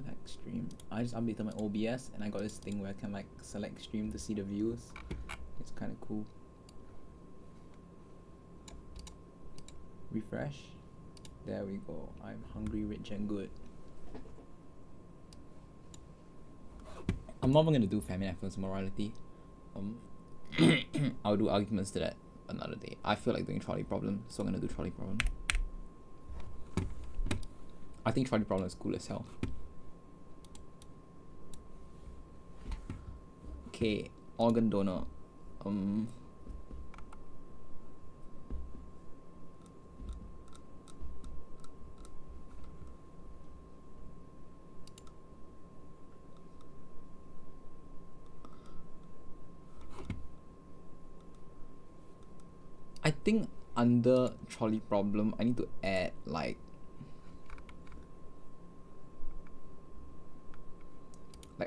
Select stream. I just updated my OBS and I got this thing where I can like select stream to see the views. It's kind of cool. Refresh. There we go. I'm hungry, rich, and good. I'm not even gonna do famine, affluence, and morality. I'll do arguments to that another day. I feel like doing trolley problem, so I'm gonna do trolley problem. I think trolley problem is cool as hell. Okay, organ donor. I think under trolley problem, I need to add like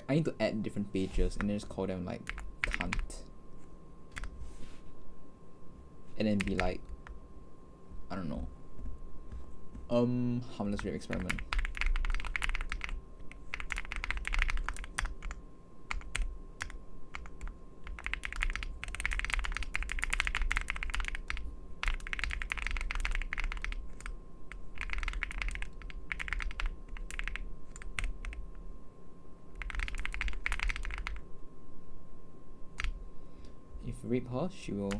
I need to add different pages and then just call them like cunt. And then be like, I don't know. Harmless rape experiment. If you rape her, she will.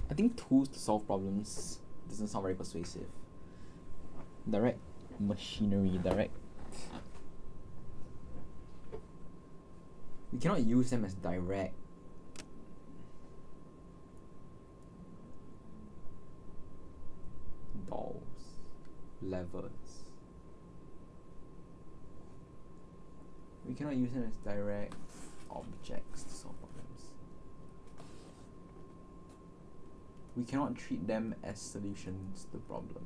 I think tools to solve problems doesn't sound very persuasive. Direct machinery, direct. We cannot use them as direct. Dolls, levers. We cannot use them as direct objects to solve problems. We cannot treat them as solutions to problems.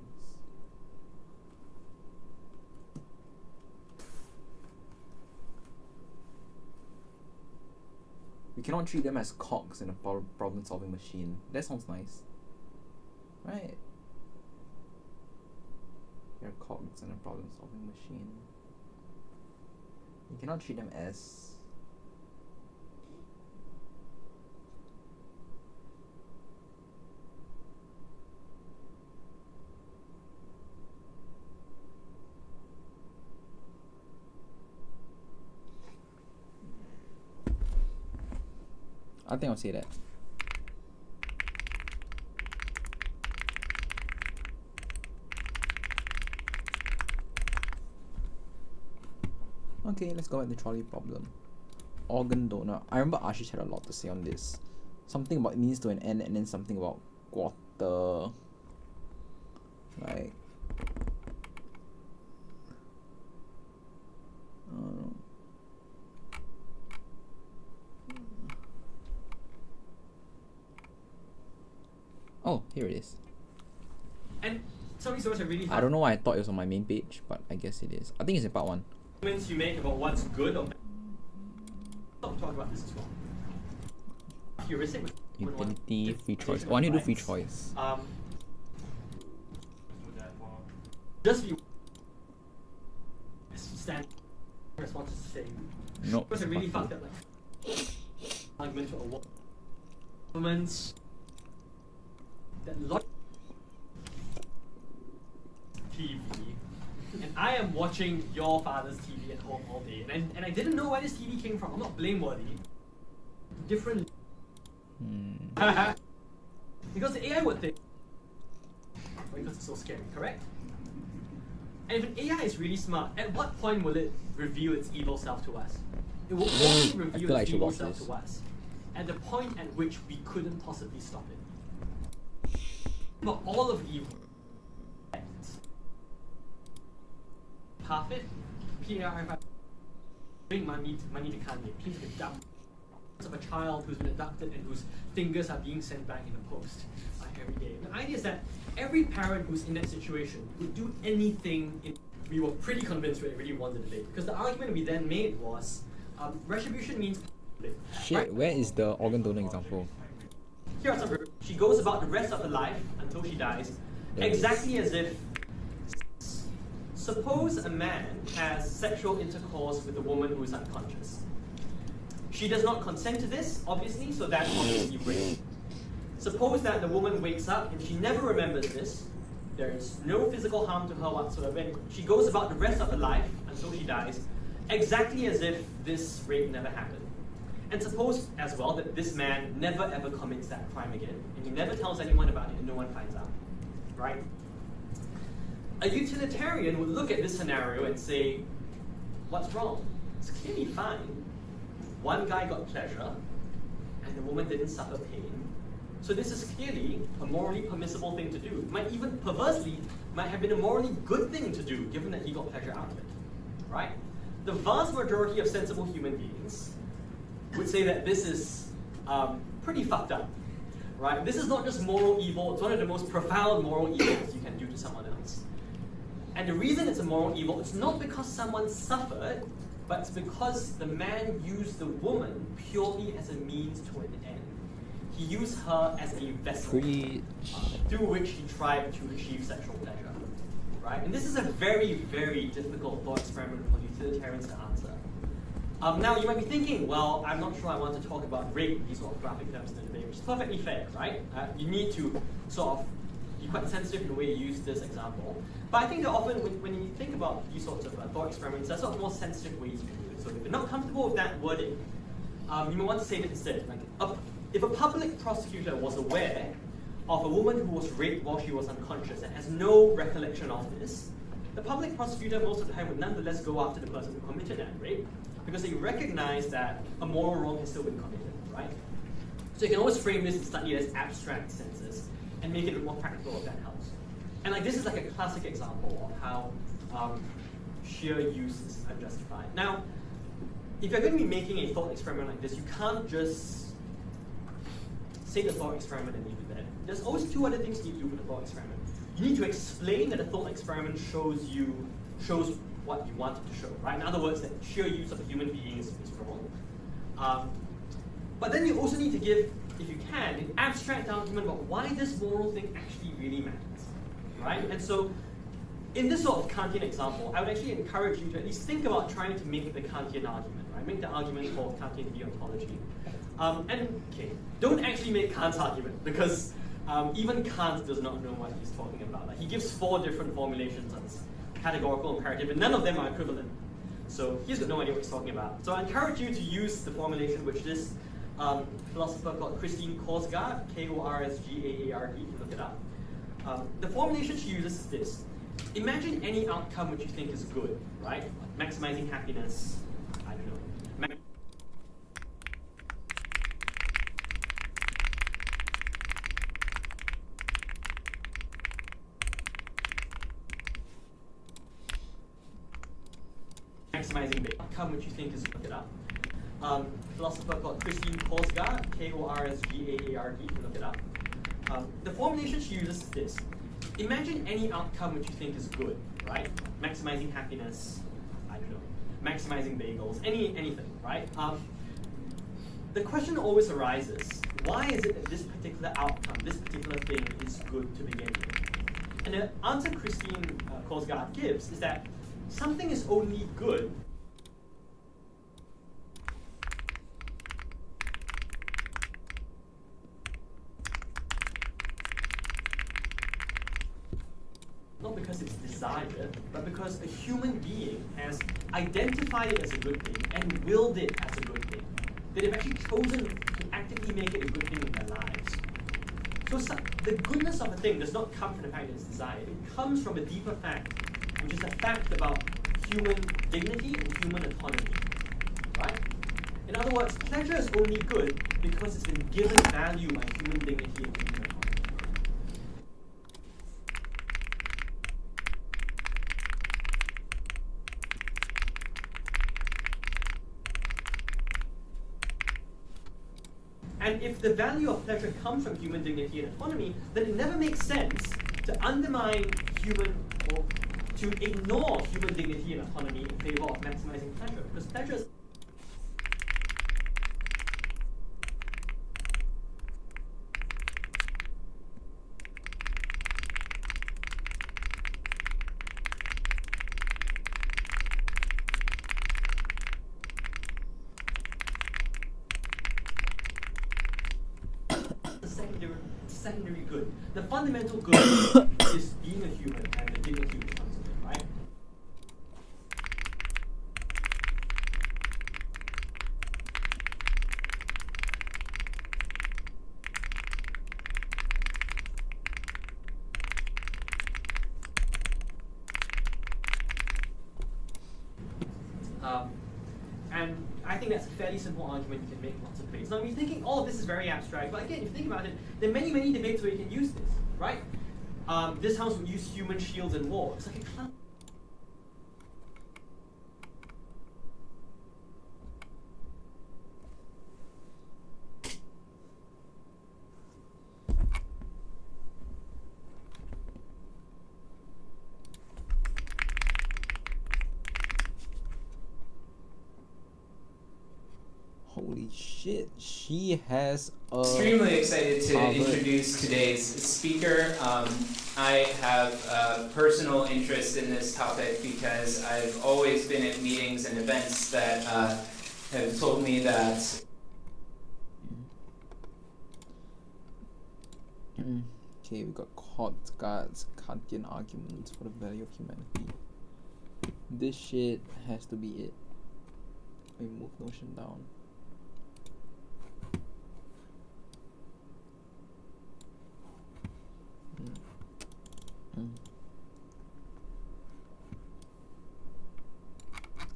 We cannot treat them as cogs in a problem-solving machine. That sounds nice, right? They're cogs in a problem-solving machine. You cannot treat them as I think I'll say that. Okay, let's go at the trolley problem. Organ donor. I remember Ashish had a lot to say on this. Something about means to an end and then something about quarter. Like oh, here it is. And some of these are really hard. I don't know why I thought it was on my main page, but I guess it is. I think it's in part 1. Comments you make about what's good or bad. I'll talk about this as well. Heuristic. Utility, free choice. Oh, I need to do free choice. Just be stand responses to say. Nope. It was a really fucked up like argument to a governments that TV, and I am watching your father's TV at home all day, and I didn't know where this TV came from. I'm not blameworthy. Different. Because the AI would think, because it's so scary, correct? And if an AI is really smart, at what point will it reveal its evil self to us? It will only reveal its evil self to us at the point at which we couldn't possibly stop it. But all of evil, Parfit, PARFI, bring money to Kanye, please get dumb. Of a child who's been abducted and whose fingers are being sent back in the post every day. The idea is that every parent who's in that situation would do anything. We were pretty convinced we really won the debate, because the argument we then made was retribution means. Shit, right? Where is the organ donor example? Here are some. She goes about the rest of her life until she dies, exactly as if. Suppose a man has sexual intercourse with a woman who is unconscious. She does not consent to this, obviously, so that's obviously rape. Suppose that the woman wakes up and she never remembers this. There is no physical harm to her whatsoever. She goes about the rest of her life until she dies, exactly as if this rape never happened. And suppose as well that this man never ever commits that crime again, and he never tells anyone about it and no one finds out, right? A utilitarian would look at this scenario and say, what's wrong? It's clearly fine. One guy got pleasure, and the woman didn't suffer pain. So this is clearly a morally permissible thing to do. It might even perversely might have been a morally good thing to do, given that he got pleasure out of it, right? The vast majority of sensible human beings would say that this is pretty fucked up, right? This is not just moral evil, it's one of the most profound moral evils you can do to someone else. And the reason it's a moral evil, it's not because someone suffered, but it's because the man used the woman purely as a means to an end. He used her as a vessel through which he tried to achieve sexual pleasure, right? And this is a very, very difficult thought experiment for utilitarians to answer. Now, you might be thinking, well, I'm not sure I want to talk about rape in these sort of graphic terms in the debate, which is perfectly fair, right? You need to sort of be quite sensitive in the way you use this example. But I think that often when you think about these sorts of thought experiments, there's sort of more sensitive ways you can do it. So if you're not comfortable with that wording, you may want to say it instead. Like, if a public prosecutor was aware of a woman who was raped while she was unconscious and has no recollection of this, the public prosecutor most of the time would nonetheless go after the person who committed that rape, because they recognize that a moral wrong has still been committed, right? So you can always frame this in slightly as abstract senses and make it a bit more practical if that helps. And like this is like a classic example of how sheer use is unjustified. Now, if you're going to be making a thought experiment like this, you can't just say the thought experiment and leave it there. There's always two other things you need to do for the thought experiment. You need to explain that the thought experiment shows what you want it to show, right? In other words, that sheer use of a human being is wrong. But then you also need to give, if you can, an abstract argument about why this moral thing actually really matters, right? And so, in this sort of Kantian example, I would actually encourage you to at least think about trying to make the Kantian argument, right? Make the argument for Kantian deontology. And okay, don't actually make Kant's argument, because even Kant does not know what he's talking about. Like, he gives 4 different formulations on this categorical imperative, and none of them are equivalent. So he's got no idea what he's talking about. So I encourage you to use the formulation which this philosopher called Christine Korsgaard, Korsgaard, you can look it up. The formulation she uses is this. Imagine any outcome which you think is good, right? Like maximizing happiness, I don't know. Maximizing the outcome which you think is, look it up. Philosopher called Christine Korsgaard, Korsgaard, you can look it up. The formulation she uses is this. Imagine any outcome which you think is good, right? Maximizing happiness, I don't know, maximizing bagels, anything, right? The question always arises, why is it that this particular outcome, this particular thing is good to begin with? And the answer Christine Korsgaard gives is that something is only good desire, but because a human being has identified it as a good thing and willed it as a good thing. That they've actually chosen to actively make it a good thing in their lives. So the goodness of a thing does not come from the fact that it's desired. It comes from a deeper fact, which is the fact about human dignity and human autonomy. Right? In other words, pleasure is only good because it's been given value by human dignity and human autonomy. And if the value of pleasure comes from human dignity and autonomy, then it never makes sense to undermine human or to ignore human dignity and autonomy in favor of maximizing pleasure, because pleasure is secondary good. The fundamental good is being a human and the dignity which comes with it, right? And I think that's a fairly simple argument you can make lots of ways. Now, you're thinking all of this is very abstract, but again, if you think about it, there are many, many debates where you can use this, right? This house would use human shields in war. It's like a clown. Holy shit, she has a... Extremely excited to introduce today's speaker. I have a personal interest in this topic because I've always been at meetings and events that have told me that... Okay, we got Kot's Kantian arguments for the value of humanity. This shit has to be it. We move notion down.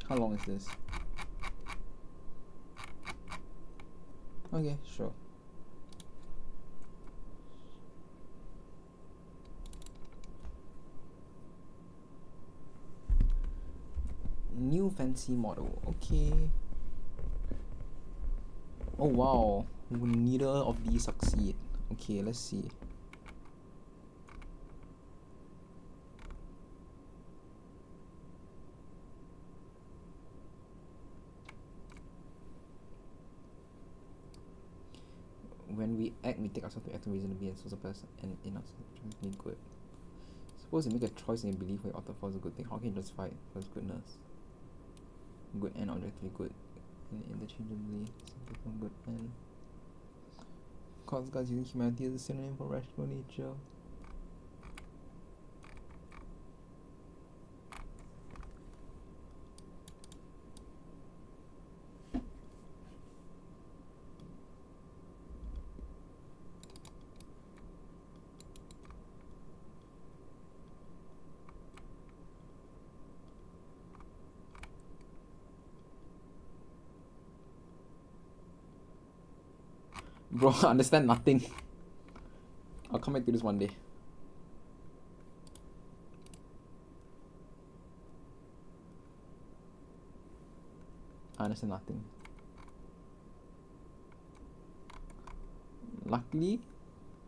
How long is this? Okay, sure. New fancy model, okay. Oh wow, neither of these succeed. Okay, let's see. When we act, we take ourselves to act reasonably and so person and in ourselves to be good. Suppose you make a choice and you believe what you ought for is a good thing. How can you justify it for its goodness? Good and objectively good, and interchangeably simply from good and. Cause God's using humanity as a synonym for rational nature. Bro, I understand nothing. I'll come back to this one day. I understand nothing. Luckily,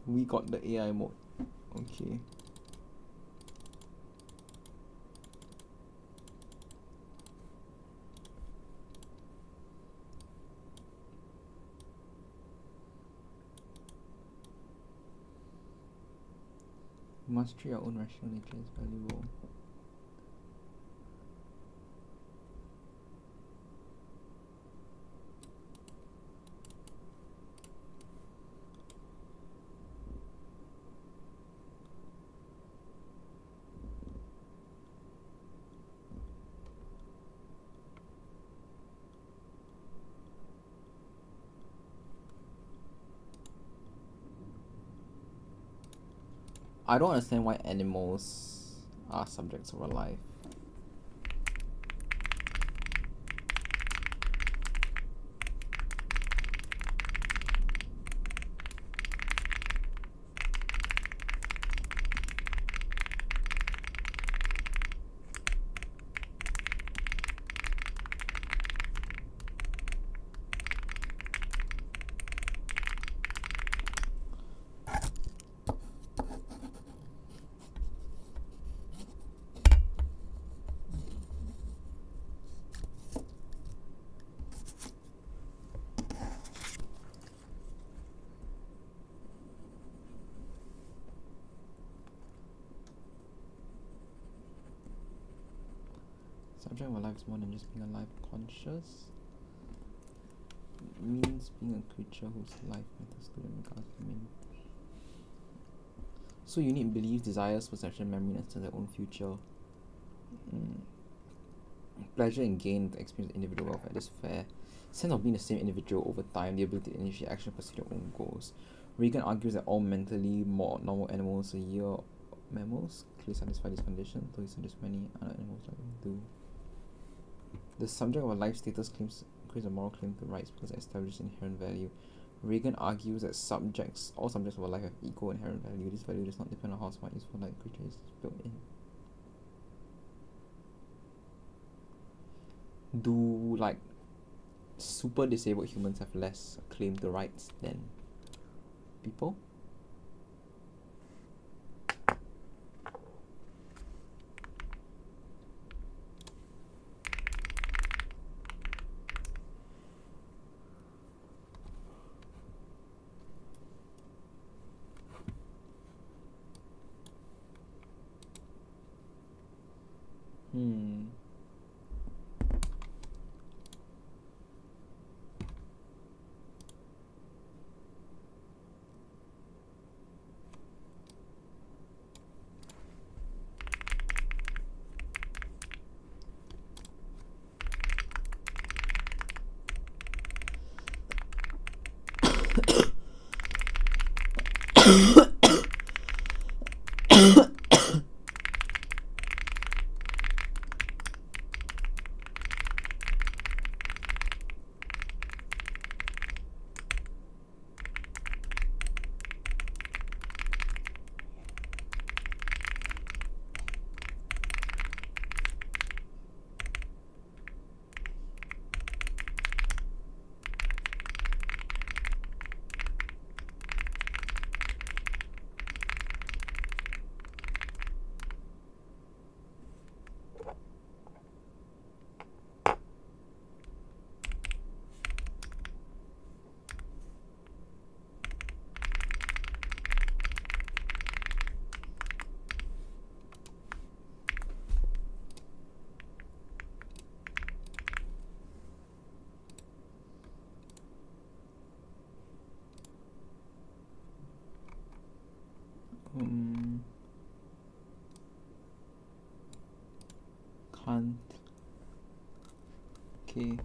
we got the AI mode. Okay. We must treat our own rational nature as valuable. I don't understand why animals are subjects of our life. Subject of our life is more than just being alive. Conscious means being a creature whose life matters to them regards of meaning. So you need beliefs, desires, perception, memory, and sense of their own future. Pleasure and gain, the experience of individual welfare. This fair sense of being the same individual over time, the ability to initiate action and pursue their own goals. Regan argues that all mentally more normal animals, mammals, clearly satisfy this condition, though he suggests many other animals like them do. The subject of a life status creates a moral claim to rights because it establishes inherent value. Regan argues that all subjects of a life have equal inherent value. This value does not depend on how smart, useful, like creature is built in. Do like super disabled humans have less claim to rights than people? Can't. Okay.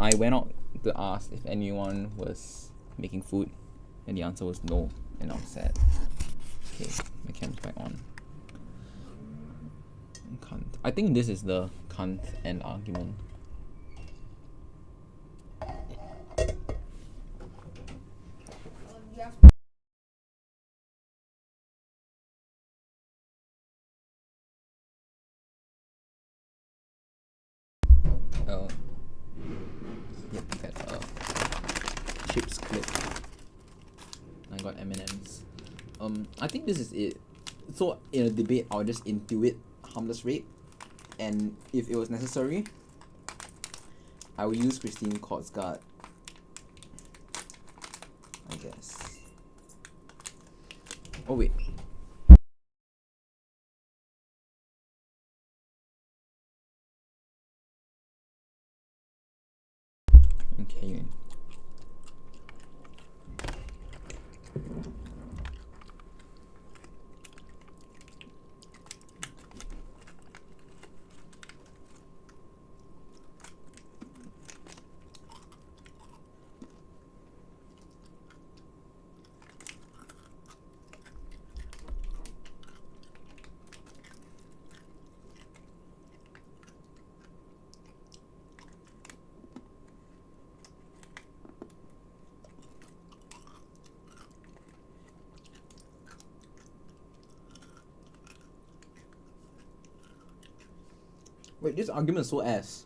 I went out to ask if anyone was making food, and the answer was no, and I was sad. Okay, my camera's back on. Cunt. I think this is the cunt end argument. Yep, that chips clip. I got M&Ms. I think this is it. So in a debate, I'll just intuit harmless rape, and if it was necessary, I will use Christine Korsgaard, I guess. Oh wait. Okay. Wait, this argument is so ass.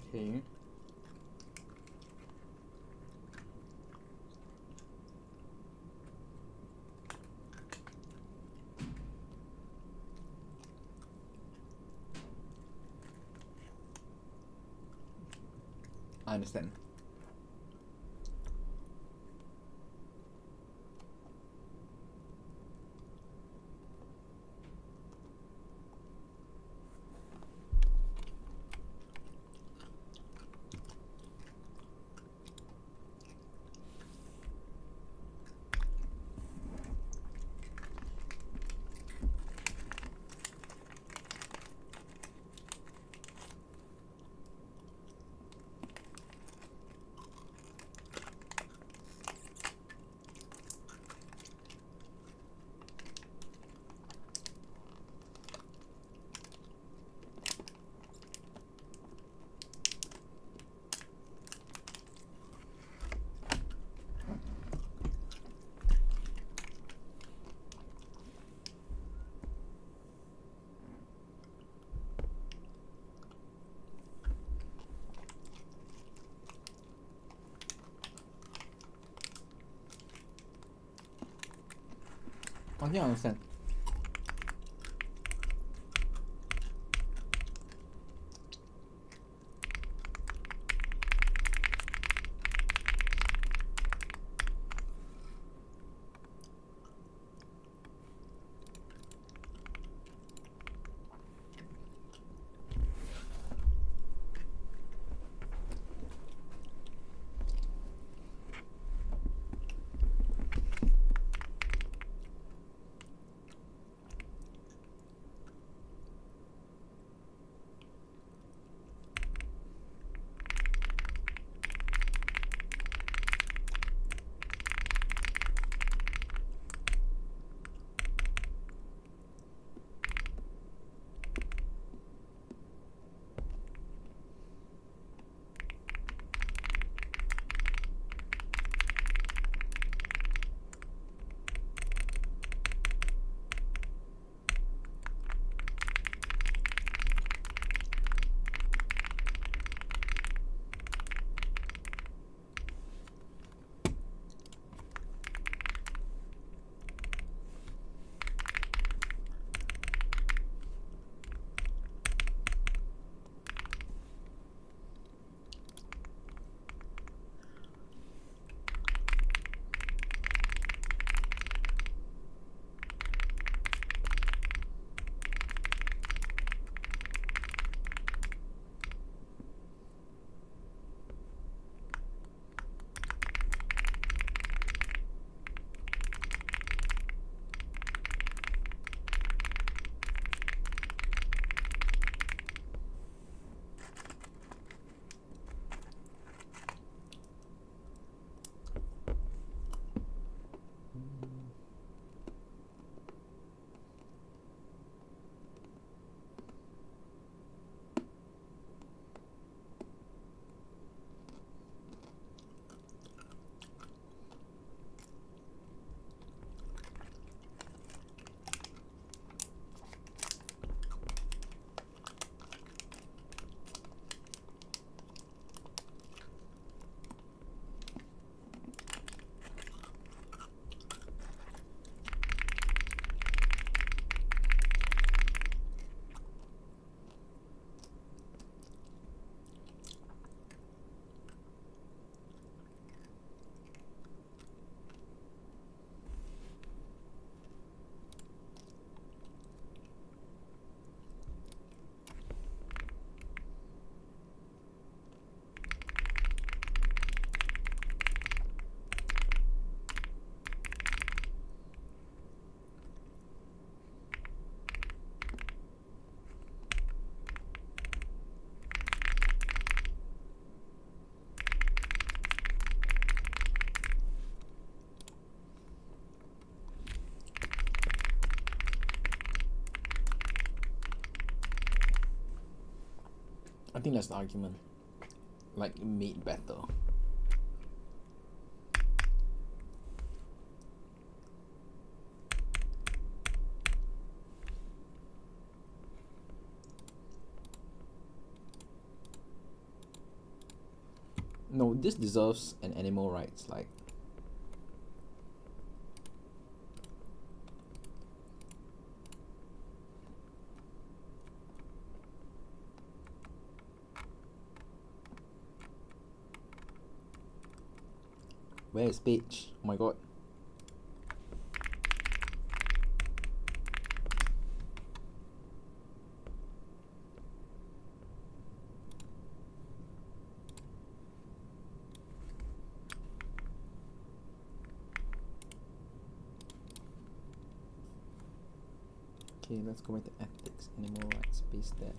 Okay. I understand. I think I understand. I think that's the argument. Like, made better. No, this deserves an animal rights, like. Where is page? Oh my god. Okay, let's go back to ethics, animal rights, paste that.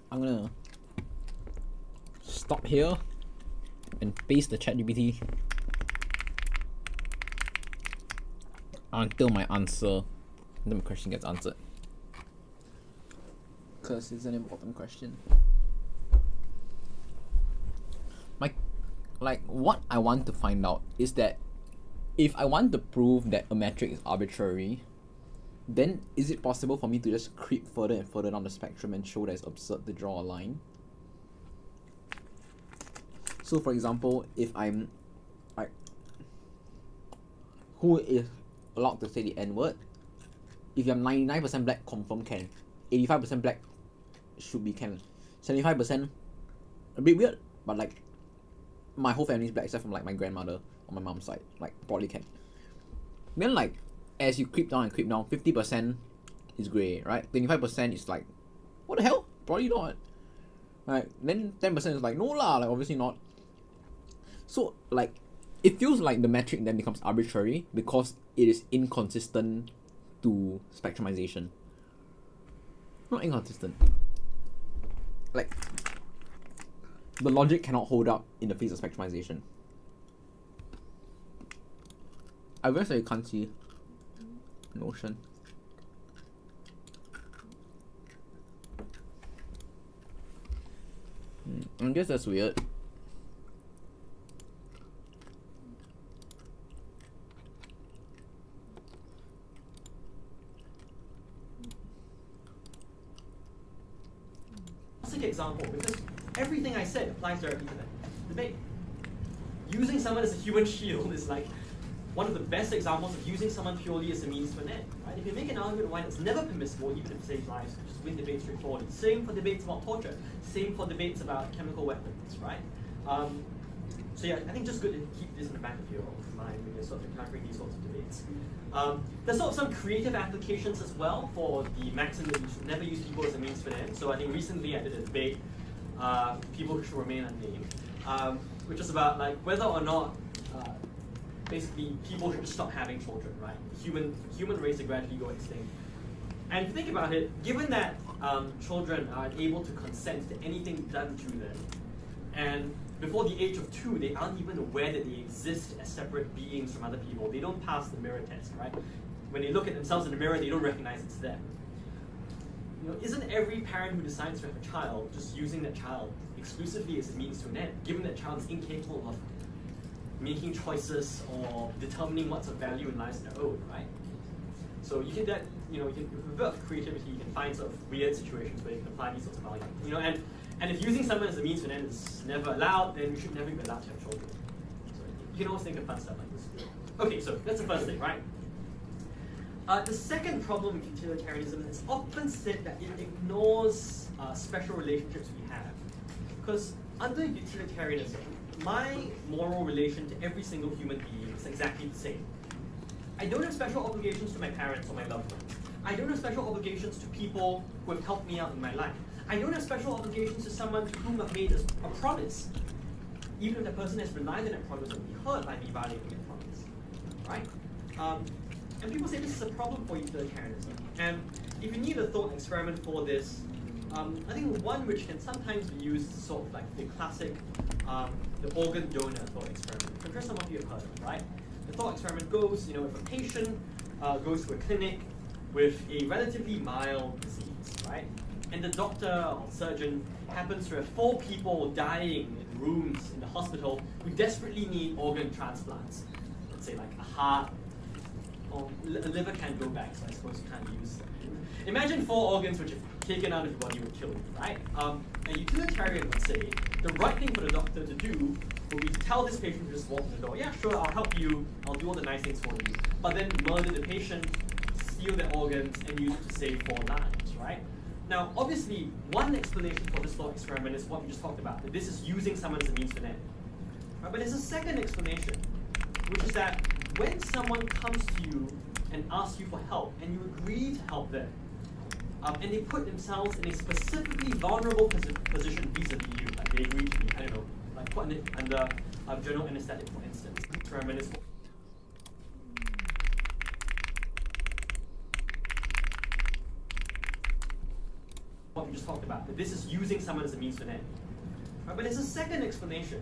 I'm gonna stop here and paste the ChatGPT until my question gets answered. Because it's an important question. like what I want to find out is that if I want to prove that a metric is arbitrary, then is it possible for me to just creep further and further down the spectrum and show that it's absurd to draw a line? So for example, if I'm like, who is allowed to say the N-word? If you're 99% black, confirm can. 85% black should be can. 75% a bit weird, but like my whole family is black except from like my grandmother on my mom's side, like probably can. Then like as you creep down, 50% is grey, right? 25% is like, what the hell? Probably not. Right? Then 10% is like, no lah, like obviously not. So like it feels like the metric then becomes arbitrary because it is inconsistent to spectrumization. Not inconsistent. Like the logic cannot hold up in the face of spectrumization. I guess I can't see Notion. I guess that's weird. Classic example, because everything I said applies directly to that debate. Using someone as a human shield is like one of the best examples of using someone purely as a means to an end. Right? If you make an argument why it's never permissible, even if it saves lives, just win debates straightforwardly. Same for debates about torture. Same for debates about chemical weapons, right? So yeah, I think just good to keep this in the back of your mind when you're sort of encountering these sorts of debates. There's sort of some creative applications as well for the maxim that you should never use people as a means to an end. So I think recently I did a debate, people should remain unnamed, which is about like whether or not basically people should just stop having children, right? Human race to gradually go extinct. And if you think about it, given that children are able to consent to anything done to them, and before the age of 2, they aren't even aware that they exist as separate beings from other people. They don't pass the mirror test, right? When they look at themselves in the mirror, they don't recognize it's them. You know, isn't every parent who decides to have a child just using that child exclusively as a means to an end, given that child is incapable of making choices or determining what's of value in lives of their own, right? So you can with a bit of creativity, you can find sort of weird situations where you can apply these sorts of arguments. You know, and if using someone as a means to an end is never allowed, then you should never be allowed to have children. So you can always think of fun stuff like this. Okay, so that's the first thing, right? The second problem with utilitarianism is often said that it ignores special relationships we have. Because under utilitarianism, my moral relation to every single human being is exactly the same. I don't have special obligations to my parents or my loved ones. I don't have special obligations to people who have helped me out in my life. I don't have special obligations to someone to whom I've made a promise, even if that person has relied on that promise and be hurt by me violating that promise, right? And people say this is a problem for utilitarianism. And if you need a thought experiment for this, I think one which can sometimes be used is sort of like the classic, the organ donor thought experiment, which I'm sure some of you have heard of, right? The thought experiment goes, if a patient goes to a clinic with a relatively mild disease, right? And the doctor or surgeon happens to have 4 people dying in rooms in the hospital who desperately need organ transplants. Let's say like a heart, or a liver can't go back, so I suppose you can't use them. Imagine 4 organs which, if taken out of your body, would kill you, right? A utilitarian would say the right thing for the doctor to do would be to tell this patient to just walk in the door. Yeah, sure, I'll help you, I'll do all the nice things for you. But then murder the patient, steal their organs, and use it to save 4 lives, right? Now, obviously, one explanation for this thought experiment is what we just talked about, that this is using someone as a means to an end. Right? But there's a second explanation, which is that when someone comes to you and asks you for help, and you agree to help them, and they put themselves in a specifically vulnerable position vis-a-vis you, like they agree to be, I don't know, like put under general anesthetic, for instance. Experiment is what we just talked about, that this is using someone as a means to an end. Right? But there's a second explanation,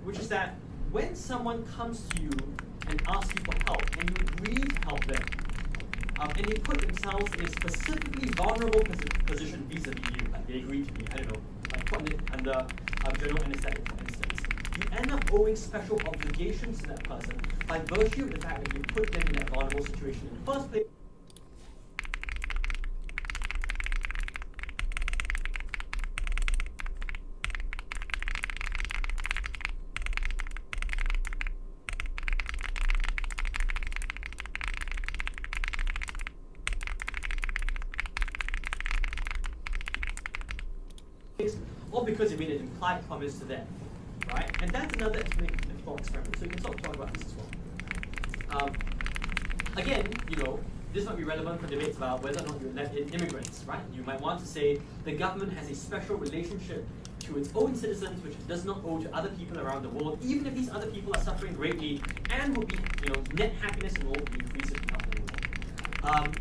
which is that when someone comes to you and asks you for help, and you agree to help them, and they put themselves in a specifically vulnerable position vis-a-vis you, like they agree to be, I don't know, like put under general anesthetic, for instance. you end up owing special obligations to that person by virtue of the fact that you put them in that vulnerable situation in the first place. Or because you made an implied promise to them, right? And that's another thought experiment. So you can sort of talk about this as well. Again, this might be relevant for debates about whether or not you let in immigrants, right? You might want to say the government has a special relationship to its own citizens, which it does not owe to other people around the world, even if these other people are suffering greatly, and will be, net happiness and will be increased if you help them.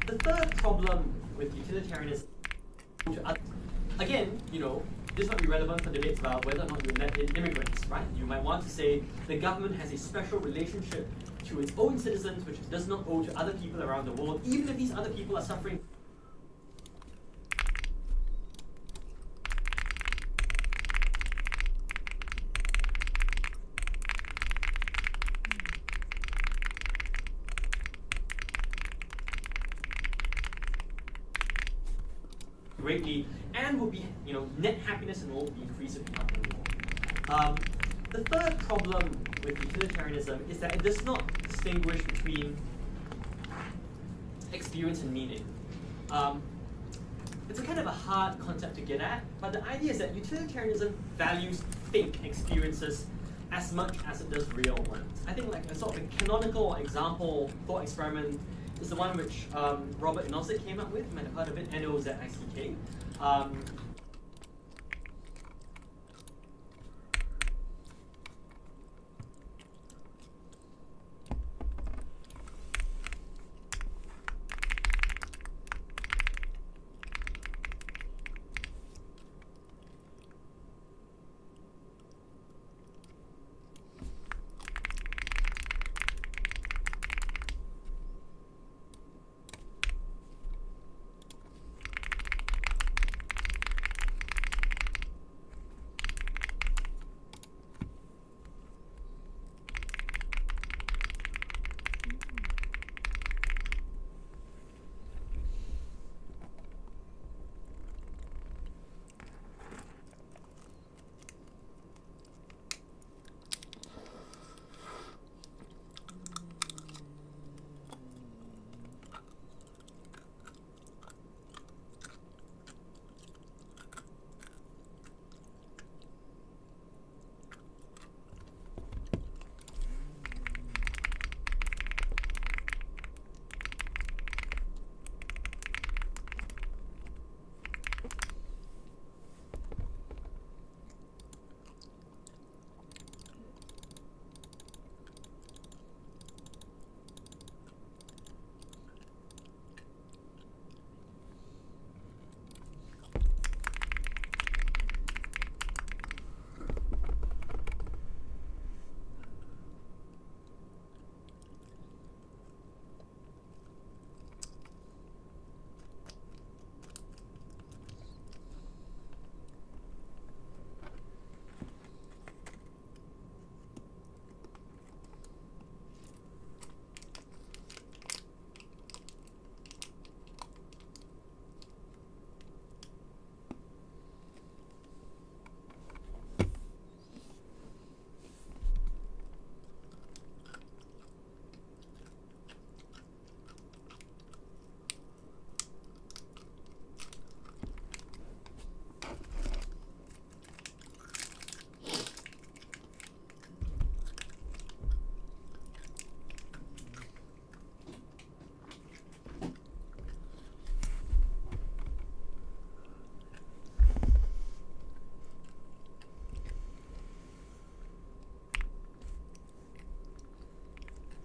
The third problem with utilitarianism, again, this might be relevant for debates about whether or not you let in immigrants, right? You might want to say the government has a special relationship to its own citizens, which it does not owe to other people around the world, even if these other people are suffering. Greatly, and will be, net happiness and will be increased if you help them more. The third problem with utilitarianism is that it does not distinguish between experience and meaning. It's a kind of a hard concept to get at, but the idea is that utilitarianism values fake experiences as much as it does real ones. I think like a sort of a canonical example thought experiment is the one which Robert Nozick came up with. You might have heard of it, N-O-Z-I-C-K.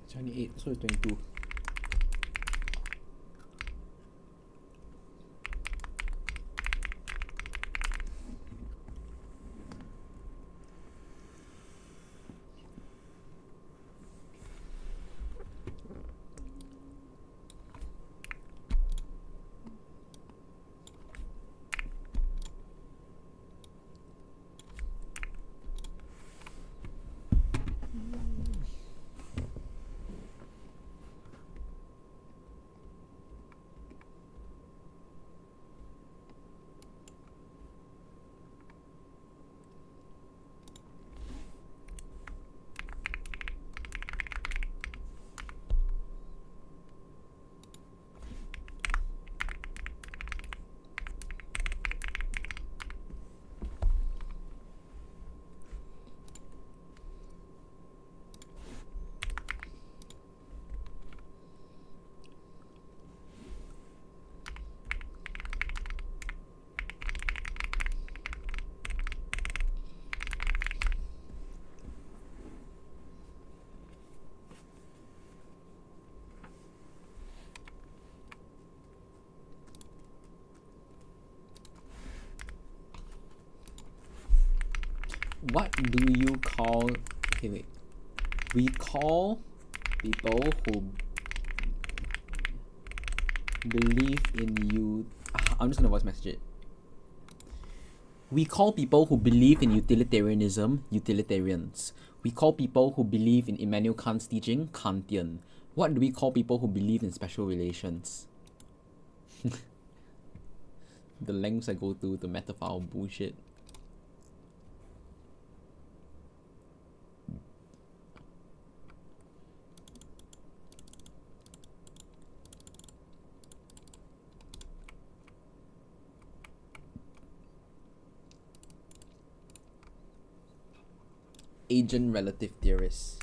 It's 28, so it's 22. What do you call... Okay, wait. We call people who believe in you... I'm just gonna voice message it. We call people who believe in utilitarianism utilitarians. We call people who believe in Immanuel Kant's teaching Kantian. What do we call people who believe in special relations? The lengths I go to metaphor bullshit. Agent relative theorists.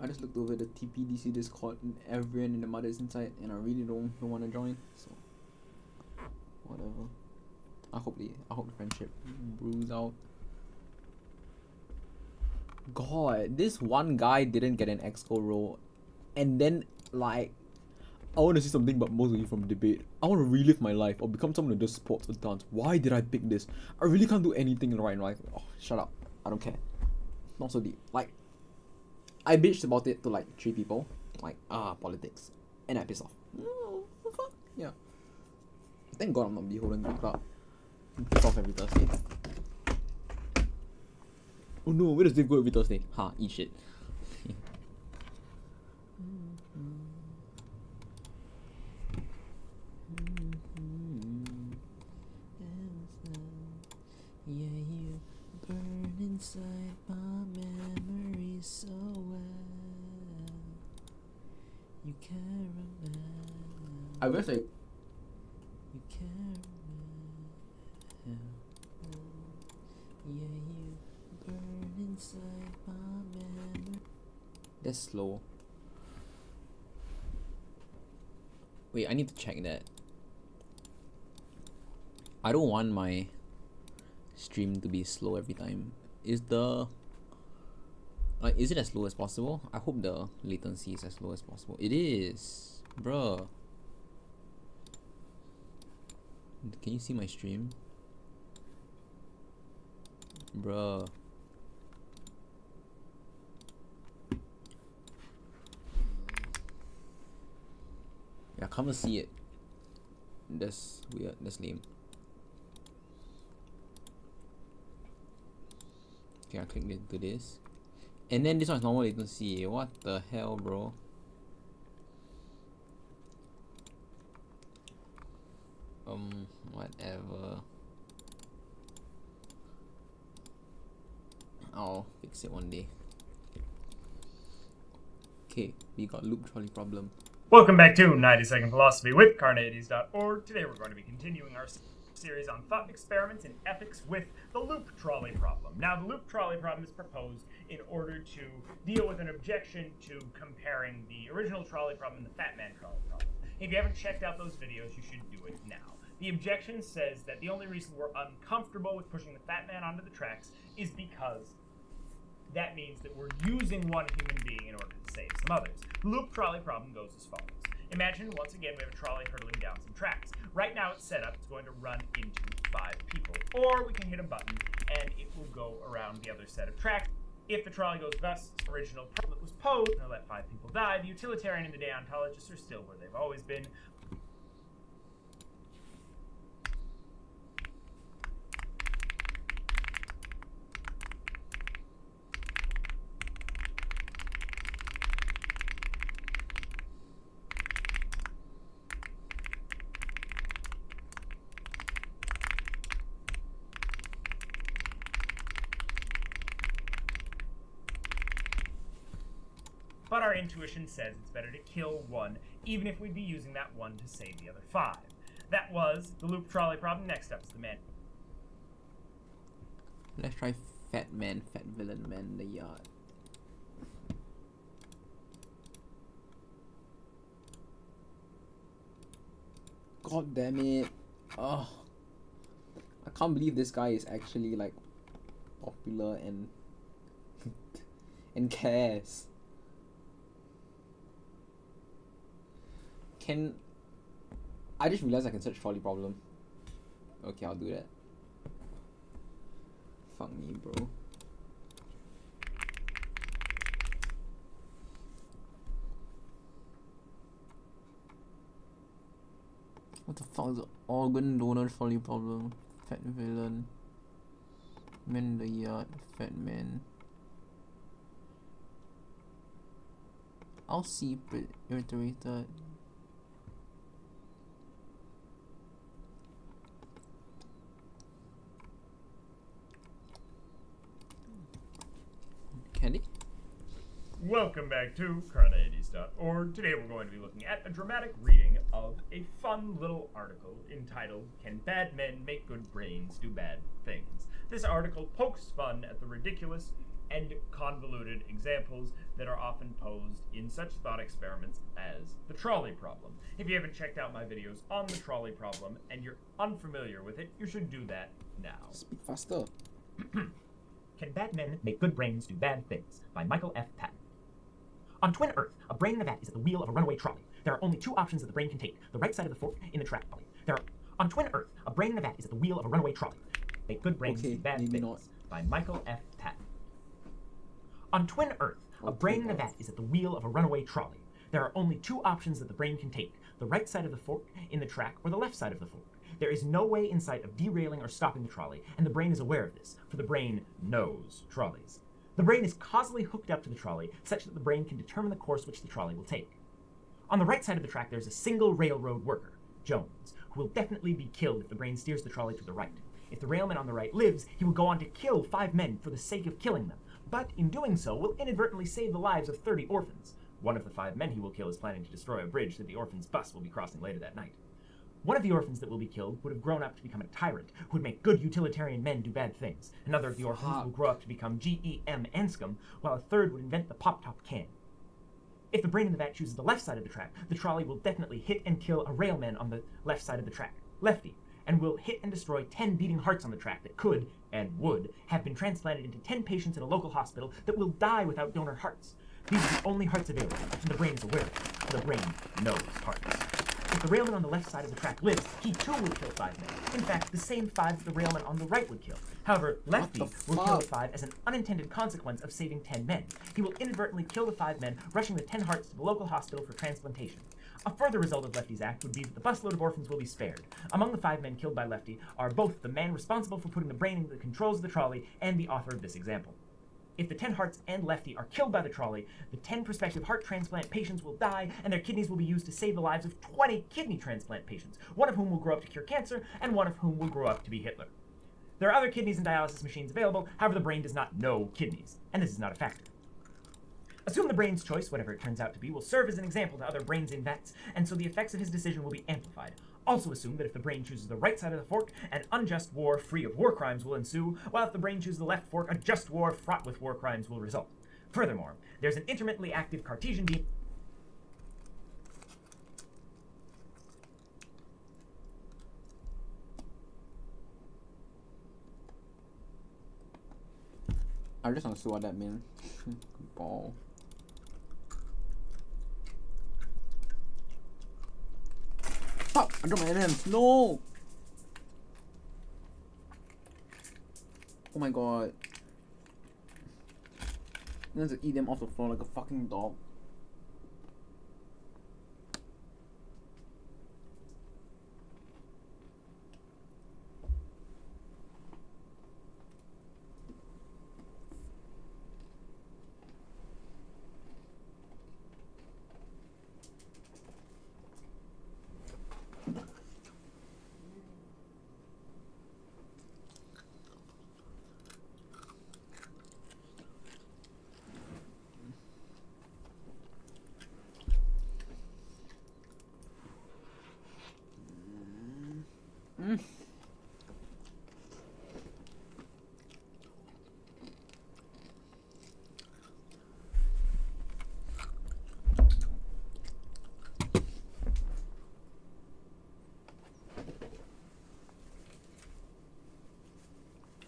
I just looked over the TPDC Discord and everyone and the mother is inside and I really don't want to join, so whatever. I hope the friendship brews out. God, this one guy didn't get an exco role, and then like I want to see something about most of you from debate. I want to relive my life or become someone who does sports or dance. Why did I pick this? I really can't do anything right in life. Oh, shut up. I don't care. Not so deep. Like, I bitched about it to like 3 people. Like, politics. And I pissed off. Fuck. Yeah. Thank God I'm not beholden to the crowd. I'm pissed off every Thursday. Oh no, where does Dave go every Thursday? Eat shit. Yeah, you burn inside my memory so well. You can't remember. I wish you can't remember. Yeah, you burn inside my memory. That's slow. Wait, I need to check that. I don't want my stream to be slow every time. Is it as slow as possible? I hope the latency is as low as possible. It is, bruh. Can you see my stream, bruh? Yeah, come and see it. That's weird. That's lame. Okay, I click into this. And then this one is normal latency. What the hell, bro? Whatever. I'll fix it one day. Okay, we got loop trolley problem. Welcome back to 90-Second Philosophy with Carneades.org. Today we're going to be continuing our series on thought experiments and ethics with the loop trolley problem. Now, the loop trolley problem is proposed in order to deal with an objection to comparing the original trolley problem and the Fat Man trolley problem. If you haven't checked out those videos, you should do it now. The objection says that the only reason we're uncomfortable with pushing the fat man onto the tracks is because that means that we're using one human being in order to save some others. The loop trolley problem goes as follows. Imagine, once again, we have a trolley hurtling down some tracks. Right now it's set up, it's going to run into 5 people. Or we can hit a button, and it will go around the other set of tracks. If the trolley goes thus, the original problem that was posed, and let 5 people die, the utilitarian and the deontologists are still where they've always been. But our intuition says it's better to kill one, even if we'd be using that one to save the other 5. That was the loop trolley problem. Next up is the man. Let's try fat man, fat villain man in the yard. God damn it. Oh. I can't believe this guy is actually like popular and and cares. I just realized I can search trolley problem. Okay, I'll do that. Fuck me, bro. What the fuck is the organ donor trolley problem? Fat villain. Man in the yard. Fat man. I'll see irritated. Candy? Welcome back to Carneades.org. Today we're going to be looking at a dramatic reading of a fun little article entitled, Can Bad Men Make Good Brains Do Bad Things? This article pokes fun at the ridiculous and convoluted examples that are often posed in such thought experiments as the trolley problem. If you haven't checked out my videos on the trolley problem and you're unfamiliar with it, you should do that now. Speak faster. Can Bad Men Make Good Brains Do Bad Things? By Michael F. Patton. On Twin Earth, a brain in a vat is at the wheel of a runaway trolley. There are only 2 options that the brain can take: the right side of the fork in the track. On Twin Earth, a brain in a vat is at the wheel of a runaway trolley. Make Good Brains Do Bad Things. Not. By Michael F. Patton. On Twin Earth, a brain in a vat is at the wheel of a runaway trolley. There are only 2 options that the brain can take: the right side of the fork in the track or the left side of the fork. There is no way in sight of derailing or stopping the trolley, and the brain is aware of this, for the brain knows trolleys. The brain is causally hooked up to the trolley, such that the brain can determine the course which the trolley will take. On the right side of the track, there is a single railroad worker, Jones, who will definitely be killed if the brain steers the trolley to the right. If the railman on the right lives, he will go on to kill 5 men for the sake of killing them, but in doing so will inadvertently save the lives of 30 orphans. One of the 5 men he will kill is planning to destroy a bridge that the orphans' bus will be crossing later that night. One of the orphans that will be killed would have grown up to become a tyrant who would make good utilitarian men do bad things. Another of the orphans will grow up to become G.E.M. Anscombe, while a third would invent the pop-top can. If the brain in the vat chooses the left side of the track, the trolley will definitely hit and kill a railman on the left side of the track, Lefty, and will hit and destroy 10 beating hearts on the track that could, and would, have been transplanted into 10 patients in a local hospital that will die without donor hearts. These are the only hearts available, and the brain is aware of it. The brain knows hearts. If the railman on the left side of the track lives, he too will kill 5 men. In fact, the same 5 that the railman on the right would kill. However, Lefty will kill the 5 as an unintended consequence of saving 10 men. He will inadvertently kill the 5 men, rushing the 10 hearts to the local hospital for transplantation. A further result of Lefty's act would be that the busload of orphans will be spared. Among the 5 men killed by Lefty are both the man responsible for putting the brain into the controls of the trolley and the author of this example. If the 10 hearts and Lefty are killed by the trolley, the 10 prospective heart transplant patients will die, and their kidneys will be used to save the lives of 20 kidney transplant patients, one of whom will grow up to cure cancer, and one of whom will grow up to be Hitler. There are other kidneys and dialysis machines available, however the brain does not know kidneys, and this is not a factor. Assume the brain's choice, whatever it turns out to be, will serve as an example to other brains in vats, and so the effects of his decision will be amplified. Also assume that if the brain chooses the right side of the fork, an unjust war free of war crimes will ensue, while if the brain chooses the left fork, a just war fraught with war crimes will result. Furthermore, there's an intermittently active Cartesian beam. I just understood what that meant. Ball. Fuck! I dropped my M&Ms. No! Oh my god. I'm going to eat them off the floor like a fucking dog.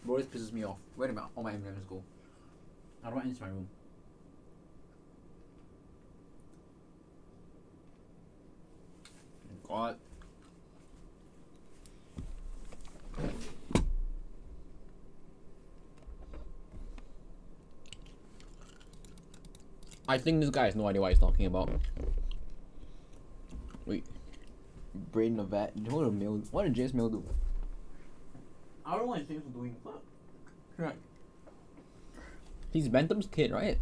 Bro, this pisses me off. Where did all my M&Ms go? How do I enter my room? God. I think this guy has no idea what he's talking about. Wait. Brain of that. What did James Mill do? I don't know what James was doing. Fuck. Right. He's Bantham's kid, right?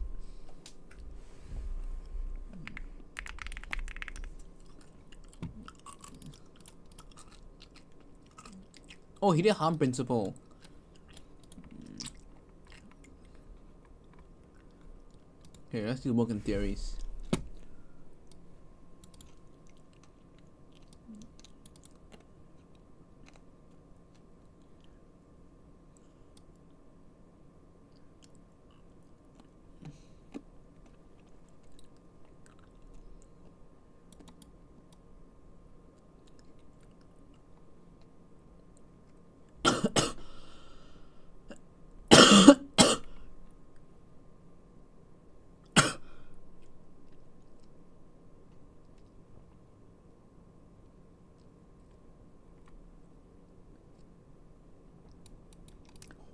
Oh, he did harm principle. Okay, let's do working theories.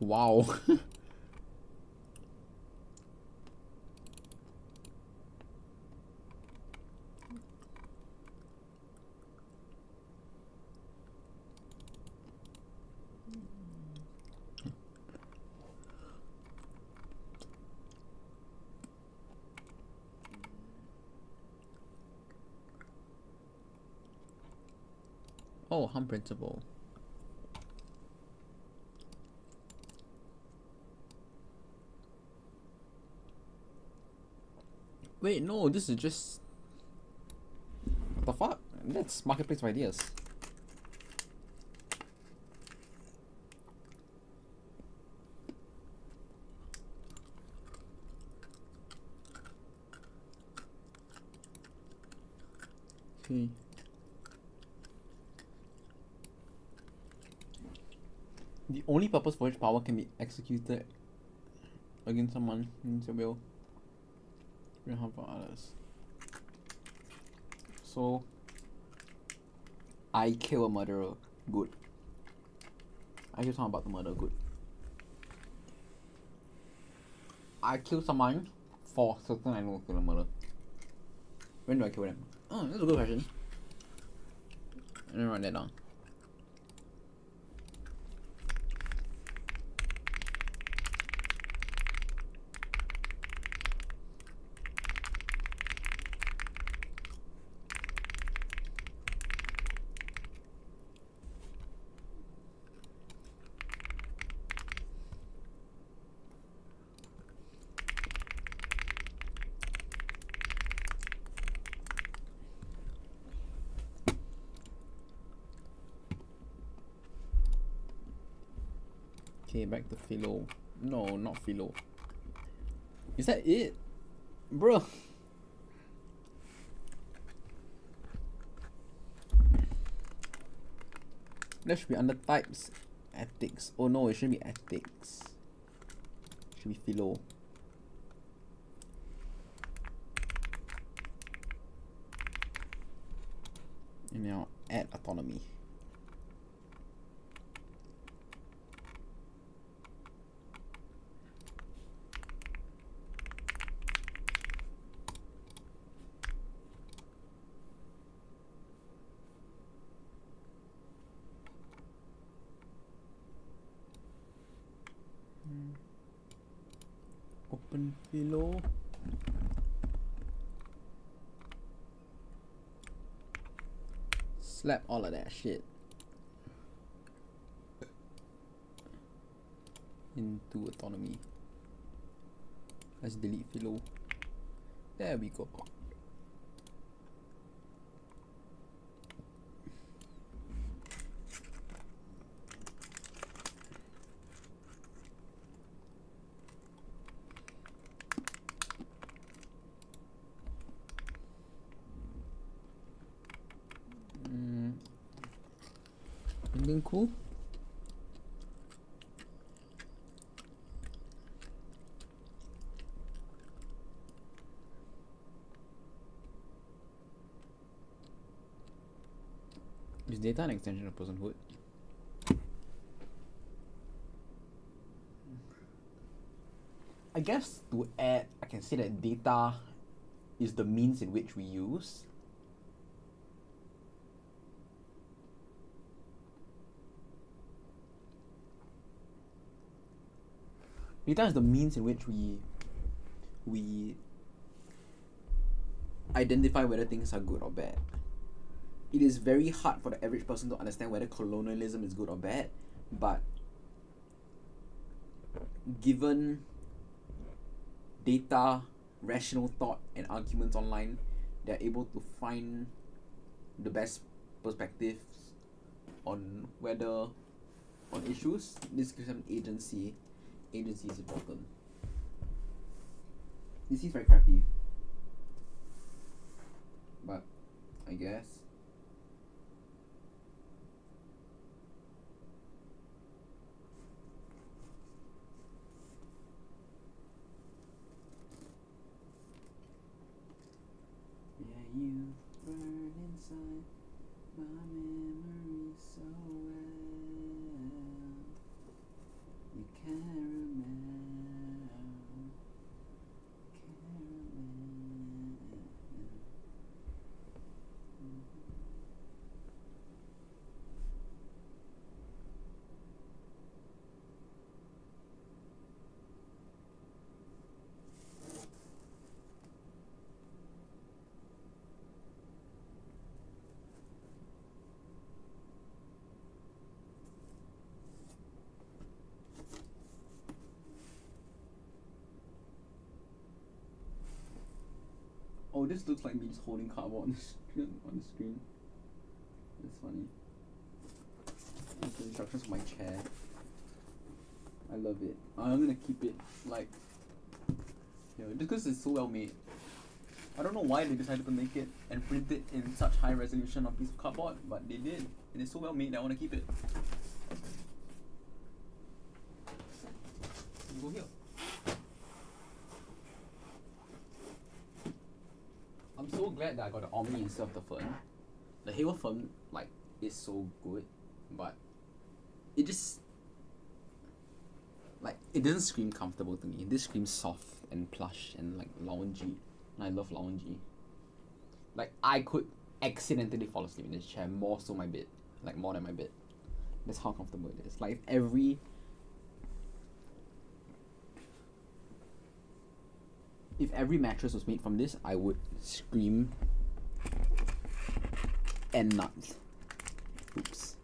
Wow. Oh, harm principle. Wait, no, this is just... What the fuck? That's marketplace of ideas. Okay. The only purpose for which power can be executed against someone means your will. Harm for others. So I kill a murderer, good. I kill someone about the murder, good. I kill someone for certain I know kill a murder. When do I kill them? Oh, that's a good question. Let me write that down. Okay, back to philo. No, not philo. Is that it? Bruh. That should be under types. Ethics. Oh no, it shouldn't be ethics. Should be philo. And now add autonomy. Open philo. Slap all of that shit into autonomy. Let's delete philo. There we go. Anything cool? Is data an extension of personhood? I guess to add, I can say that data is the means in which we use. Data is the means in which we identify whether things are good or bad. It is very hard for the average person to understand whether colonialism is good or bad, but given data, rational thought, and arguments online, they're able to find the best perspectives on issues. This gives them agency. Agency is important. This is very crappy, but I guess. Yeah, you burn inside my memory so well. You caramel. Oh, this looks like me just holding cardboard on the screen. That's funny. That's the instructions for my chair. I love it. I'm gonna keep it like, just because it's so well made. I don't know why they decided to make it and print it in such high resolution on a piece of cardboard, but they did. It is so well made that I want to keep it. Go here. I'm so glad that I got the Omni instead of the Fern. The Halo Fern is so good, but it just it doesn't scream comfortable to me. This screams soft and plush and loungy, and I love loungy. I could accidentally fall asleep in this chair more than my bed. That's how comfortable it is. If every mattress was made from this, I would scream and nuts. Oops.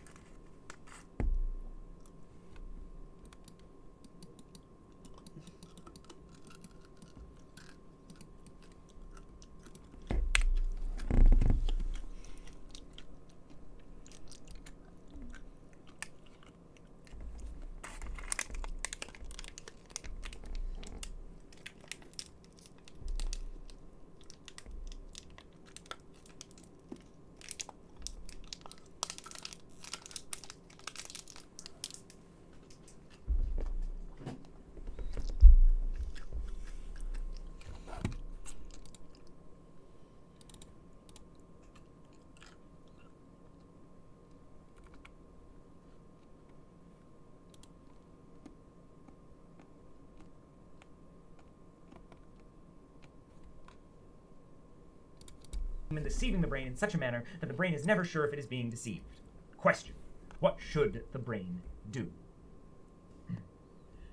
deceiving the brain in such a manner that the brain is never sure if it is being deceived. Question: what should the brain do?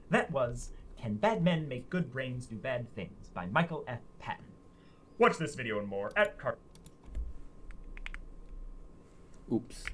That was Can Bad Men Make Good Brains Do Bad Things by Michael F. Patton. Watch this video and more at Oops.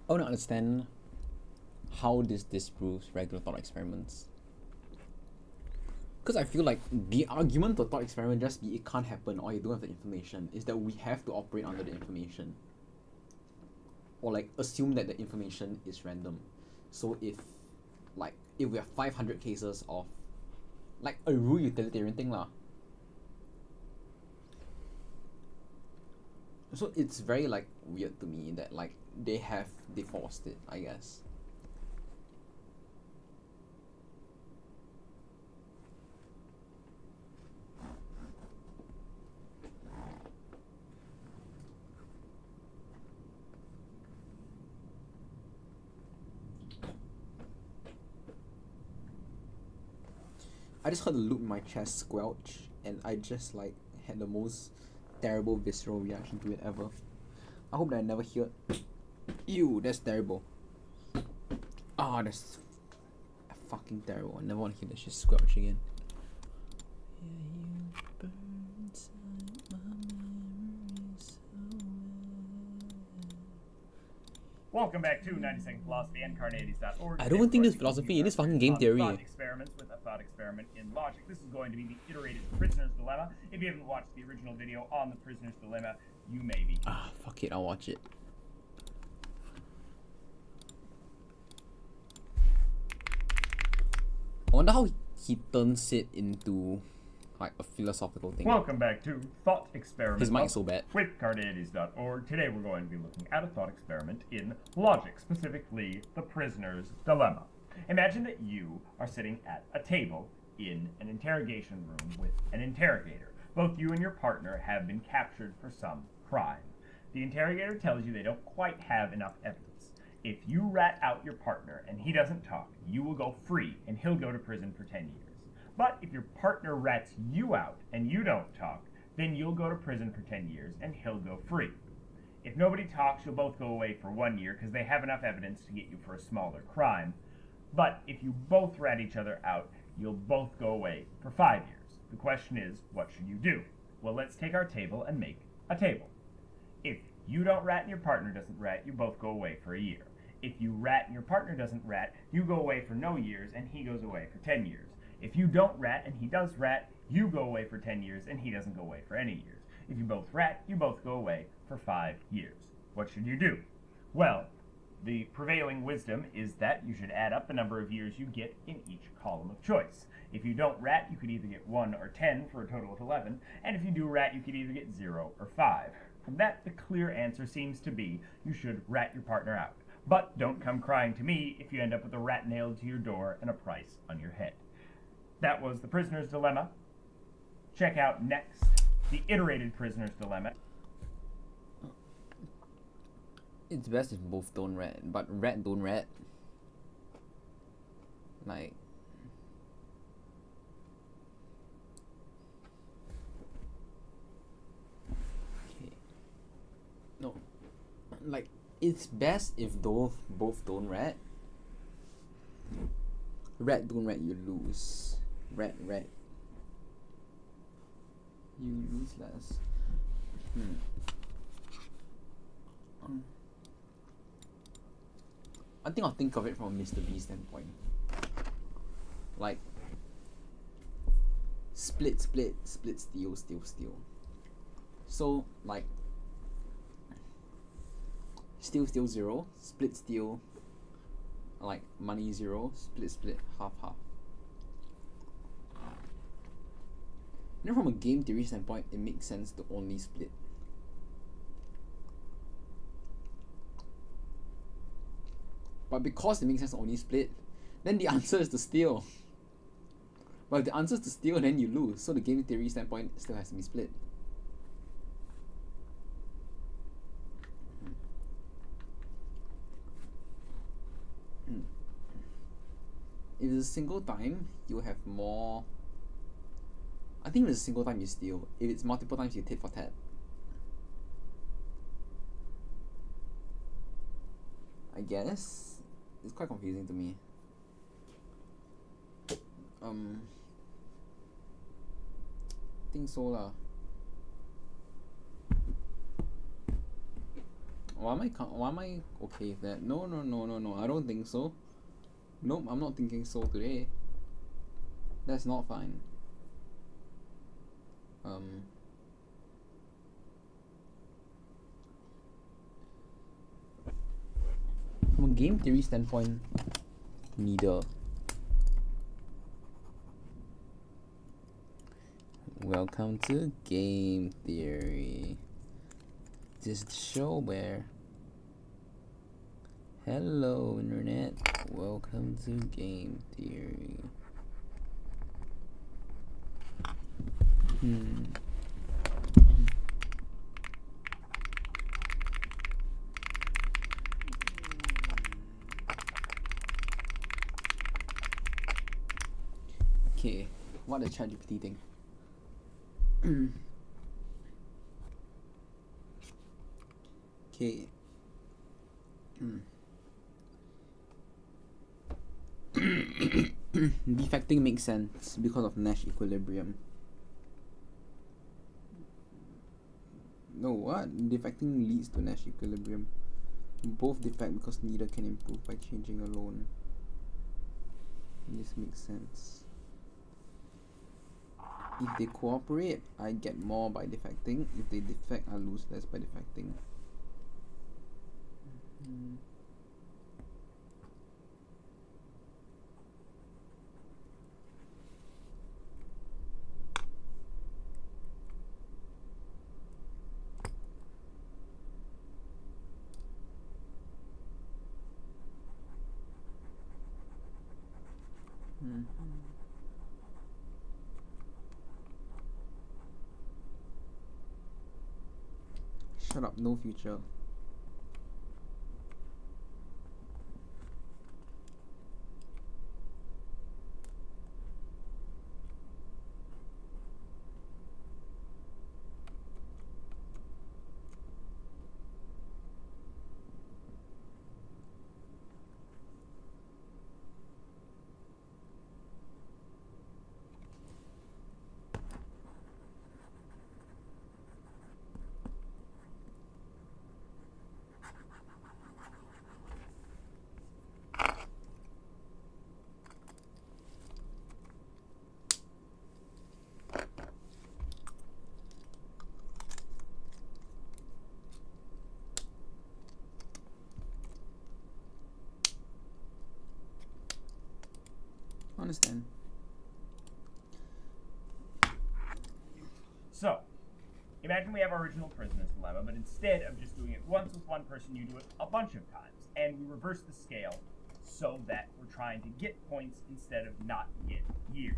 I want to understand how this disproves regular thought experiments. Because I feel like the argument for thought experiment just be it can't happen or you don't have the information is that we have to operate under the information. Or like assume that the information is random. So if we have 500 cases of like a rule utilitarian thing lah. So it's very like weird to me that like they forced it, I guess. I just heard the loop in my chest squelch and I just like had the most terrible visceral reaction to it ever. I hope that I never hear it. Ew, that's terrible. Ah, that's fucking terrible. I never want to hear that shit squelch again. Welcome back to 90-Second Philosophy and Carneades.org. I don't think this is philosophy, it is fucking game theory. Thought experiments with a thought experiment in logic. This is going to be the iterated prisoner's dilemma. If you haven't watched the original video on the prisoner's dilemma, you may be. Ah, fuck it, I'll watch it. I wonder how he turns it into like a philosophical thing. Welcome back to Thought Experiment His mic is so bad. with Carneades.org. Today we're going to be looking at a thought experiment in logic, specifically the prisoner's dilemma. Imagine that you are sitting at a table in an interrogation room with an interrogator. Both you and your partner have been captured for some crime. The interrogator tells you they don't quite have enough evidence. If you rat out your partner and he doesn't talk, you will go free and he'll go to prison for 10 years. But if your partner rats you out and you don't talk, then you'll go to prison for 10 years and he'll go free. If nobody talks, you'll both go away for 1 year because they have enough evidence to get you for a smaller crime. But if you both rat each other out, you'll both go away for 5 years. The question is, what should you do? Well, let's take our table and make a table. If you don't rat and your partner doesn't rat, you both go away for a year. If you rat and your partner doesn't rat, you go away for no years and he goes away for 10 years. If you don't rat and he does rat, you go away for 10 years and he doesn't go away for any years. If you both rat, you both go away for 5 years. What should you do? Well, the prevailing wisdom is that you should add up the number of years you get in each column of choice. If you don't rat, you could either get 1 or 10 for a total of 11, and if you do rat, you could either get 0 or 5. From that, the clear answer seems to be you should rat your partner out. But don't come crying to me if you end up with a rat nailed to your door and a price on your head. That was the prisoner's dilemma. Check out next the iterated prisoner's dilemma. It's best if both don't rat, but rat don't rat. Like, okay. No, like It's best if both don't rat. Rat don't rat, you lose. Rat. You lose less. I think I'll think of it from a Mr. B standpoint. Like, split, steal. So, like, steal 0, split steal, like money 0, split, half. Then from a game theory standpoint, it makes sense to only split. But because it makes sense to only split, then the answer is to steal. But if the answer is to steal, then you lose. So the game theory standpoint still has to be split. If it's a single time, you have more. I think if it's a single time, you steal. If it's multiple times, you tit for tat. I guess it's quite confusing to me. I think so lah. Why am I okay with that? No. I don't think so. Nope, I'm not thinking so today. That's not fine. From a game theory standpoint, neither. Welcome to Game Theory. This is the show where... Hello, Internet. Welcome to Game Theory. Okay, what does ChatGPT think? Okay. Defecting makes sense because of Nash equilibrium. No, what? Defecting leads to Nash equilibrium. Both defect because neither can improve by changing alone. This makes sense. If they cooperate, I get more by defecting. If they defect, I lose less by defecting. Shut up, no future. Understand. So, imagine we have our original prisoner's dilemma, but instead of just doing it once with one person, you do it a bunch of times. And we reverse the scale so that we're trying to get points instead of not get years.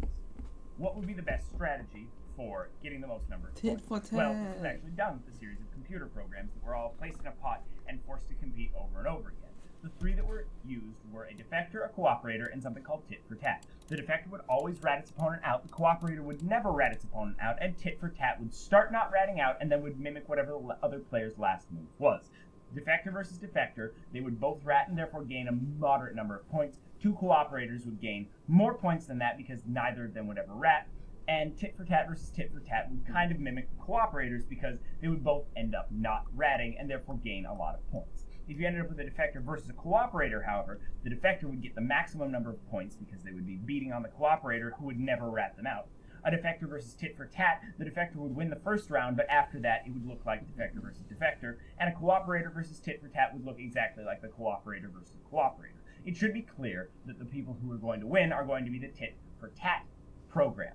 What would be the best strategy for getting the most number of Tit points? for Well, tat. this was actually done with a series of computer programs that were all placed in a pot and forced to compete over and over again. The three that were used were a defector, a cooperator, and something called tit for tat. The defector would always rat its opponent out, the cooperator would never rat its opponent out, and tit for tat would start not ratting out and then would mimic whatever the other player's last move was. Defector versus defector, they would both rat and therefore gain a moderate number of points. Two cooperators would gain more points than that because neither of them would ever rat. And tit for tat versus tit for tat would kind of mimic the cooperators because they would both end up not ratting and therefore gain a lot of points. If you ended up with a defector versus a cooperator, however, the defector would get the maximum number of points because they would be beating on the cooperator who would never rat them out. A defector versus tit for tat, the defector would win the first round, but after that it would look like defector versus defector, and a cooperator versus tit for tat would look exactly like the cooperator versus cooperator. It should be clear that the people who are going to win are going to be the tit for tat program.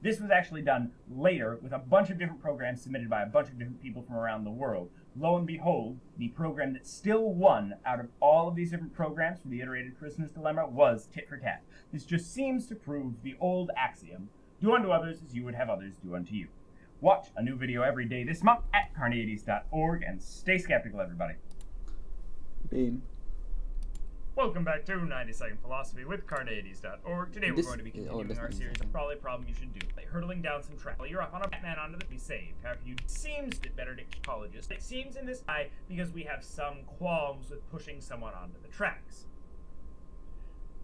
This was actually done later with a bunch of different programs submitted by a bunch of different people from around the world. Lo and behold, the program that still won out of all of these different programs for the iterated prisoner's dilemma was tit for tat. This just seems to prove the old axiom: do unto others as you would have others do unto you. Watch a new video every day this month at carneades.org, and stay skeptical, everybody. Bam. Welcome back to 90 Second Philosophy with carneades.org. Today we're going to be continuing our series of probably problem you should do. Like hurtling down some track. You're up on a Batman onto the be saved. However, you seems it better to psychologist. It seems in this eye because we have some qualms with pushing someone onto the tracks.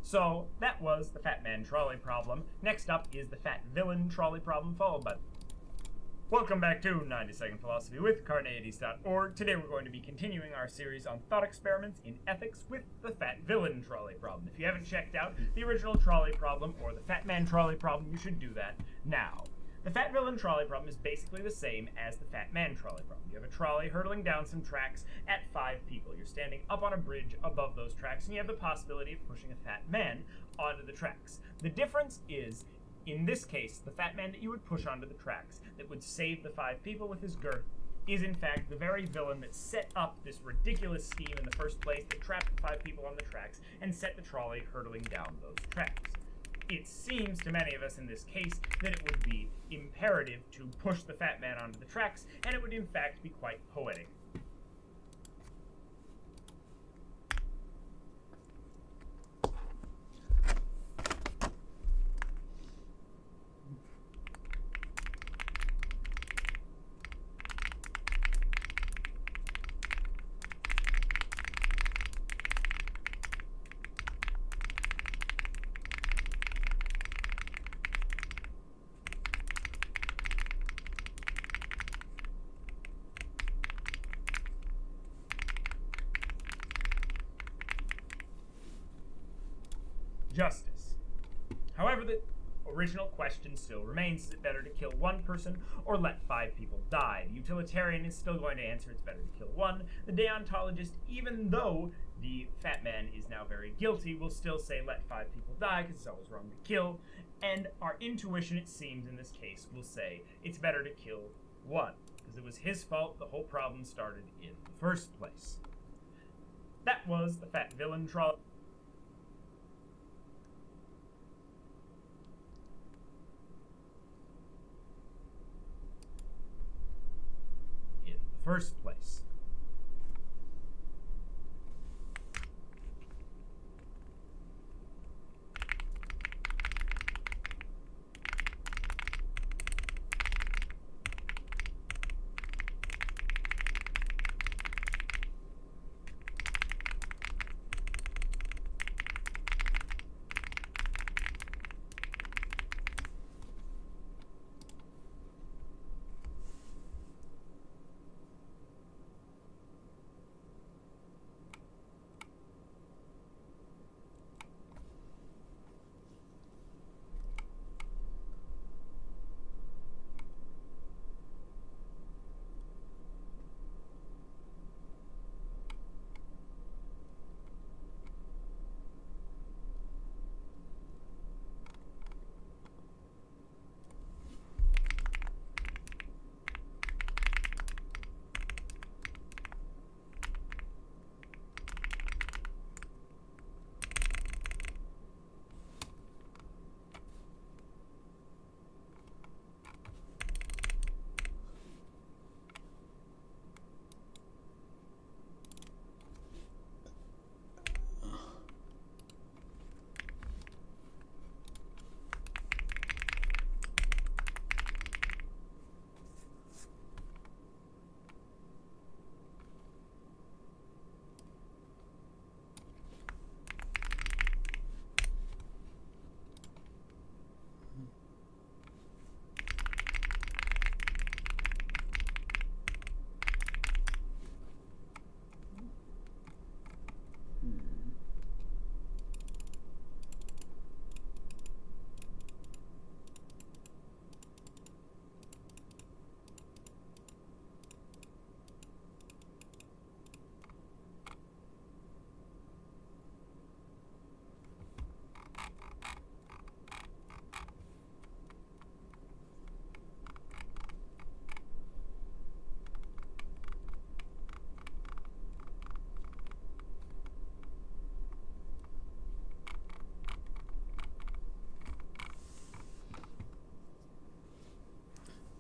So that was the Fat Man trolley problem. Next up is the Fat Villain trolley problem, followed by... Welcome back to 90 Second Philosophy with carneades.org. Today we're going to be continuing our series on thought experiments in ethics with the Fat Villain trolley problem. If you haven't checked out the original trolley problem or the Fat Man trolley problem, you should do that now. The Fat Villain trolley problem is basically the same as the Fat Man trolley problem. You have a trolley hurtling down some tracks at 5 people. You're standing up on a bridge above those tracks, and you have the possibility of pushing a fat man onto the tracks. The difference is, in this case, the fat man that you would push onto the tracks that would save the 5 people with his girth is in fact the very villain that set up this ridiculous scheme in the first place that trapped the 5 people on the tracks and set the trolley hurtling down those tracks. It seems to many of us in this case that it would be imperative to push the fat man onto the tracks, and it would in fact be quite poetic. Justice. However, the original question still remains: is it better to kill 1 person or let 5 people die? The utilitarian is still going to answer it's better to kill 1. The deontologist, even though the fat man is now very guilty, will still say let 5 people die because it's always wrong to kill. And our intuition, it seems, in this case, will say it's better to kill 1 because it was his fault the whole problem started in the first place. That was the Fat Villain trolley. First place.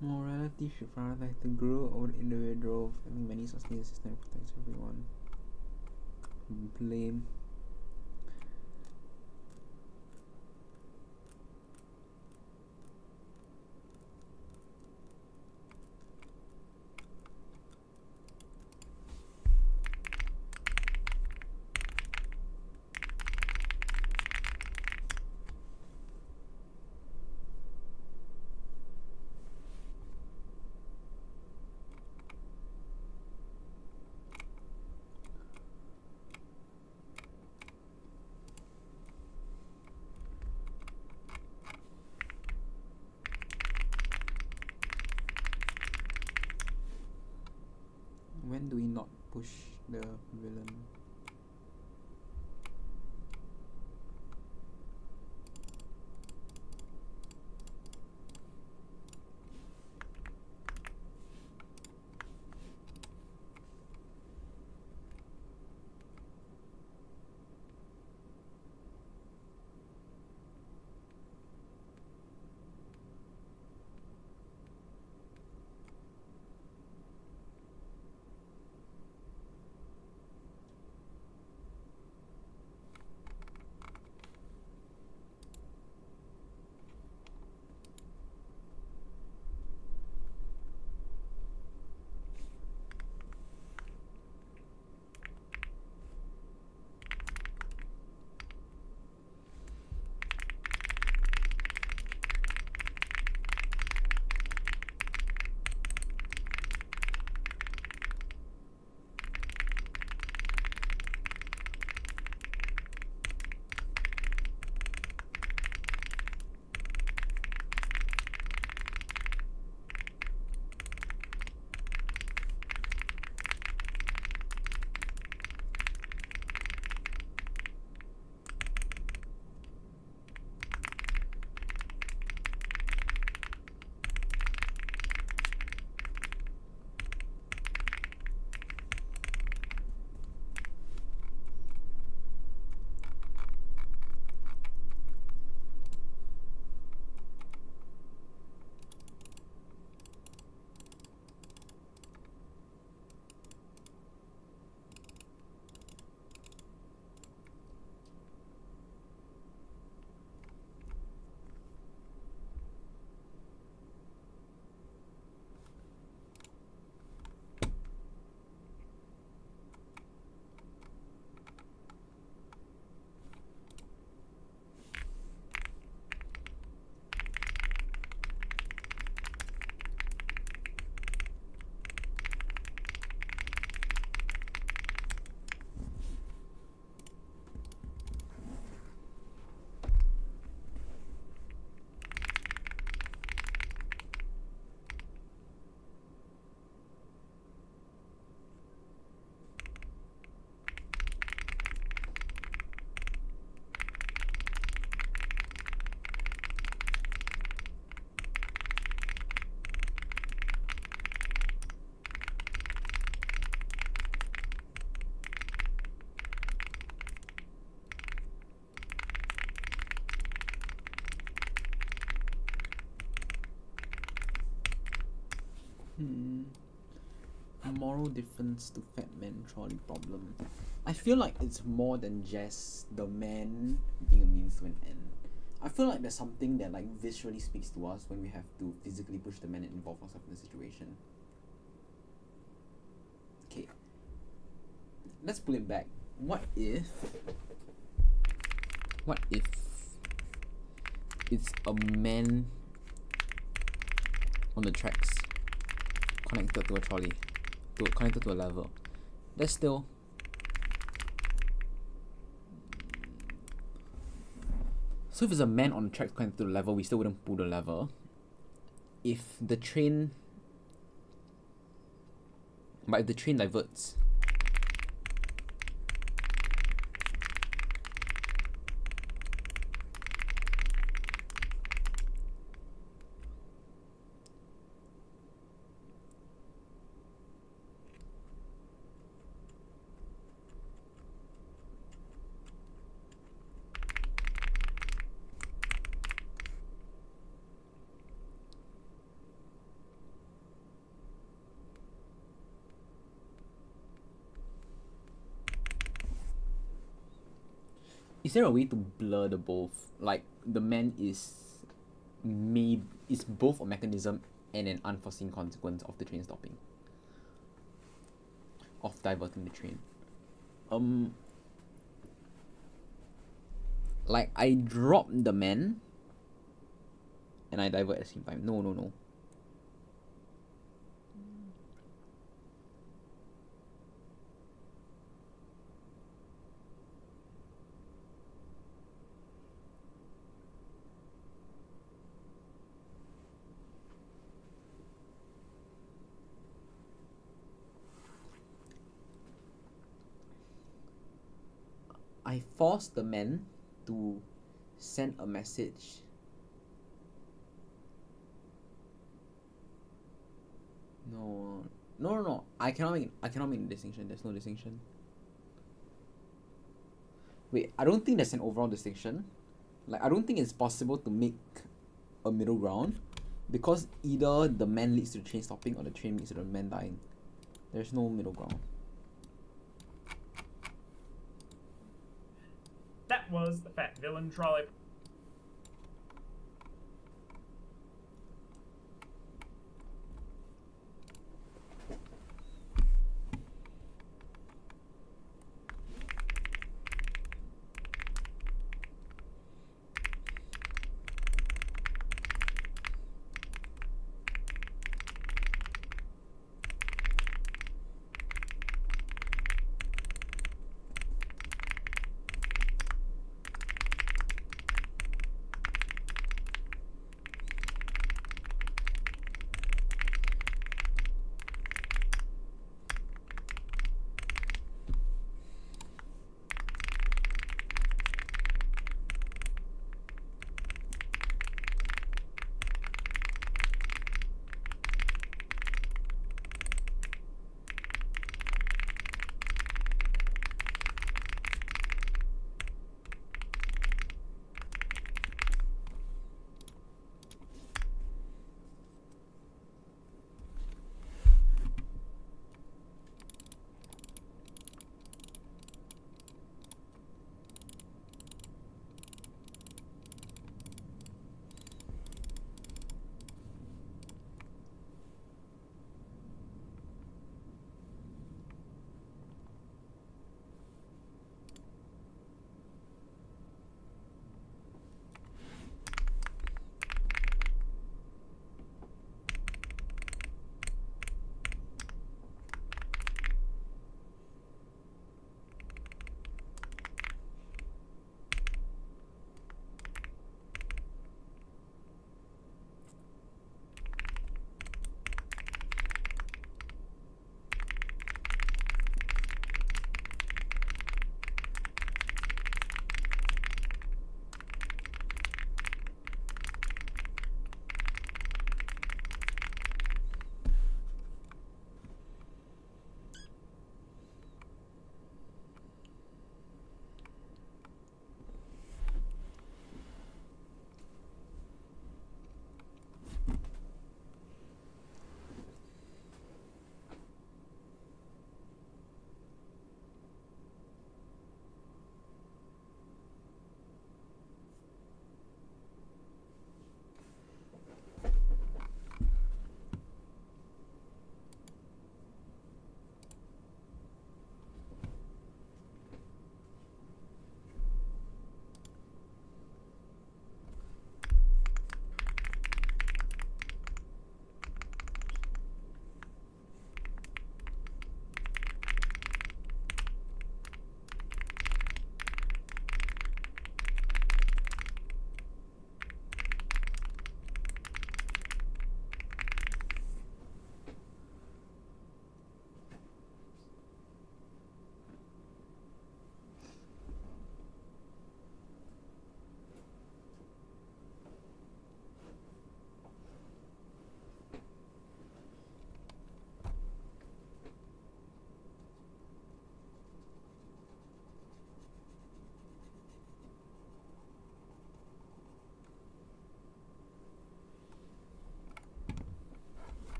Morality should prioritize the group over the individual. Having many sustains the system protects everyone. Blame. When do we not push the villain? Moral difference to fat man trolley problem. I feel like it's more than just the man being a means to an end. I feel like there's something that like visually speaks to us when we have to physically push the man and involve ourselves in the situation. Okay. Let's pull it back. What if it's a man on the tracks connected to a trolley, connected to a lever? That's still so if it's a man on the tracks connected to the lever, we still wouldn't pull the lever. If the train diverts, there a way to blur the both? Like the man is both a mechanism and an unforeseen consequence of the train stopping. Of diverting the train. Like I drop the man and I divert at the same time. No. I force the man to send a message. No. I cannot make the distinction. There's no distinction. Wait, I don't think there's an overall distinction. Like I don't think it's possible to make a middle ground because either the man leads to the train stopping or the train leads to the man dying. There's no middle ground. That was the Fat Villain Trolley.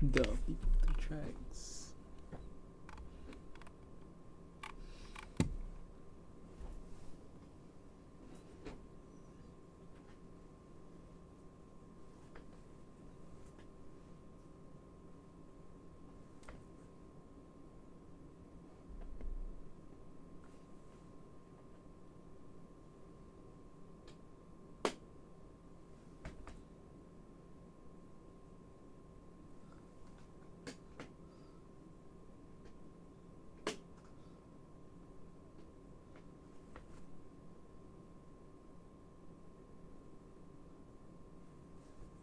The people to tracks.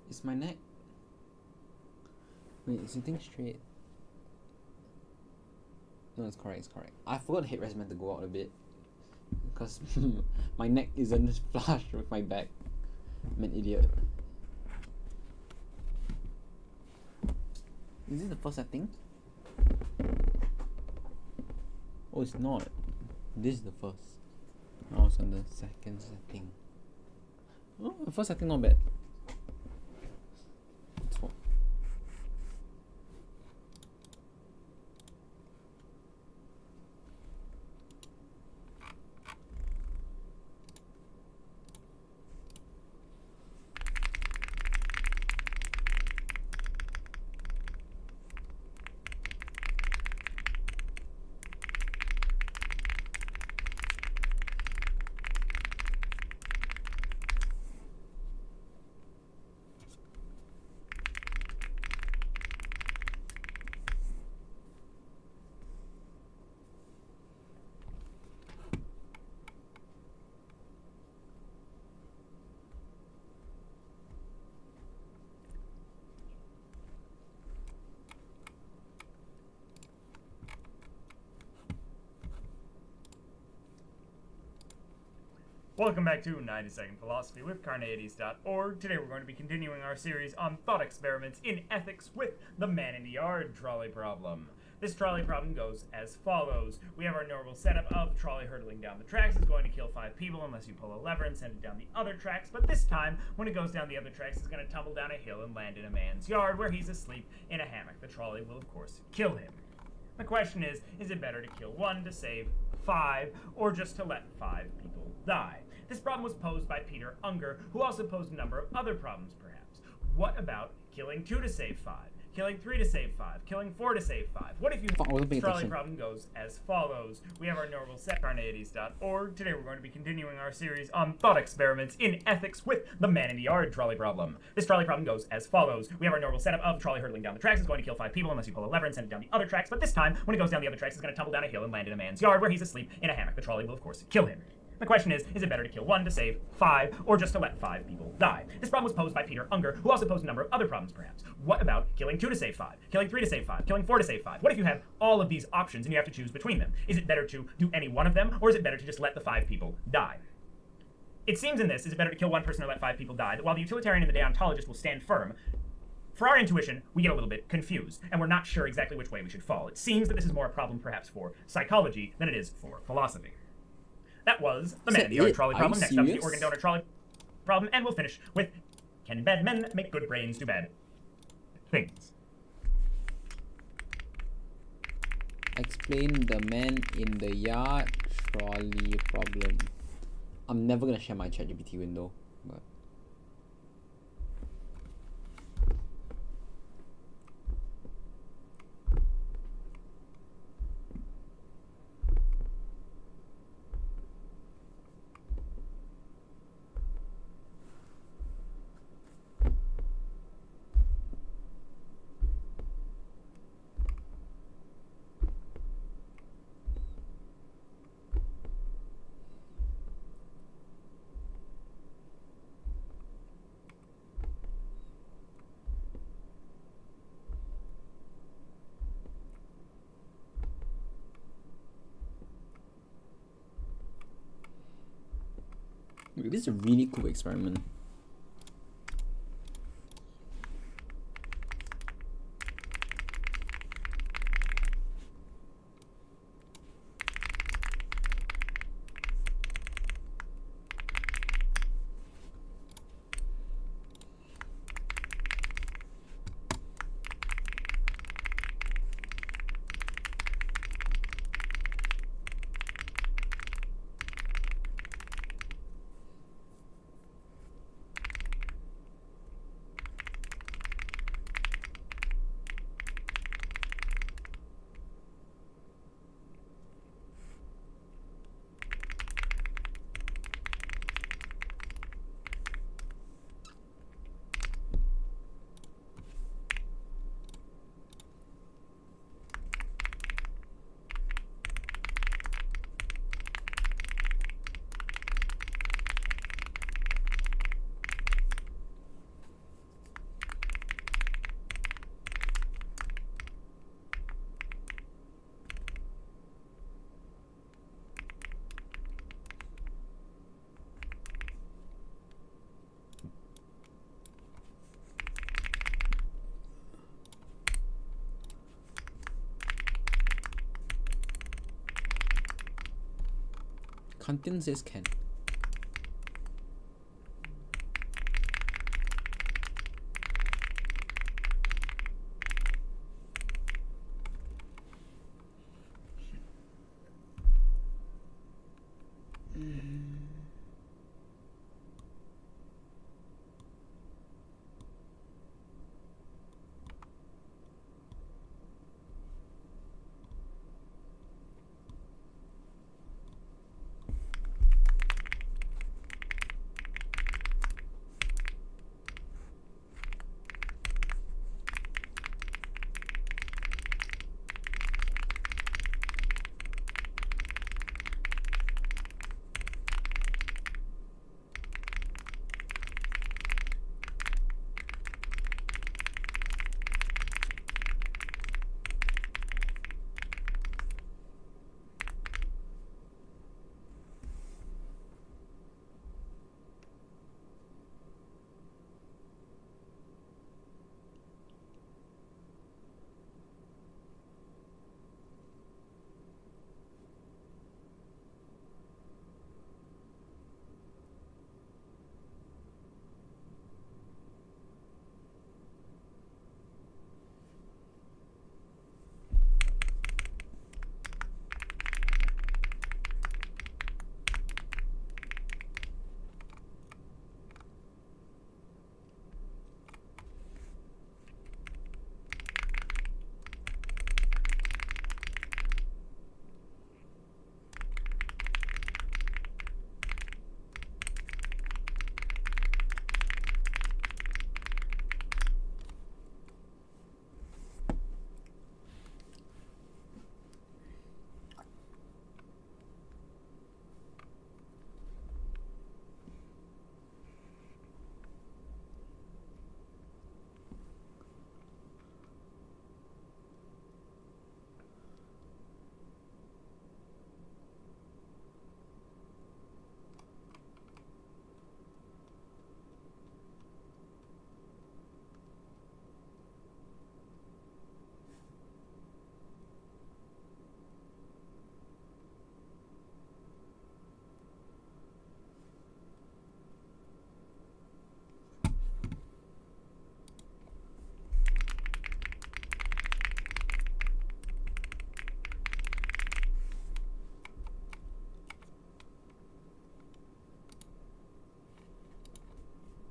Is my neck? Wait, is sitting straight? No, it's correct, it's correct. I forgot the headrest meant to go out a bit. Because my neck isn't flush with my back. I'm an idiot. Is this the first setting? Oh, it's not. This is the first. Oh, it's on the second setting. Oh, the first setting not bad. Welcome back to 90 Second Philosophy with Carneades.org. Today we're going to be continuing our series on thought experiments in ethics with the man in the yard trolley problem. This trolley problem goes as follows. We have our normal setup of the trolley hurtling down the tracks. It's going to kill 5 people unless you pull a lever and send it down the other tracks. But this time, when it goes down the other tracks, it's going to tumble down a hill and land in a man's yard where he's asleep in a hammock. The trolley will, of course, kill him. The question is it better to kill 1 to save 5, or just to let 5 people die? This problem was posed by Peter Unger, who also posed a number of other problems, perhaps. What about killing 2 to save 5? Killing 3 to save 5? Killing 4 to save 5? What if you... The trolley problem goes as follows. We have our normal set, Carneades.org. Today we're going to be continuing our series on thought experiments in ethics with the man in the yard trolley problem. This trolley problem goes as follows. We have our normal setup of the trolley hurtling down the tracks. It's going to kill 5 people unless you pull a lever and send it down the other tracks. But this time, when it goes down the other tracks, it's going to tumble down a hill and land in a man's yard where he's asleep in a hammock. The trolley will, of course, kill him. The question is it better to kill 1 to save 5, or just to let 5 people die? This problem was posed by Peter Unger, who also posed a number of other problems, perhaps. What about killing 2 to save 5? Killing 3 to save 5? Killing 4 to save 5? What if you have all of these options and you have to choose between them? Is it better to do any one of them, or is it better to just let the 5 people die? It seems in this, is it better to kill 1 person or let 5 people die, that while the utilitarian and the deontologist will stand firm, for our intuition, we get a little bit confused, and we're not sure exactly which way we should fall. It seems that this is more a problem, perhaps, for psychology than it is for philosophy. That was the man in the yard trolley problem. Next up is the organ donor trolley problem, and we'll finish with, can bad men make good brains do bad things? Explain the man in the yard trolley problem. I'm never gonna share my ChatGPT window, but this is a really cool experiment. Kantian says can.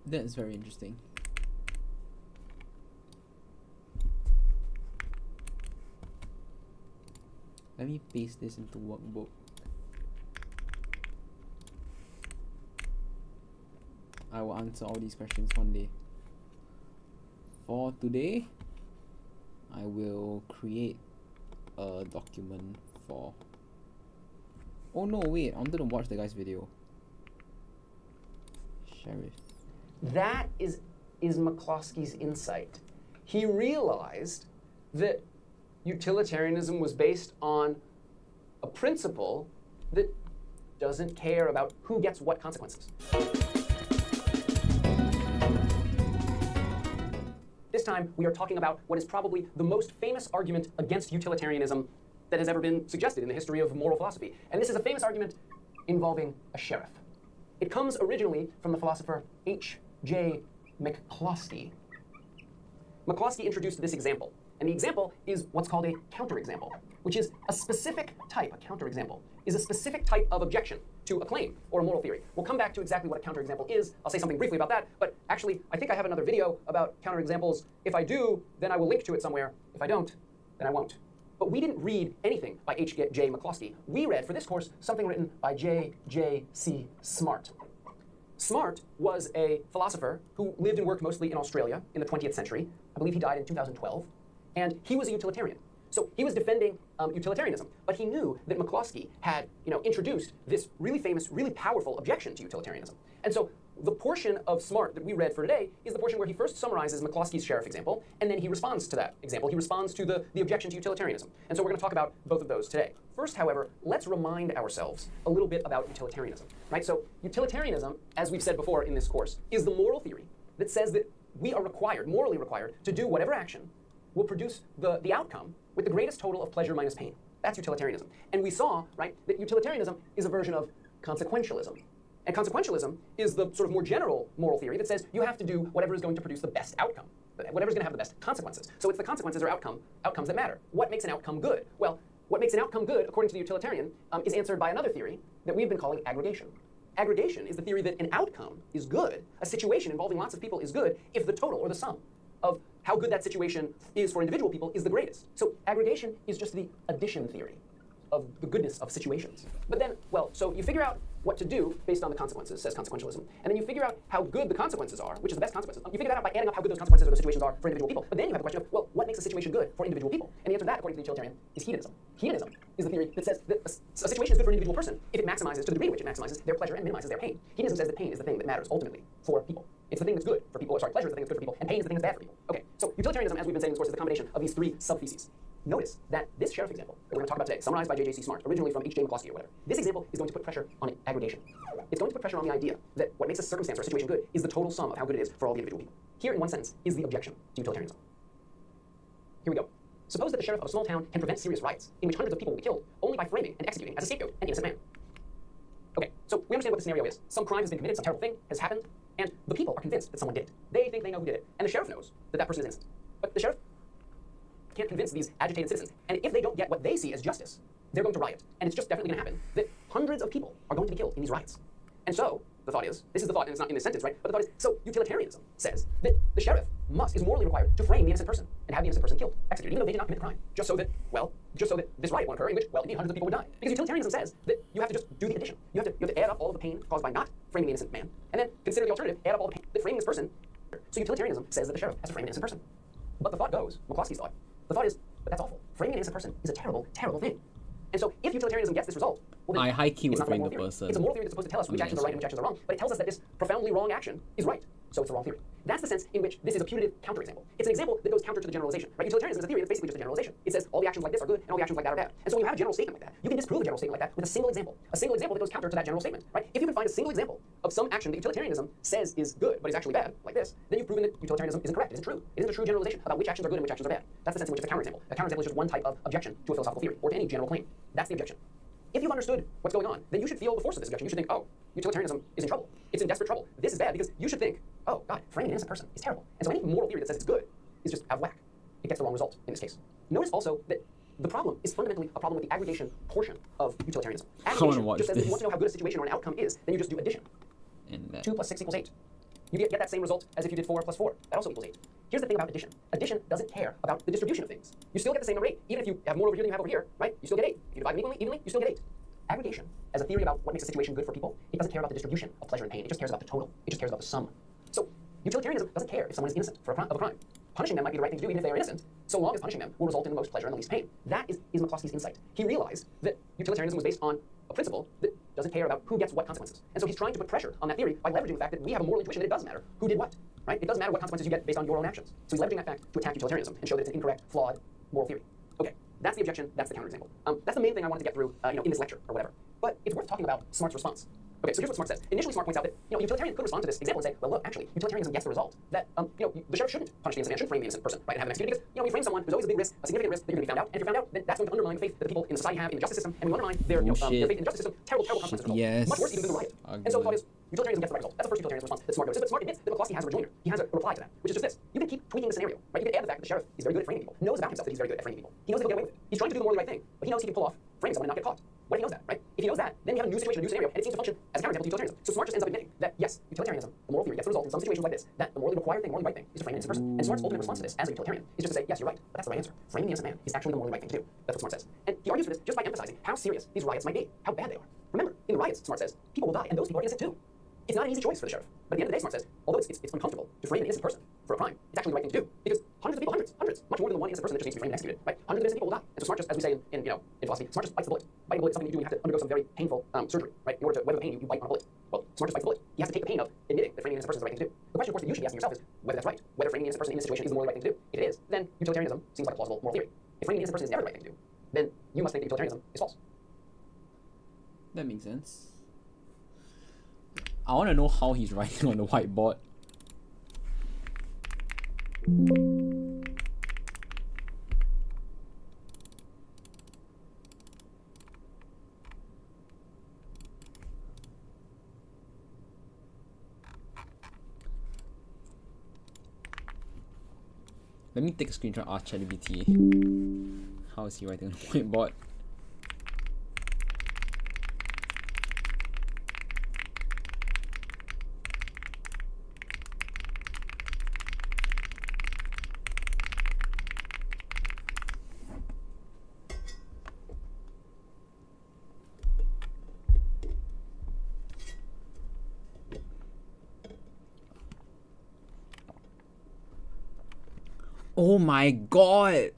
That's very interesting. Let me paste this into workbook. I will answer all these questions one day. For today, I will create a document for... Oh no, wait, I wanted to watch the guy's video. Sheriff. That is McCloskey's insight. He realized that utilitarianism was based on a principle that doesn't care about who gets what consequences. This time, we are talking about what is probably the most famous argument against utilitarianism that has ever been suggested in the history of moral philosophy. And this is a famous argument involving a sheriff. It comes originally from the philosopher H.J. McCloskey. McCloskey introduced this example, and the example is what's called a counterexample, which is a specific type, a counterexample, is a specific type of objection to a claim or a moral theory. We'll come back to exactly what a counterexample is. I'll say something briefly about that, but actually, I think I have another video about counterexamples. If I do, then I will link to it somewhere. If I don't, then I won't. But we didn't read anything by H.J. McCloskey. We read, for this course, something written by J.J.C. Smart. Smart was a philosopher who lived and worked mostly in Australia in the 20th century. I believe he died in 2012. And he was a utilitarian. So he was defending utilitarianism, but he knew that McCloskey had introduced this really famous, really powerful objection to utilitarianism. And so the portion of Smart that we read for today is the portion where he first summarizes McCloskey's sheriff example, and then he responds to that example. He responds to the objection to utilitarianism. And so we're going to talk about both of those today. First, however, let's remind ourselves a little bit about utilitarianism. Right? So utilitarianism, as we've said before in this course, is the moral theory that says that we are required, morally required, to do whatever action will produce the outcome with the greatest total of pleasure minus pain. That's utilitarianism. And we saw, right, that utilitarianism is a version of consequentialism. And consequentialism is the sort of more general moral theory that says you have to do whatever is going to produce the best outcome, whatever is going to have the best consequences. So it's the consequences or outcomes that matter. What makes an outcome good? Well, what makes an outcome good, according to the utilitarian, is answered by another theory that we've been calling aggregation. Aggregation is the theory that an outcome is good, a situation involving lots of people is good, if the total or the sum of how good that situation is for individual people is the greatest. So aggregation is just the addition theory of the goodness of situations. But then, well, so you figure out what to do based on the consequences, says consequentialism, and then you figure out how good the consequences are, which is the best consequences. You figure that out by adding up how good those consequences or those situations are for individual people. But then you have the question of, well, what makes a situation good for individual people? And the answer to that, according to the utilitarian, is hedonism. Hedonism is the theory that says that a situation is good for an individual person if it maximizes, to the degree in which it maximizes their pleasure and minimizes their pain. Hedonism says that pain is the thing that matters ultimately for people. It's the thing that's good for people, pleasure is the thing that's good for people, and pain is the thing that's bad for people. Okay, so utilitarianism, as we've been saying in this course, is the combination of these three sub-theses. Notice that this sheriff example that we're going to talk about today, summarized by J.J.C. Smart, originally from H.J. McCloskey or whatever, this example is going to put pressure on aggregation. It's going to put pressure on the idea that what makes a circumstance or a situation good is the total sum of how good it is for all the individual people. Here, in one sentence, is the objection to utilitarianism. Here we go. Suppose that the sheriff of a small town can prevent serious riots in which hundreds of people will be killed only by framing and executing as a scapegoat an innocent man. Okay, so we understand what the scenario is. Some crime has been committed, some terrible thing has happened, and the people are convinced that someone did it. They think they know who did it, and the sheriff knows that that person is innocent. But the sheriff can't convince these agitated citizens, and if they don't get what they see as justice, they're going to riot. And it's just definitely going to happen that hundreds of people are going to be killed in these riots. And so, the thought is, this is the thought, and it's not in this sentence, right? But the thought is, so utilitarianism says that the sheriff is morally required to frame the innocent person and have the innocent person killed, executed, even though they did not commit the crime, just so that this riot won't occur, in which, well, indeed, hundreds of people would die. Because utilitarianism says that you have to just do the addition. You have to add up all of the pain caused by not framing the innocent man, and then consider the alternative, add up all the pain that framing this person. So utilitarianism says that the sheriff has to frame an innocent person. But the thought goes, McCloskey's thought, the thought is, but that's awful. Framing an innocent person is a terrible, terrible thing. And so if utilitarianism gets this result, well, then I high-key would it's not frame moral the theory. person. It's a moral theory that's supposed to tell us which actions are right and which actions are wrong, but it tells us that this profoundly wrong action is right. So it's a wrong theory. That's the sense in which this is a putative counterexample. It's an example that goes counter to the generalization. Right? Utilitarianism is a theory that's basically just a generalization. It says all the actions like this are good and all the actions like that are bad. And so when you have a general statement like that, you can disprove a general statement like that with a single example. A single example that goes counter to that general statement. Right? If you can find a single example of some action that utilitarianism says is good but is actually bad, like this, then you've proven that utilitarianism isn't correct. It isn't true. It isn't a true generalization about which actions are good and which actions are bad. That's the sense in which it's a counterexample. A counterexample is just one type of objection to a philosophical theory or to any general claim. That's the objection. If you've understood what's going on, then you should feel the force of this objection. You should think, oh, utilitarianism is in trouble. It's in desperate trouble. This is bad because you should think, oh, God, framing an innocent person is terrible. And so any moral theory that says it's good is just out of whack. It gets the wrong result in this case. Notice also that the problem is fundamentally a problem with the aggregation portion of utilitarianism. Aggregation just says that if you want to know how good a situation or an outcome is, then you just do addition. 2 plus 6 equals 8. You get that same result as if you did 4 plus 4. That also equals 8. Here's the thing about addition. Addition doesn't care about the distribution of things. You still get the same rate. Even if you have more over here than you have over here, right? You still get 8. If you divide them evenly, you still get 8. Aggregation, as a theory about what makes a situation good for people, it doesn't care about the distribution of pleasure and pain. It just cares about the total. It just cares about the sum. So utilitarianism doesn't care if someone is innocent of a crime. Punishing them might be the right thing to do even if they are innocent, so long as punishing them will result in the most pleasure and the least pain. That is McCloskey's insight. He realized that utilitarianism was based on a principle that doesn't care about who gets what consequences. And so he's trying to put pressure on that theory by leveraging the fact that we have a moral intuition that it does matter who did what. Right? It doesn't matter what consequences you get based on your own actions. So he's leveraging that fact to attack utilitarianism and show that it's an incorrect, flawed moral theory. Okay, that's the objection, that's the counterexample. That's the main thing I wanted to get through in this lecture or whatever. But it's worth talking about Smart's response. Okay, so here's what Smart says. Initially, Smart points out that utilitarian could respond to this example and say, well, look, actually, utilitarianism gets the result that the sheriff shouldn't punish the innocent man, shouldn't frame the innocent person, right, and have them executed because when you frame someone, there's always a big risk, a significant risk that you're going to be found out, and if you're found out, then that's going to undermine the faith that the people in society have in the justice system, and we undermine their faith in the justice system. Terrible, terrible consequences result. Yes. Much worse even than the riot. And so the thought is, utilitarianism gets the right result. That's the first utilitarianism response that Smart goes. But Smart admits that McCloskey has a rejoinder. He has a reply to that, which is just this. You can keep tweaking the scenario, right? You can add the fact that the sheriff is very good at framing people, knows about himself that he's very good at framing people. He knows that he'll get away with it. He's trying to do the morally right thing, but he knows he can pull off framing someone and not get caught. What if he knows that, right? If he knows that, then you have a new situation, a new scenario, and it seems to function as a counterexample to utilitarianism. So Smart just ends up admitting that, yes, utilitarianism, the moral theory, gets the result in some situations like this, that the morally required thing, morally right thing, is to frame an innocent person. And Smart's ultimate response to this, as a utilitarian, is just to say, yes, you're right, but that's the right answer. Framing the innocent man is actually the morally right thing to do. That's what Smart says. And he argues for this just by emphasizing how serious these riots might be, how bad they are. Remember, in the riots, Smart says, people will die, and those people are innocent too. It's not an easy choice for the sheriff. But at the end of the day, Smart says, although it's uncomfortable to frame an innocent person for a crime, it's actually the right thing to do. Because hundreds of people, hundreds, much more than the one innocent person that just needs to be framed and executed, right? Hundreds of innocent people will die. And so Smart just, as we say in philosophy, Smart just bites the bullet. Biting a bullet is something you do when you have to undergo some very painful surgery, right? In order to weather the pain, you bite on a bullet. Well, Smart just bites the bullet. He has to take the pain of admitting that framing an innocent person is the right thing to do. The question, of course, that you should be asking yourself is whether that's right. Whether framing an innocent person in this situation is the morally right thing to do. If it is, then utilitarianism seems like a plausible moral theory. If framing an innocent person is never the right thing to do, then you must think that utilitarianism is false. That makes sense. I want to know how he's writing on the whiteboard. Let me take a screenshot of ChatGPT. How is he writing on the whiteboard? Oh my god!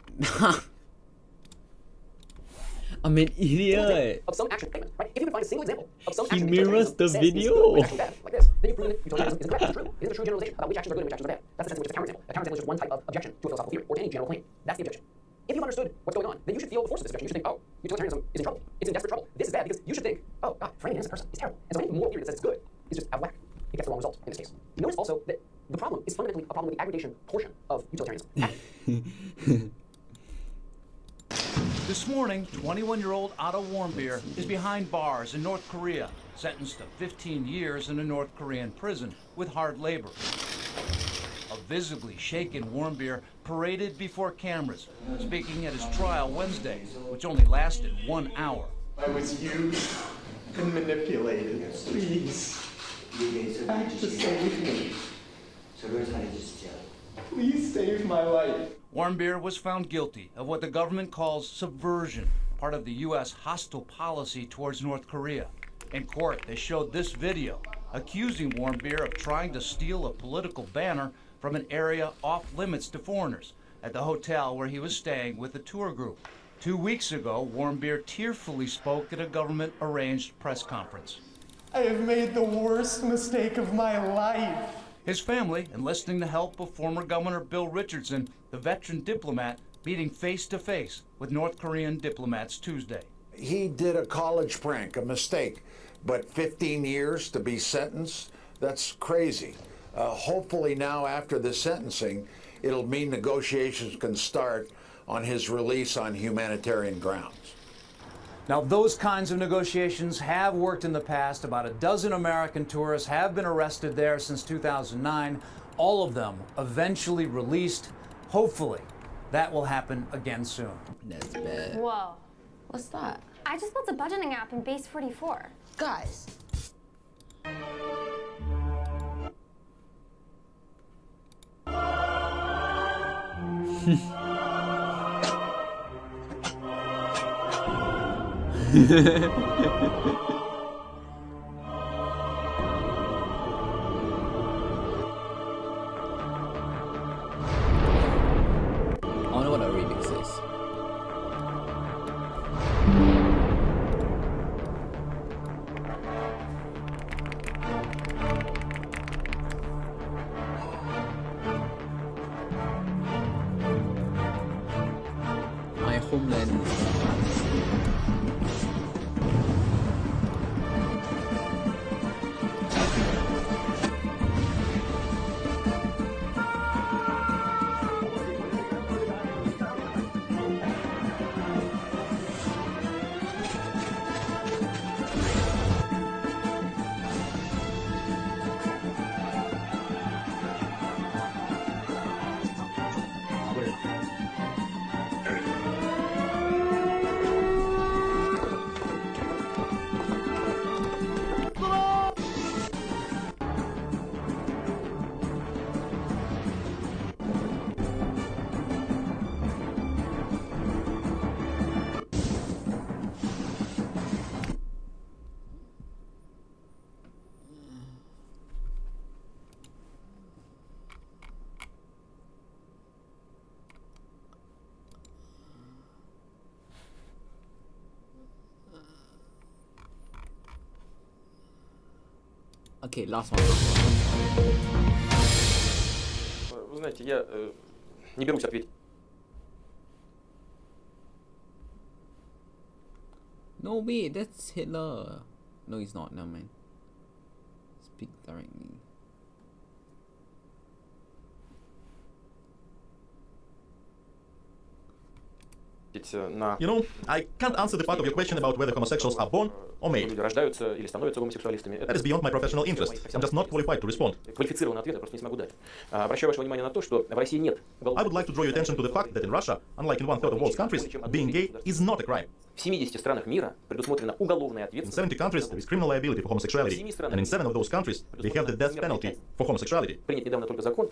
I'm an idiot! Of some action statement, right? If you can find a single example of some He action mirrors the says these video. good, which actions are bad, like this, then you've proven that utilitarianism isn't correct. It's true. It is a true generalization about which actions are good and which actions are bad. That's essentially just a counterexample. A counterexample is just one type of objection to a philosophical theory or to any general claim. That's the objection. If you've understood what's going on, then you should feel the force of this objection. You should think, oh, utilitarianism is in trouble. It's in desperate trouble. This is bad because you should think, oh, God, framing an innocent person is terrible. And so any moral theory that says it's good is just out of whack. It gets the wrong result in this case. Notice also that the problem is fundamentally a problem with the aggregation portion of utilitarianism. This morning, 21-year-old Otto Warmbier is behind bars in North Korea, sentenced to 15 years in a North Korean prison with hard labor. A visibly shaken Warmbier paraded before cameras, speaking at his trial Wednesday, which only lasted 1 hour. I was used and manipulated. Please, act to save me. Please save my life. Warmbier was found guilty of what the government calls subversion, part of the U.S. hostile policy towards North Korea. In court, they showed this video, accusing Warmbier of trying to steal a political banner from an area off limits to foreigners at the hotel where he was staying with a tour group. 2 weeks ago, Warmbier tearfully spoke at a government-arranged press conference. I have made the worst mistake of my life. His family enlisting the help of former Governor Bill Richardson, the veteran diplomat, meeting face-to-face with North Korean diplomats Tuesday. He did a college prank, a mistake, but 15 years to be sentenced, that's crazy. Hopefully now after the sentencing, it'll mean negotiations can start on his release on humanitarian grounds. Now, those kinds of negotiations have worked in the past. About a dozen American tourists have been arrested there since 2009, all of them eventually released. Hopefully, that will happen again soon. That's bad. Whoa. What's that? I just built a budgeting app in Base 44. Guys. I wonder what a remix is. My homeland is Okay, last one. Вы знаете, я не берусь ответить. No, wait, that's Hitler. No, he's not. Never mind. Speak directly. Ведь на You know, I can't answer the part of your question about whether homosexuals are born or made. люди рождаются или становятся гомосексуалистами. That is beyond my professional interest. I'm just not qualified to respond. Квалифицированный ответ я просто не смогу дать. Обращаю ваше внимание на то, что в России нет I would like to draw your attention to the fact that in Russia, unlike in one-third of world's countries, being gay is not a crime. В 70 странах мира предусмотрена уголовная In ответственность. 70 countries, there is criminal liability for homosexuality, and in 7 of those countries, they have the death penalty for homosexuality. Принят недавно только закон,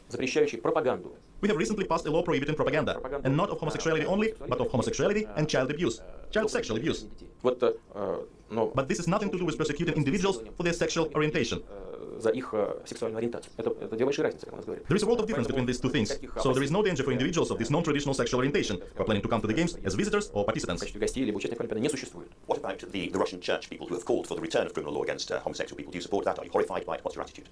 запрещающий пропаганду. We have recently passed a law prohibiting propaganda, and not of homosexuality only, but of homosexuality and child abuse, child sexual abuse. Вот, но But this is nothing to do with persecuting individuals for their sexual orientation. за их сексуальную ориентацию. Это две большие разницы, как у нас говорят. There is a world of difference between these two things, so there is no danger for individuals of this non-traditional sexual orientation who are planning to come to the games as visitors or В participants. качестве гостей либо участников Олимпиады не существует. What about the Russian church people who have called for the return of criminal law against homosexual people? Do you support that? Are you horrified by it? What's your attitude?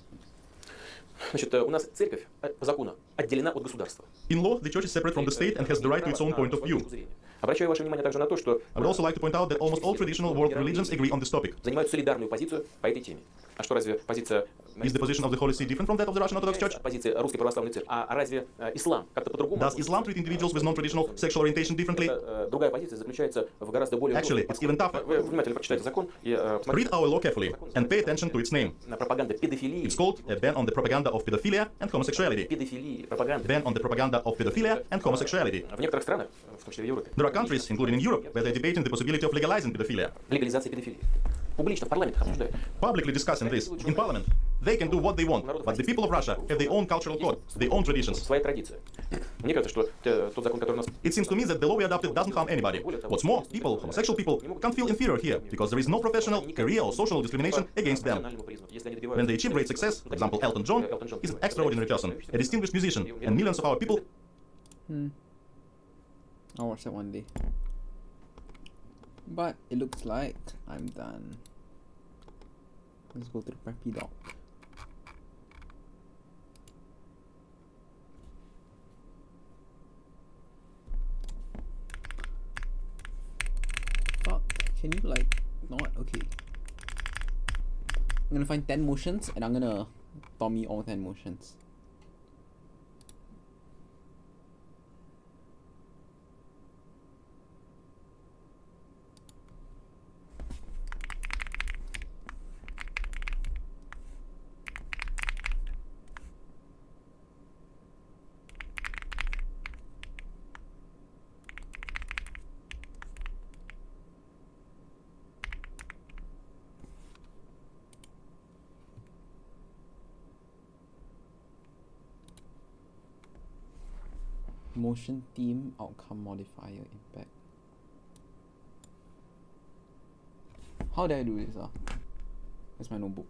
Значит, у нас церковь по закону отделена от государства. In law, the church is separate from the state and has the right to its own point of view. Обращаю ваше внимание также на то, что I would also like to point out that almost all traditional world religions agree on this topic. занимают солидарную позицию по этой теме. А что разве позиция Is the position of the Holy See different from that of the Russian Orthodox Church? позиция Русской Православной Церкви? А разве ислам как-то по-другому? Does Islam treat individuals with non-traditional sexual orientation differently? Другая позиция заключается в гораздо более... Actually, it's even tougher. Вы внимательно прочитайте закон и Read our law carefully and pay attention to its name. пропаганда педофилии. It's called a ban on the propaganda of pedophilia and homosexuality. Педофилии, пропаганда. Ban on the propaganda of pedophilia and homosexuality. В некоторых странах, в том числе в Европе, There are countries, including in Europe, where they're debating the possibility of legalizing pedophilia. легализация педофилии. Публично, в парламентах обсуждают. Publicly discussing this in parliament. They can do what they want, but the people of Russia have their own cultural code, their own traditions. Своя традиция. Мне кажется, что тот закон, который у нас... It seems to me that the law we adopted doesn't harm anybody. What's more, people, homosexual people, can't feel inferior here because there is no professional, career, or social discrimination against them. When they achieve great success, for example, Elton John is an extraordinary person, a distinguished musician, and millions of our people... I'll watch that one day. But it looks like I'm done. Let's go to the preppy doc. Fuck, can you like not? Okay. I'm gonna find 10 motions and I'm gonna Tommy all 10 motions. Motion theme outcome modifier impact. How do I do this? Where's my notebook?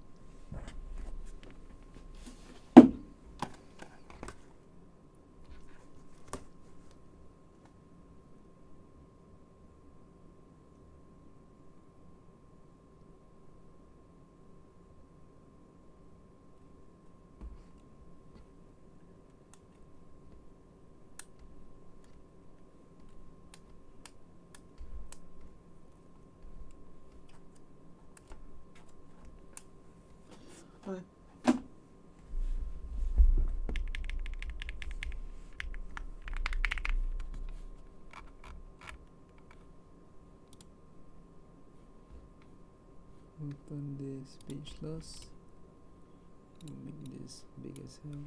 Open this speechless. Make this big as hell.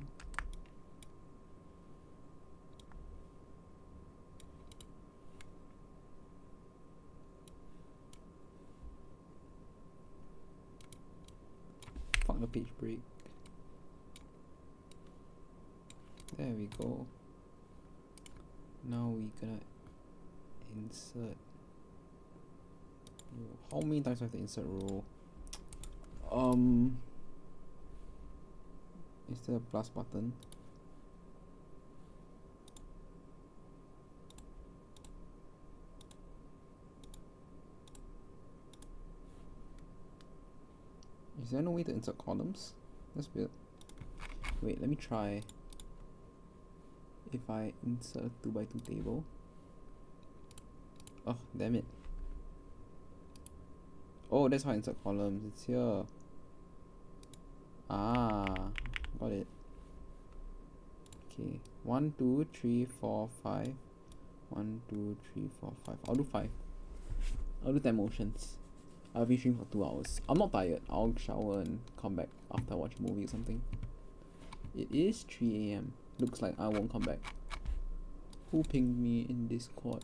Fuck the page break. There we go. Now we gonna insert. How many times do I have to insert row? Is there a plus button? Is there no way to insert columns? That's weird. Wait, let me try. If I insert a 2x2 table. Oh, damn it. Oh, that's how I insert columns. It's here. Ah, got it. Okay, 1, 2, 3, 4, 5, 1, 2, 3, 4, 5. I'll do 5. I'll do 10 motions. I'll be streaming for 2 hours. I'm not tired. I'll shower and come back after I watch a movie or something. It is 3 a.m. Looks like I won't come back. Who pinged me in Discord?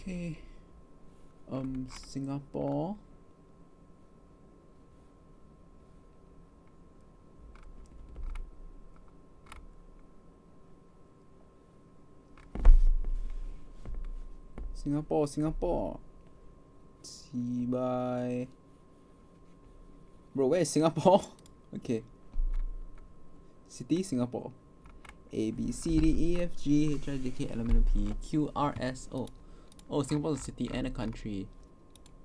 Okay. Singapore. Singapore. Bye. Bro, where is Singapore? Okay. City, Singapore. A, B, C, D, E, F, G, H, I, J, K, L, M, N, P, Q, R, S, O. Oh, Singapore's a city and a country.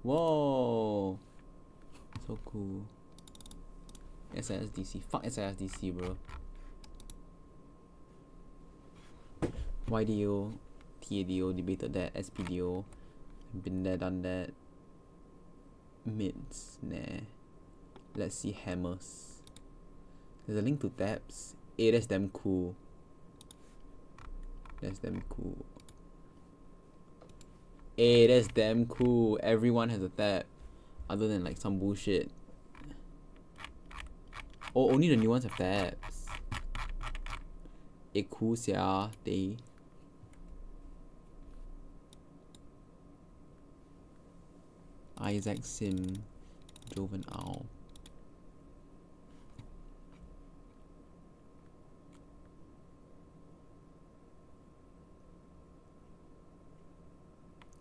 Whoa. So cool. SISDC. Fuck SISDC, bro. YDO, TADO, debated that. SPDO, been there, done that. Mids, nah. Let's see hammers. There's a link to tabs. Hey, that's damn cool. That's damn cool. Hey, that's damn cool. Everyone has a tab. Other than like some bullshit. Oh, only the new ones have tabs. Hey, cool sia. They. Isaac Sim. Joven Owl.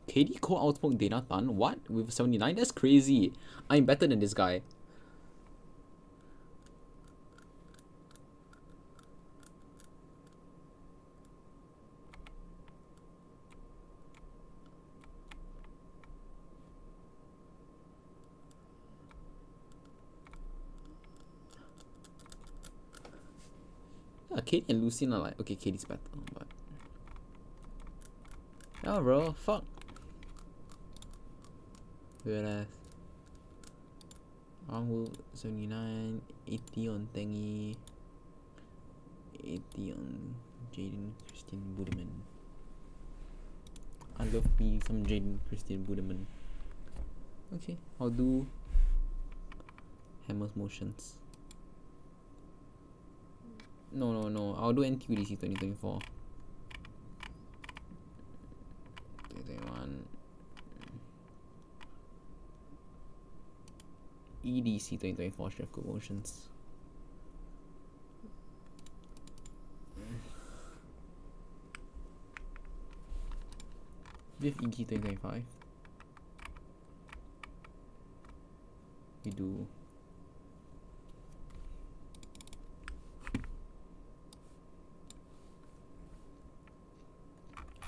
KD Cole outspoke Dana Tan? What? With 79? That's crazy. I'm better than this guy. Yeah, Katie and Lucien are like, okay, Katie's better, but yeah, bro, fuck. Weird ass. Angwu 79, 80 on Tengi, 80 on Jaden Christian Budeman. I love me some Jaden Christian Budeman. Okay, I'll do Hammer's motions. No, I'll do NTUDC 2024. 2021. EDC 2024 Chef Cook motions. With EG 2025. We do.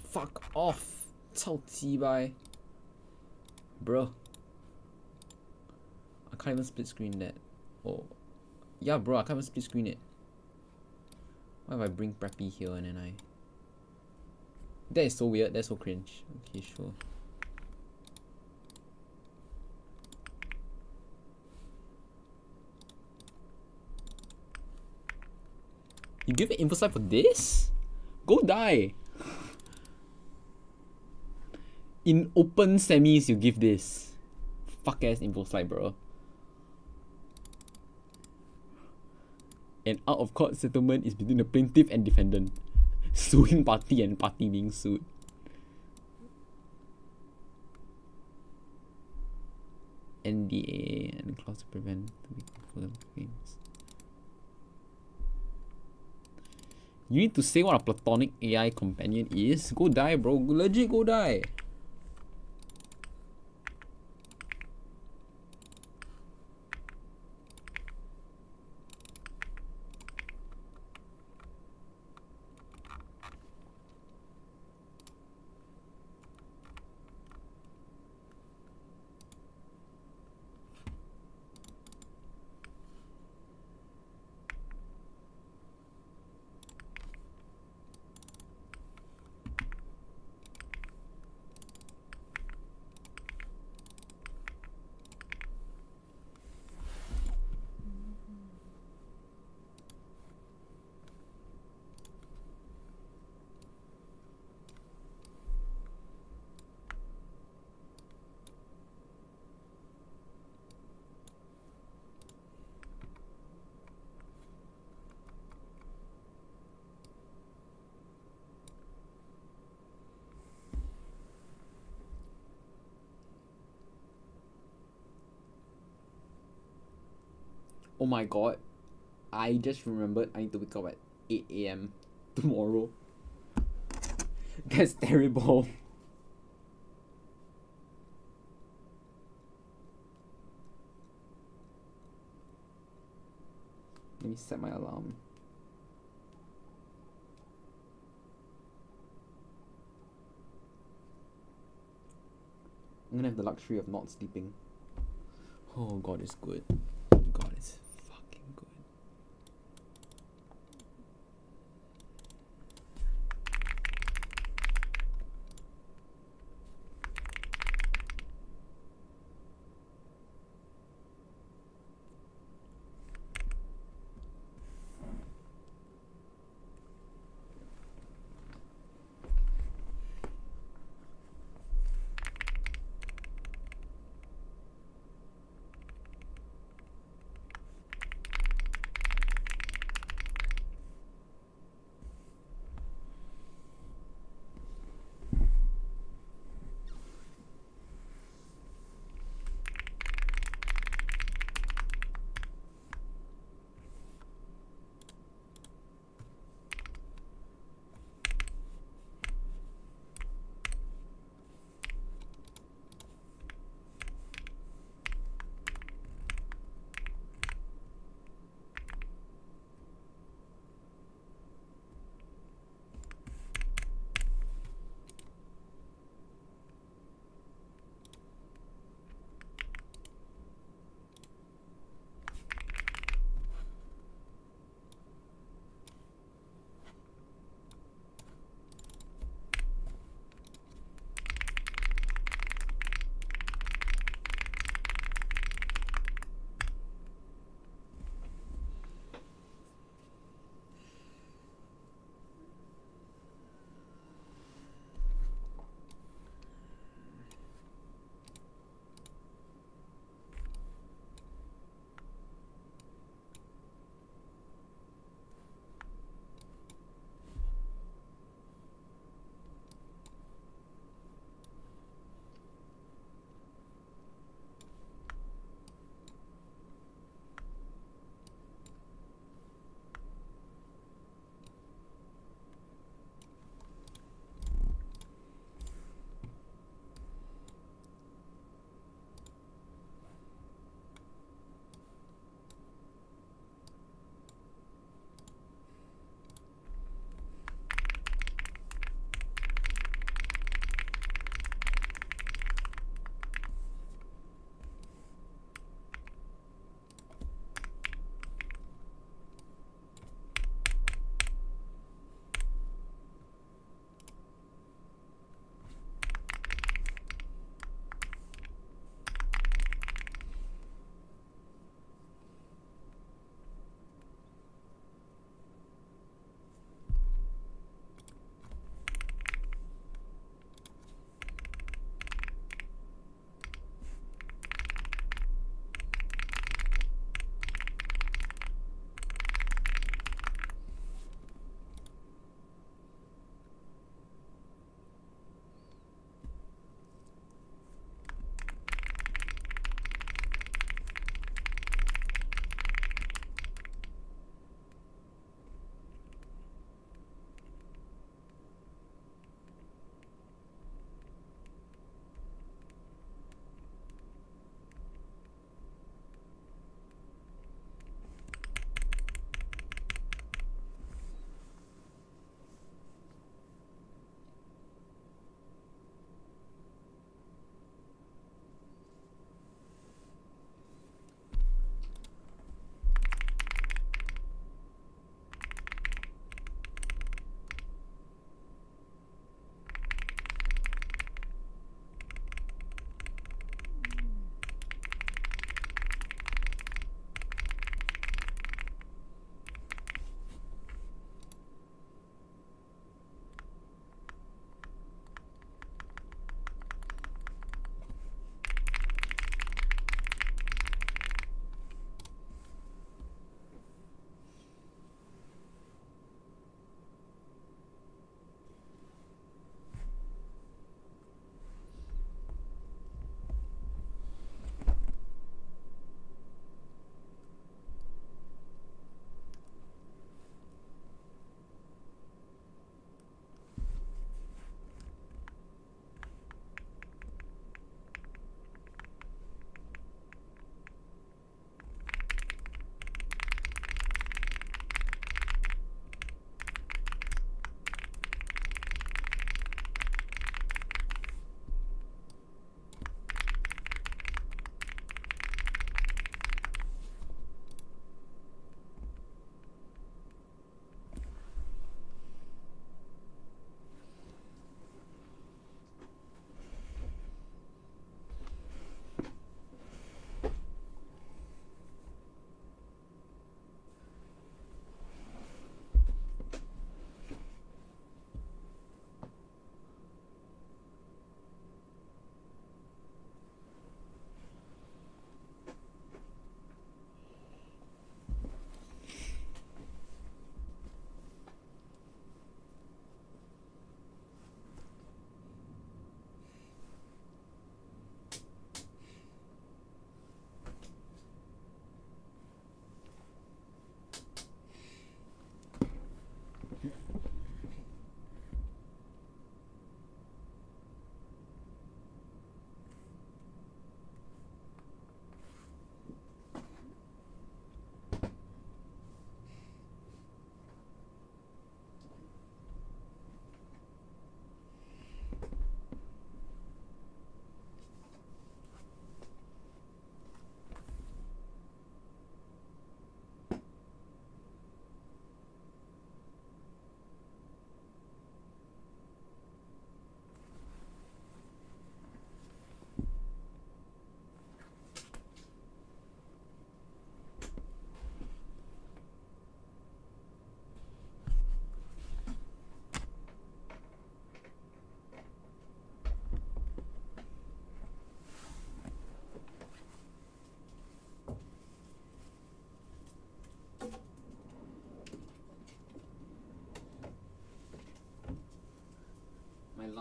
Fuck off. 操鸡掰. Bro. I can't even split screen that. Oh. Yeah, bro, I can't even split screen it. What if I bring Preppy here and then I... That is so weird, that's so cringe. Okay, sure. You give an info slide for this? Go die! In open semis, you give this. Fuck ass info slide, bro. An out of court settlement is between the plaintiff and defendant. Suing party and party being sued. NDA and clause to prevent further claims. You need to say what a platonic AI companion is. Go die, bro. Legit, go die. Oh my god. I just remembered I need to wake up at 8 AM tomorrow. That's terrible. Let me set my alarm. I'm gonna have the luxury of not sleeping. Oh god, it's good. God, it's fucking good.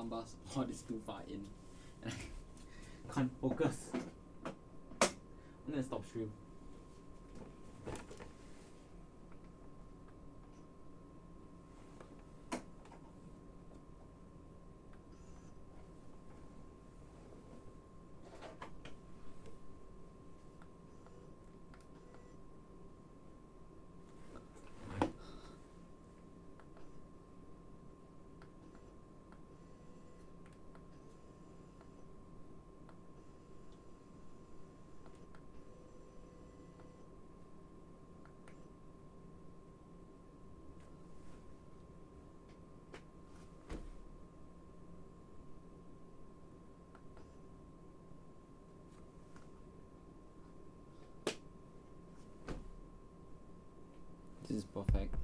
lumbar support is too far in. And I can't focus. I'm gonna stop stream. This is perfect.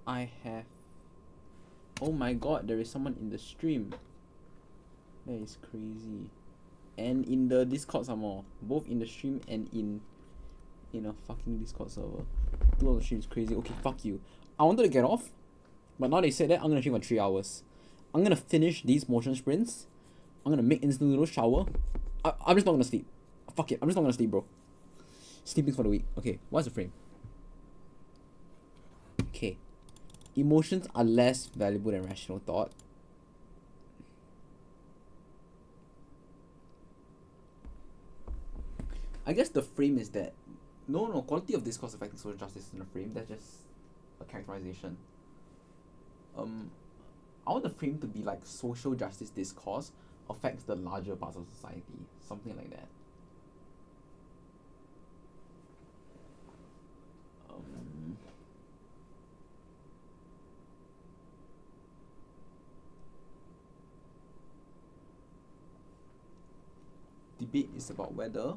I have. Oh my god, there is someone in the stream. That is crazy. And in the Discord some more. Both in the stream and in a fucking Discord server. 2 on the stream is crazy. Okay, fuck you. I wanted to get off, but now they said that I'm gonna stream for 3 hours. I'm gonna finish these motion sprints. I'm gonna make instant noodles, shower. I'm just not gonna sleep. Fuck it, I'm just not gonna sleep, bro. Sleeping for the week. Okay, what's the frame? Okay. Emotions are less valuable than rational thought. I guess the frame is that no, quality of discourse affecting social justice in the frame. That's just a characterization. I want the frame to be like social justice discourse affects the larger parts of society, something like that. Debate is about whether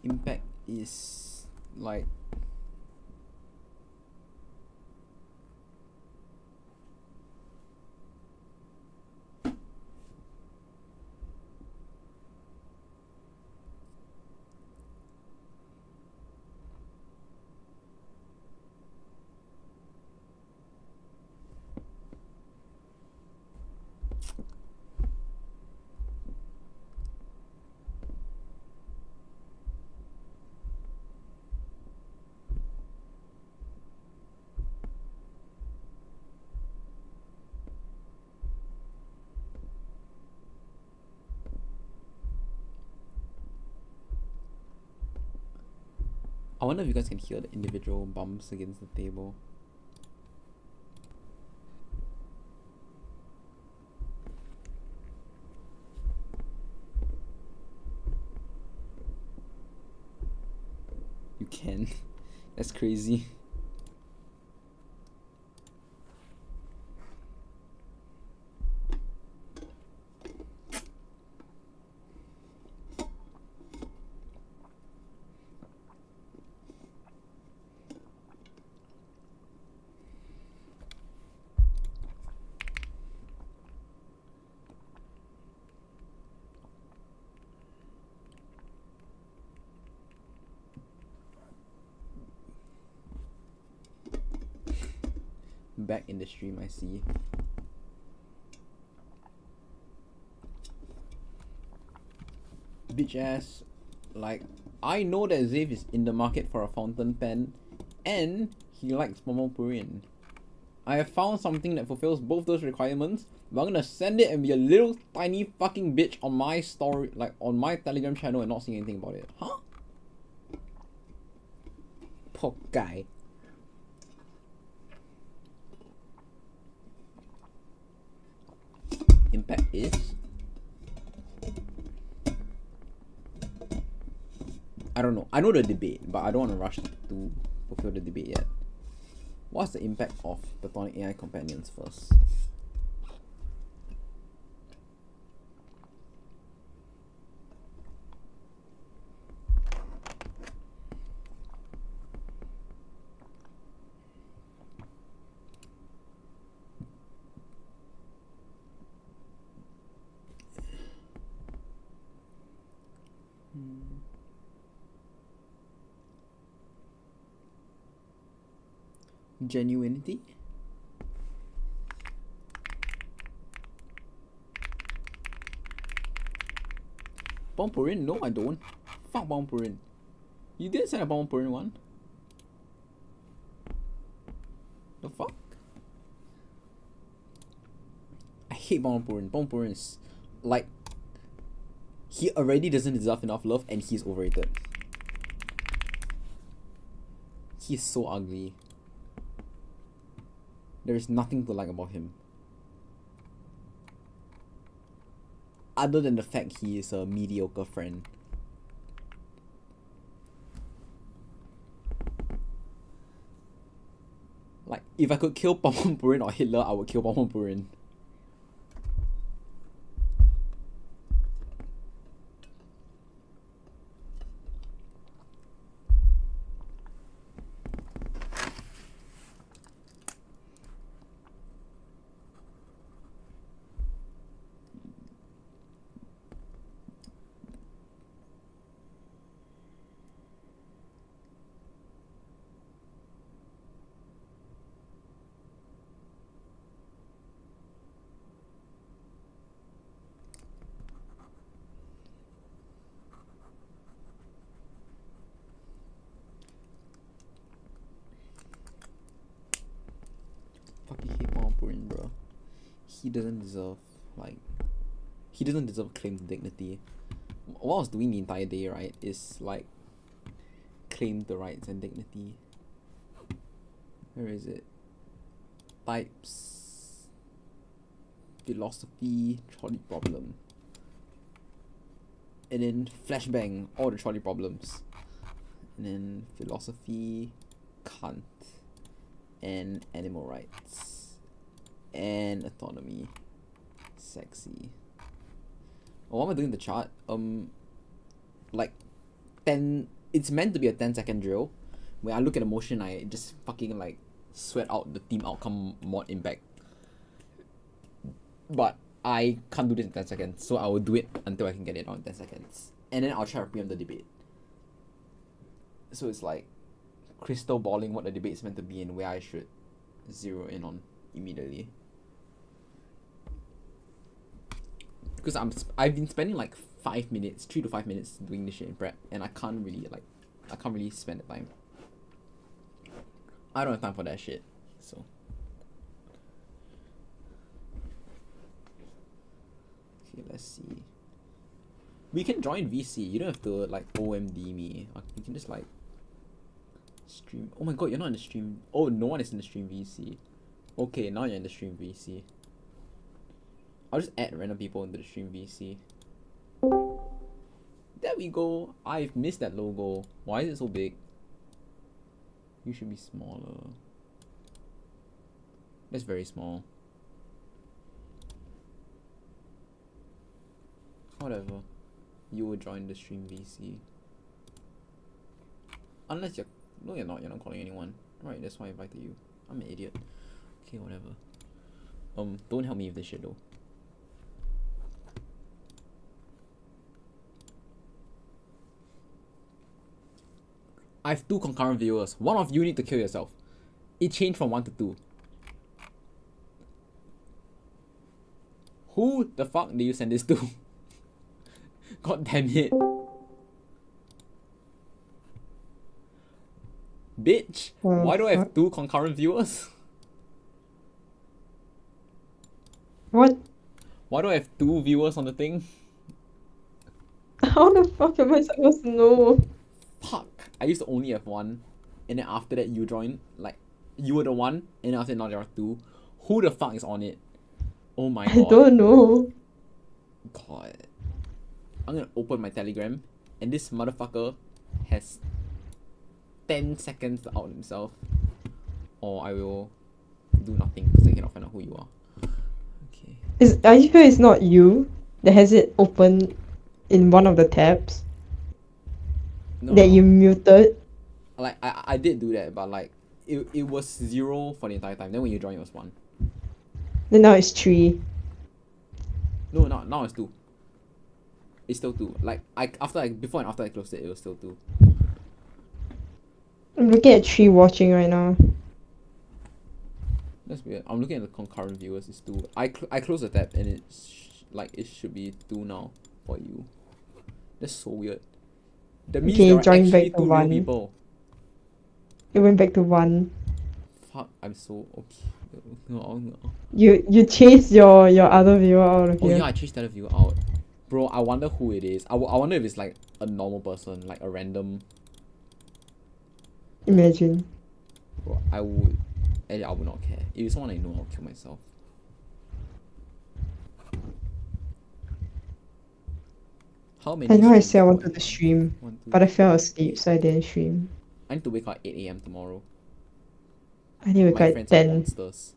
impact is like I wonder if you guys can hear the individual bumps against the table. You can. That's crazy. Back in the stream, I see. Bitch ass. Like, I know that Zave is in the market for a fountain pen, and he likes Pomopurin. I have found something that fulfills both those requirements, but I'm gonna send it and be a little tiny fucking bitch on my story, like on my Telegram channel, and not saying anything about it. Huh? Poor guy. Impact is I don't know. I know the debate, but I don't want to rush to fulfill the debate yet. What's the impact of platonic AI companions first? Genuinity? Pompurin? No, I don't. Fuck Pompurin. You didn't send a Pompurin one. The fuck? I hate Pompurin. Pompurin is like, he already doesn't deserve enough love and he's overrated. He is so ugly. There is nothing to like about him. Other than the fact he is a mediocre friend. Like, if I could kill Pompurin or Hitler, I would kill Pompurin. Fucking hate Pompurin, bro. He doesn't deserve, like, he doesn't deserve claim to dignity. What I was doing the entire day, right, is like claim the rights and dignity. Where is it? Types, philosophy, trolley problem, and then flashbang all the trolley problems, and then philosophy, Kant, and animal rights, and autonomy. Sexy. Oh, what am I doing in the chart? Like 10 it's meant to be a 10-second drill. When I look at the motion, I just fucking like sweat out the team outcome mod impact. But I can't do this in 10 seconds, so I will do it until I can get it on 10 seconds. And then I'll try to preempt the debate. So it's like crystal balling what the debate is meant to be and where I should zero in on immediately. Because I've been spending like 5 minutes, 3 to 5 minutes doing this shit in prep, and I can't really spend the time. I don't have time for that shit, so. Okay, let's see. We can join VC. You don't have to like OMD me. You can just like stream. Oh my god, you're not in the stream. Oh, no one is in the stream VC. Okay, now you're in the stream VC. I'll just add random people into the stream VC. There we go. I've missed that logo. Why is it so big? You should be smaller. That's very small. Whatever. You will join the stream VC. Unless you're... No, you're not. You're not calling anyone. Right, that's why I invited you. I'm an idiot. Okay, whatever. Don't help me with this shit though. I have 2 concurrent viewers. One of you need to kill yourself. It changed from 1 to 2. Who the fuck did you send this to? God damn it. Bitch, why do I have 2 concurrent viewers? What? Why do I have 2 viewers on the thing? How the fuck am I supposed to know? Fuck. I used to only have 1. And then after that you joined. Like, you were the 1. And after that now there are 2. Who the fuck is on it? Oh my god. I don't know. God. I'm gonna open my Telegram. And this motherfucker has 10 seconds to out himself. Or I will do nothing because I cannot find out who you are. Okay. Are you sure it's not you that has it open in one of the tabs? No, that you muted? Like, I did do that, but like, it was 0 for the entire time. Then when you joined, it was 1. Then now it's 3. No, now it's 2. It's still 2. Like, before and after I closed it, it was still 2. I'm looking at 3 watching right now. That's weird. I'm looking at the concurrent viewers. It's 2. I closed the tab and it's like it should be 2 now for you. That's so weird. That means there are join actually back to 2 real 1. people. It went back to 1. Fuck, I'm so okay. No. You chased your other viewer out of Oh here. yeah, I chased the other viewer out. Bro, I wonder who it is. I wonder if it's like a normal person, like a random. Imagine. Bro, I would not care. If it's someone I know, I'll kill myself. How many? I know I streams said I do wanted to stream, 1, 2, but I fell asleep, so I didn't stream. I need to wake up at 8 AM tomorrow. I need to wake My up at friends are 10. monsters.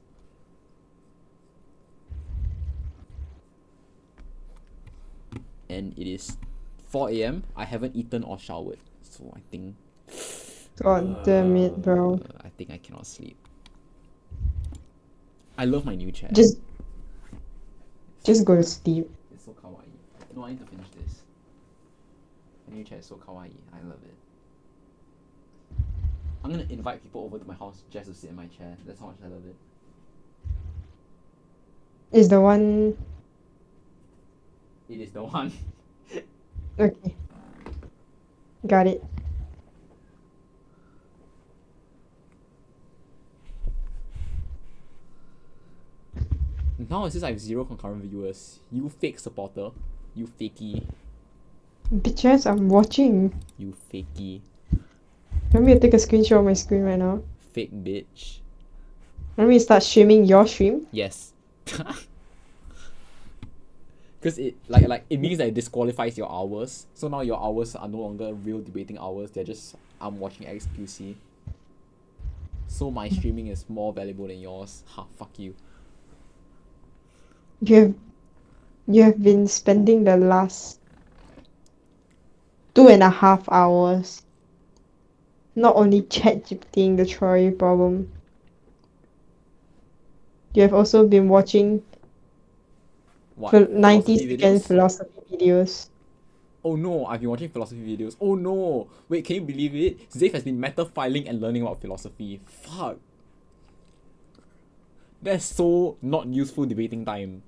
And it is 4 AM. I haven't eaten or showered, so I think. God damn it, bro. I think I cannot sleep. I love my new chair. Just go to sleep. It's so kawaii. No, I need to finish this. My new chair is so kawaii. I love it. I'm gonna invite people over to my house just to sit in my chair. That's how much I love it. Is the one... It is the one. Okay. Got it. Now it says I have 0 concurrent viewers. You fake supporter. You fakey. Bitches, I'm watching. You fakey. Want me to take a screenshot of my screen right now? Fake bitch. Want me to start streaming your stream? Yes. Because it it means that it disqualifies your hours. So now your hours are no longer real debating hours. They're just I'm watching XQC. So my streaming is more valuable than yours. Ha, fuck you. You have been spending the last 2.5 hours not only ChatGPTing the trolley problem. You have also been watching What? 90 Philosophy second videos? philosophy videos. Oh no, I've been watching philosophy videos. Oh no! Wait, can you believe it? Zafe has been meta-filing and learning about philosophy. Fuck. That's so not useful debating time.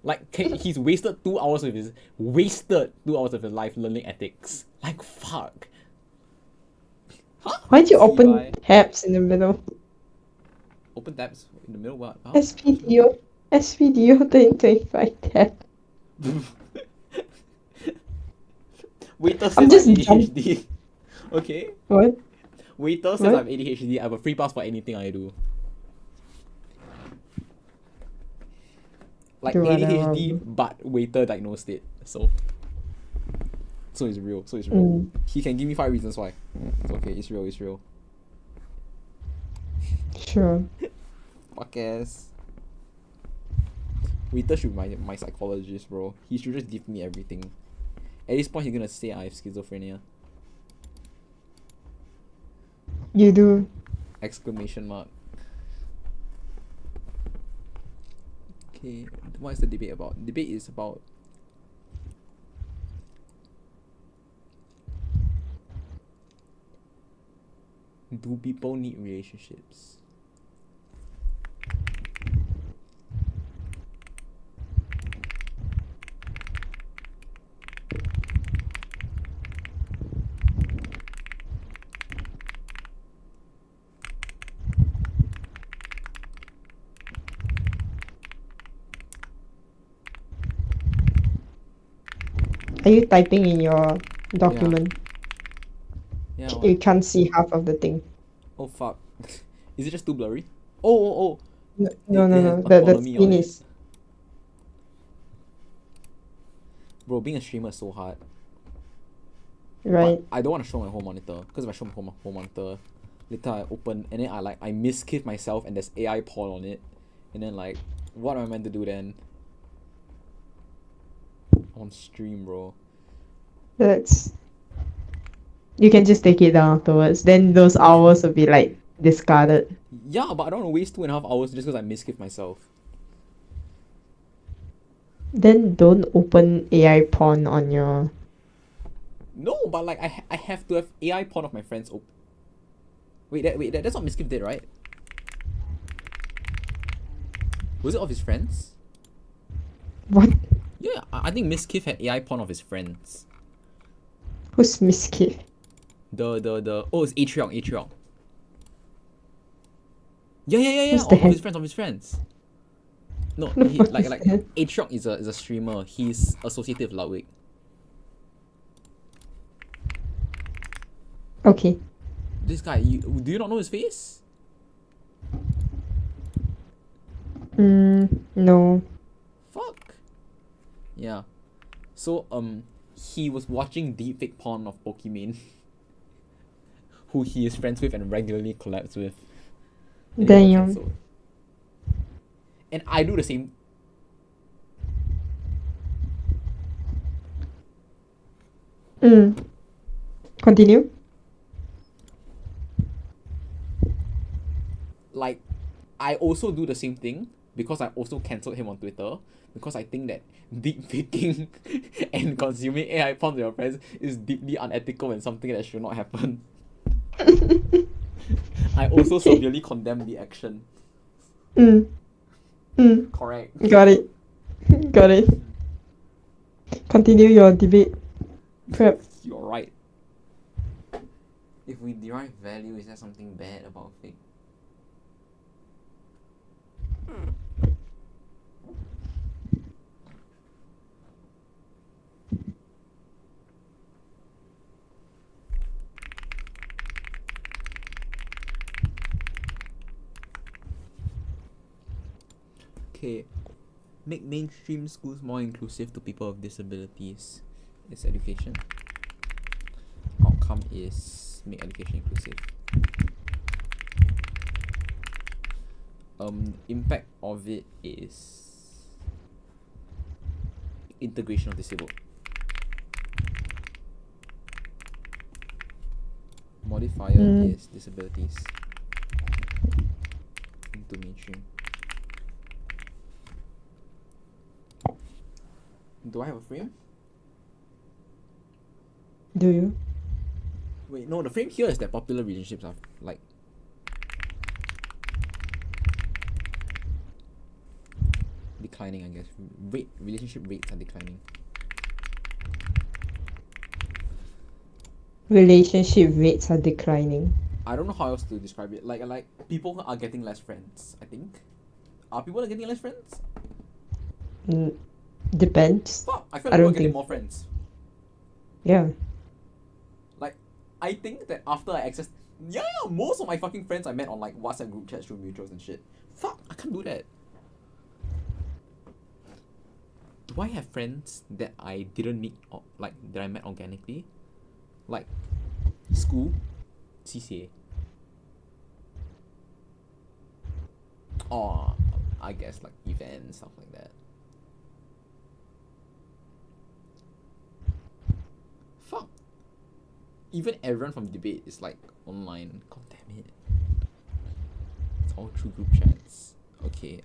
Like, he's wasted 2 hours of his life learning ethics. Like, fuck. Huh? Why'd you open CY? tabs in the middle? Open tabs in the middle, what? Huh? SPDO 2025 tab. Waiter says I'm I'm just ADHD. Okay. What? Waiter says What? I'm ADHD. I have a free pass for anything I do. Like Do ADHD, but waiter diagnosed it. So it's real. So it's real. Mm. He can give me 5 reasons why. It's okay. It's real. It's real. Sure. Fuck ass. Waiter should be my psychologist, bro. He should just give me everything. At this point, he's gonna say I have schizophrenia. You do. Exclamation mark. Okay, what is the debate about? Debate is about do people need relationships? Are you typing in your document? Yeah. You can't see half of the thing. Oh fuck. Is it just too blurry? Oh. No. It has The autonomy on screen it. is. Bro, being a streamer is so hard. Right. But I don't want to show my whole monitor, because if I show my whole monitor, later I open and then I misgive myself and there's AI porn on it, and then like, what am I meant to do then? On stream, bro. That's. You can just take it down afterwards. Then those hours will be like discarded. Yeah, but I don't want to waste 2.5 hours just because I misgive myself. Then don't open AI porn on your. No, but like I have to have AI porn of my friends open. Wait, that's what misgive did, right? Was it of his friends? What? Yeah, I think Miskiff had AI porn of his friends. Who's Miskiff? Oh, it's Atrion. Yeah. Who's the Of his friends. No, The he, fuck like is like that? Atrion is a streamer. He's associated with Ludwig. Okay. This guy, do you not know his face? No. Fuck. Yeah. So he was watching deepfake porn of Pokimane, who he is friends with and regularly collabs with. And they got Damn. cancelled. And I do the same. Continue. Like, I also do the same thing because I also cancelled him on Twitter because I think that deepfaking and consuming AI porn with your friends is deeply unethical and something that should not happen. I also severely condemn the action. Correct. Got it. Continue your debate. Prep. You're right. If we derive value, is there something bad about fake? Okay, make mainstream schools more inclusive to people with disabilities. It's education. Outcome is make education inclusive. Impact of it is integration of disabled. Modifier is disabilities. Into mainstream. Do I have a frame? Do you? Wait, no, the frame here is that popular relationships are like declining, I guess. Relationship rates are declining. Relationship rates are declining. I don't know how else to describe it. Like people are getting less friends, I think. Are people getting less friends? Depends. Fuck, I feel I like people don't are getting think. more friends. Yeah. Like, I think that after I access... Yeah, most of my fucking friends I met on like WhatsApp group chats through mutuals and shit. Fuck, I can't do that. Do I have friends that I didn't meet, or like, that I met organically? Like, school, CCA. Or, I guess, like, events, stuff like that. Fuck. Even everyone from debate is, like, online. God damn it. It's all through group chats. Okay,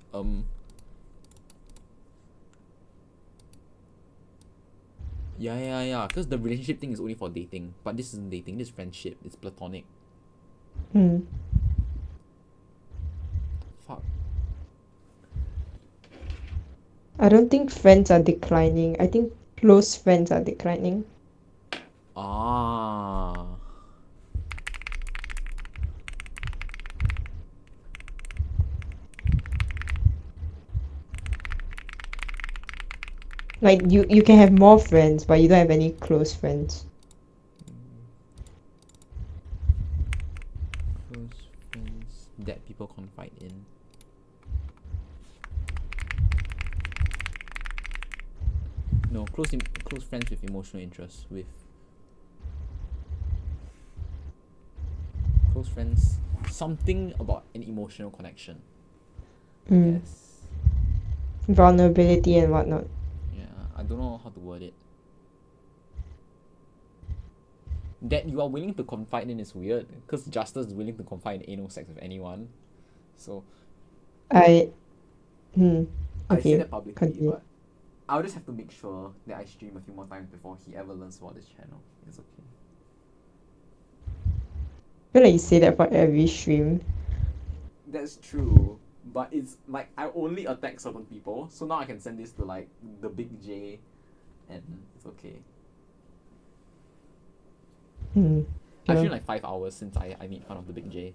Yeah, because the relationship thing is only for dating. But this isn't dating, this is friendship. It's platonic. Fuck. I don't think friends are declining. I think close friends are declining. Ah. Like you can have more friends, but you don't have any close friends. Close friends that people confide in. No, close friends with emotional interests. With close friends, something about an emotional connection. Yes. Vulnerability and whatnot. Yeah, I don't know how to word it. That you are willing to confide in is weird, because Justice is willing to confide in anal sex with anyone. So I say okay. that publicly, Continue. but I'll just have to make sure that I stream a few more times before he ever learns about this channel. It's okay. I feel like you say that for every stream. That's true, but it's like I only attack certain people, so now I can send this to like the big J, and it's okay. I've streamed like 5 hours since I made fun of the big J.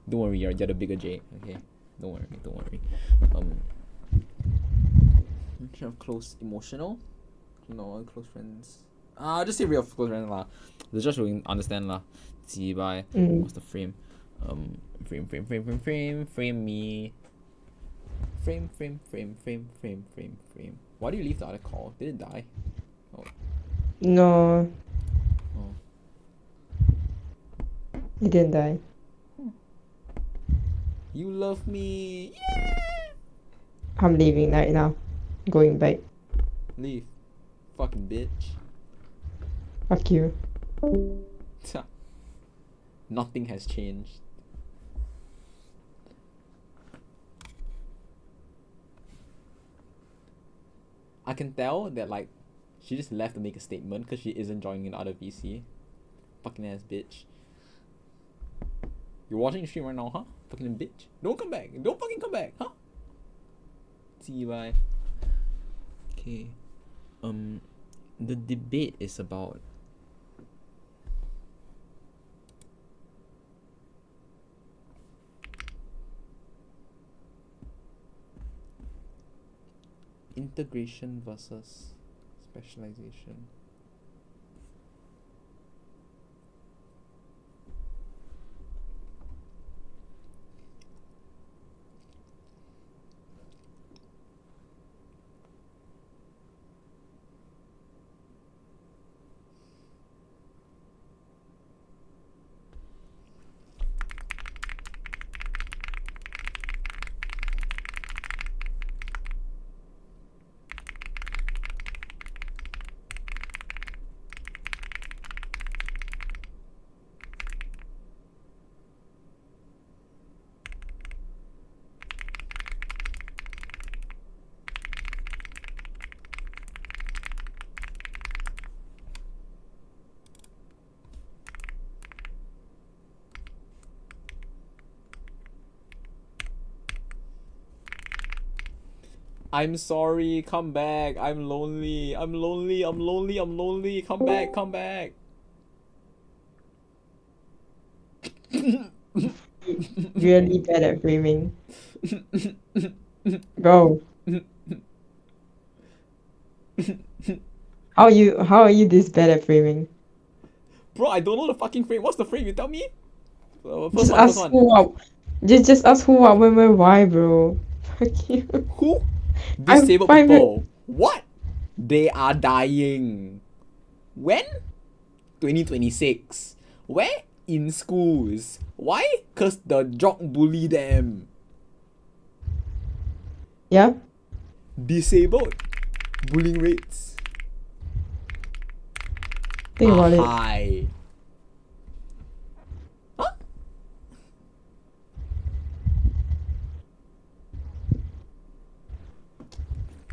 Don't worry, you're the bigger J, okay? Don't worry. Close emotional? No, close friends. I'll just say real close friends lah. The judge will understand lah. See by what's the frame? Frame me. Frame. Why do you leave the other call? Did it die? Oh. No. Oh. It didn't die. You love me. Yeah. I'm leaving right now. Going back. Leave. Fucking bitch. Fuck you. Nothing has changed. I can tell that like she just left to make a statement because she isn't joining in other VC. Fucking ass bitch. You're watching the stream right now, huh? Fucking bitch. Don't come back. Don't fucking come back, huh? See you, bye. Okay. The debate is about integration versus specialization. I'm sorry, come back. I'm lonely. I'm lonely. I'm lonely. I'm lonely. Come back. Come back. Really bad at framing. Bro. How are you this bad at framing? Bro, I don't know the fucking frame. What's the frame? You tell me. First Just one, ask first one. who up. Just ask who up when why, bro. Fuck you. Who? I'm Disabled private. people. What? They are dying. When? 2026. Where? In schools. Why? Cause the jock bully them. Yeah? Disabled. Bullying rates Think are about it. high. Huh?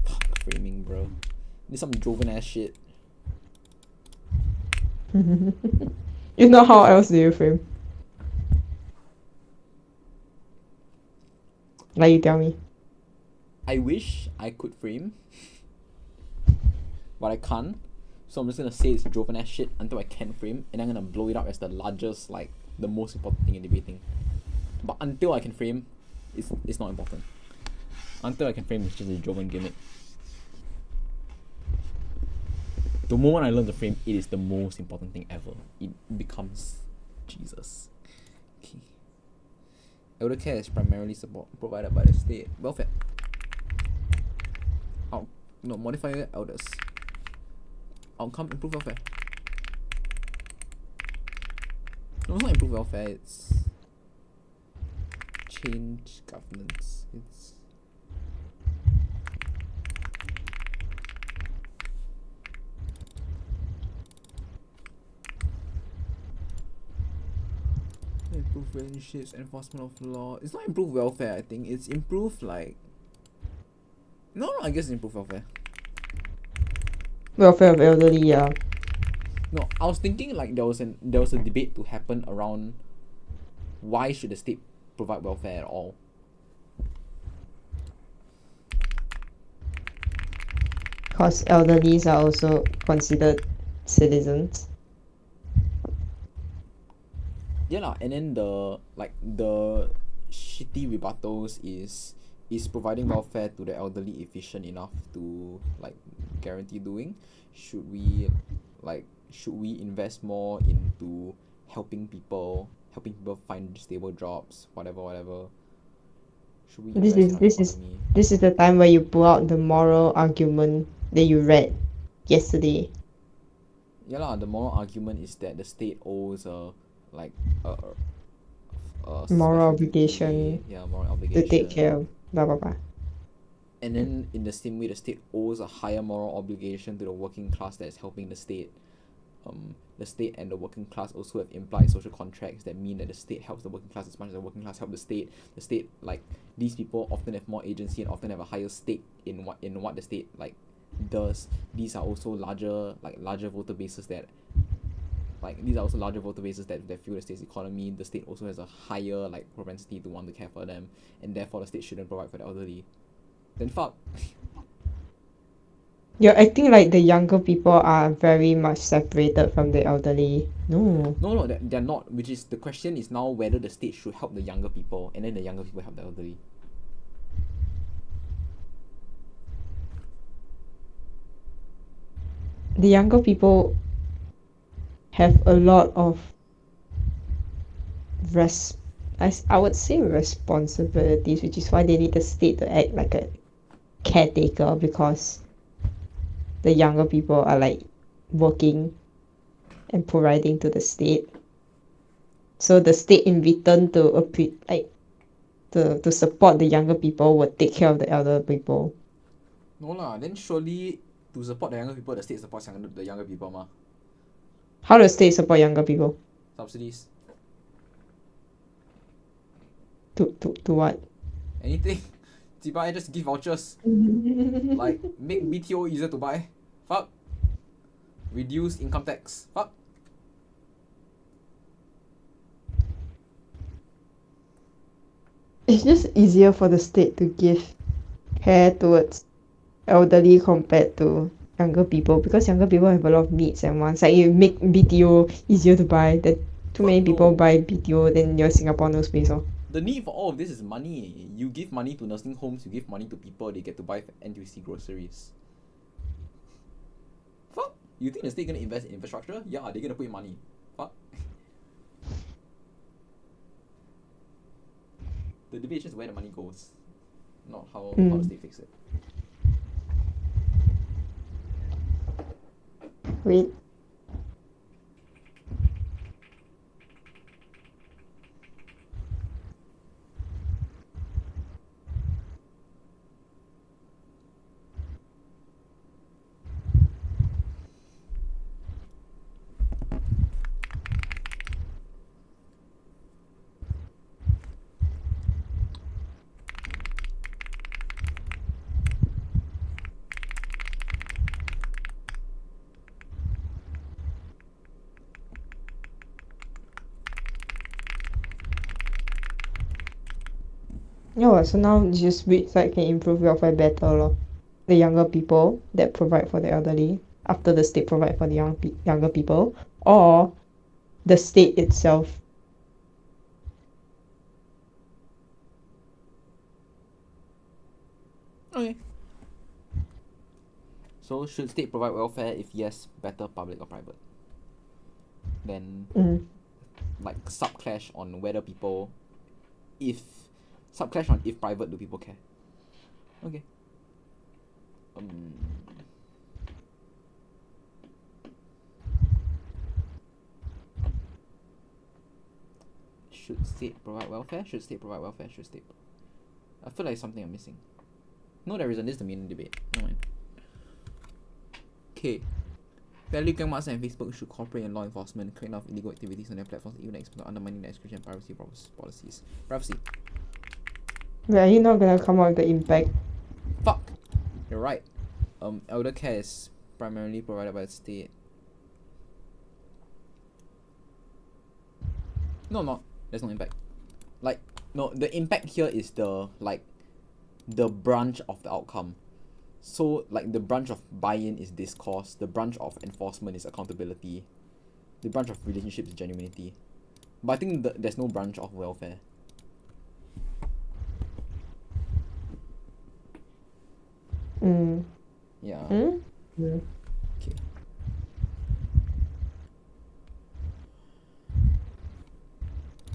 Fuck framing, bro. This some Joven ass shit. If not, how else do you frame? Like you tell me. I wish I could frame, but I can't. So I'm just gonna say it's Joven ass shit until I can frame, and I'm gonna blow it up as the largest, like the most important thing in debating. But until I can frame, it's not important. Until I can frame, it's just a Joven gimmick. The moment I learn to frame, it is the most important thing ever. It becomes Jesus. Okay. Elder care is primarily support provided by the state. Welfare. No, modify elders. Outcome, improve welfare. No, it's not improve welfare, it's change governance. It's improve relationships, enforcement of law. It's not improve welfare, I think. It's improve like no, I guess it's improve welfare. Welfare of elderly, yeah. No, I was thinking like there was a debate to happen around why should the state provide welfare at all. Because elderlies are also considered citizens. Yeah lah, and then the shitty rebuttals is providing welfare to the elderly efficient enough to like guarantee doing? Should we invest more into helping people find stable jobs, whatever? Should we invest in our economy? This is the time where you pull out the moral argument that you read yesterday. Yeah lah, the moral argument is that the state owes a Moral obligation. duty, moral To obligation. take care of blah blah blah. And then in the same way, the state owes a higher moral obligation to the working class that is helping the state. The state and the working class also have implied social contracts that mean that the state helps the working class as much as the working class help the state. The state, like, these people often have more agency and often have a higher stake in what the state like does. These are also larger voter bases that feel the state's economy. The state also has a higher propensity to want to care for them, and therefore the state shouldn't provide for the elderly. Then fuck. You're acting like the younger people are very much separated from the elderly. No. No, they're not. Which is the question is now whether the state should help the younger people, and then the younger people help the elderly. The younger people have a lot of I would say responsibilities, which is why they need the state to act like a caretaker, because the younger people are working and providing to the state. So the state in return to support the younger people will take care of the elder people. No lah, then surely to support the younger people, the state supports the younger people mah. How does state support younger people? Subsidies. To what? Anything. Zibai, just give vouchers. Make BTO easier to buy. Fuck. Reduce income tax. Fuck. It's just easier for the state to give care towards elderly compared to younger people because younger people have a lot of needs and wants. Like you make BTO easier to buy. That too many people no. buy BTO, then your Singapore no space. Oh. The need for all of this is money. You give money to nursing homes, you give money to people, they get to buy NTUC groceries. Fuck. You think the state gonna invest in infrastructure? Yeah, they're gonna put in money. Fuck. The debate is just where the money goes, not how the state fix it. Wait. Yeah, so now it's just which side can improve welfare better lor. The younger people that provide for the elderly after the state provide for the younger people, or the state itself. Okay. So should state provide welfare? If yes, better public or private? Then like subclash on whether people, if subclash on if private do people care? Okay. Should state provide welfare? Should state provide welfare? Should state? I feel like something I'm missing. No, there isn't. This is the main debate. No mind. Okay. Telegram, WhatsApp, and Facebook should cooperate in law enforcement, create enough illegal activities on their platforms, even exposed to undermining the exclusion and privacy policies. Privacy. Wait, are you not gonna come out with the impact? Fuck! You're right. Elder care is primarily provided by the state. No, not. There's no impact. Like, no, the impact here is the, like, the branch of the outcome. So, like, the branch of buy-in is discourse, the branch of enforcement is accountability, the branch of relationships is genuinity. But I think there's no branch of welfare. Yeah. Okay.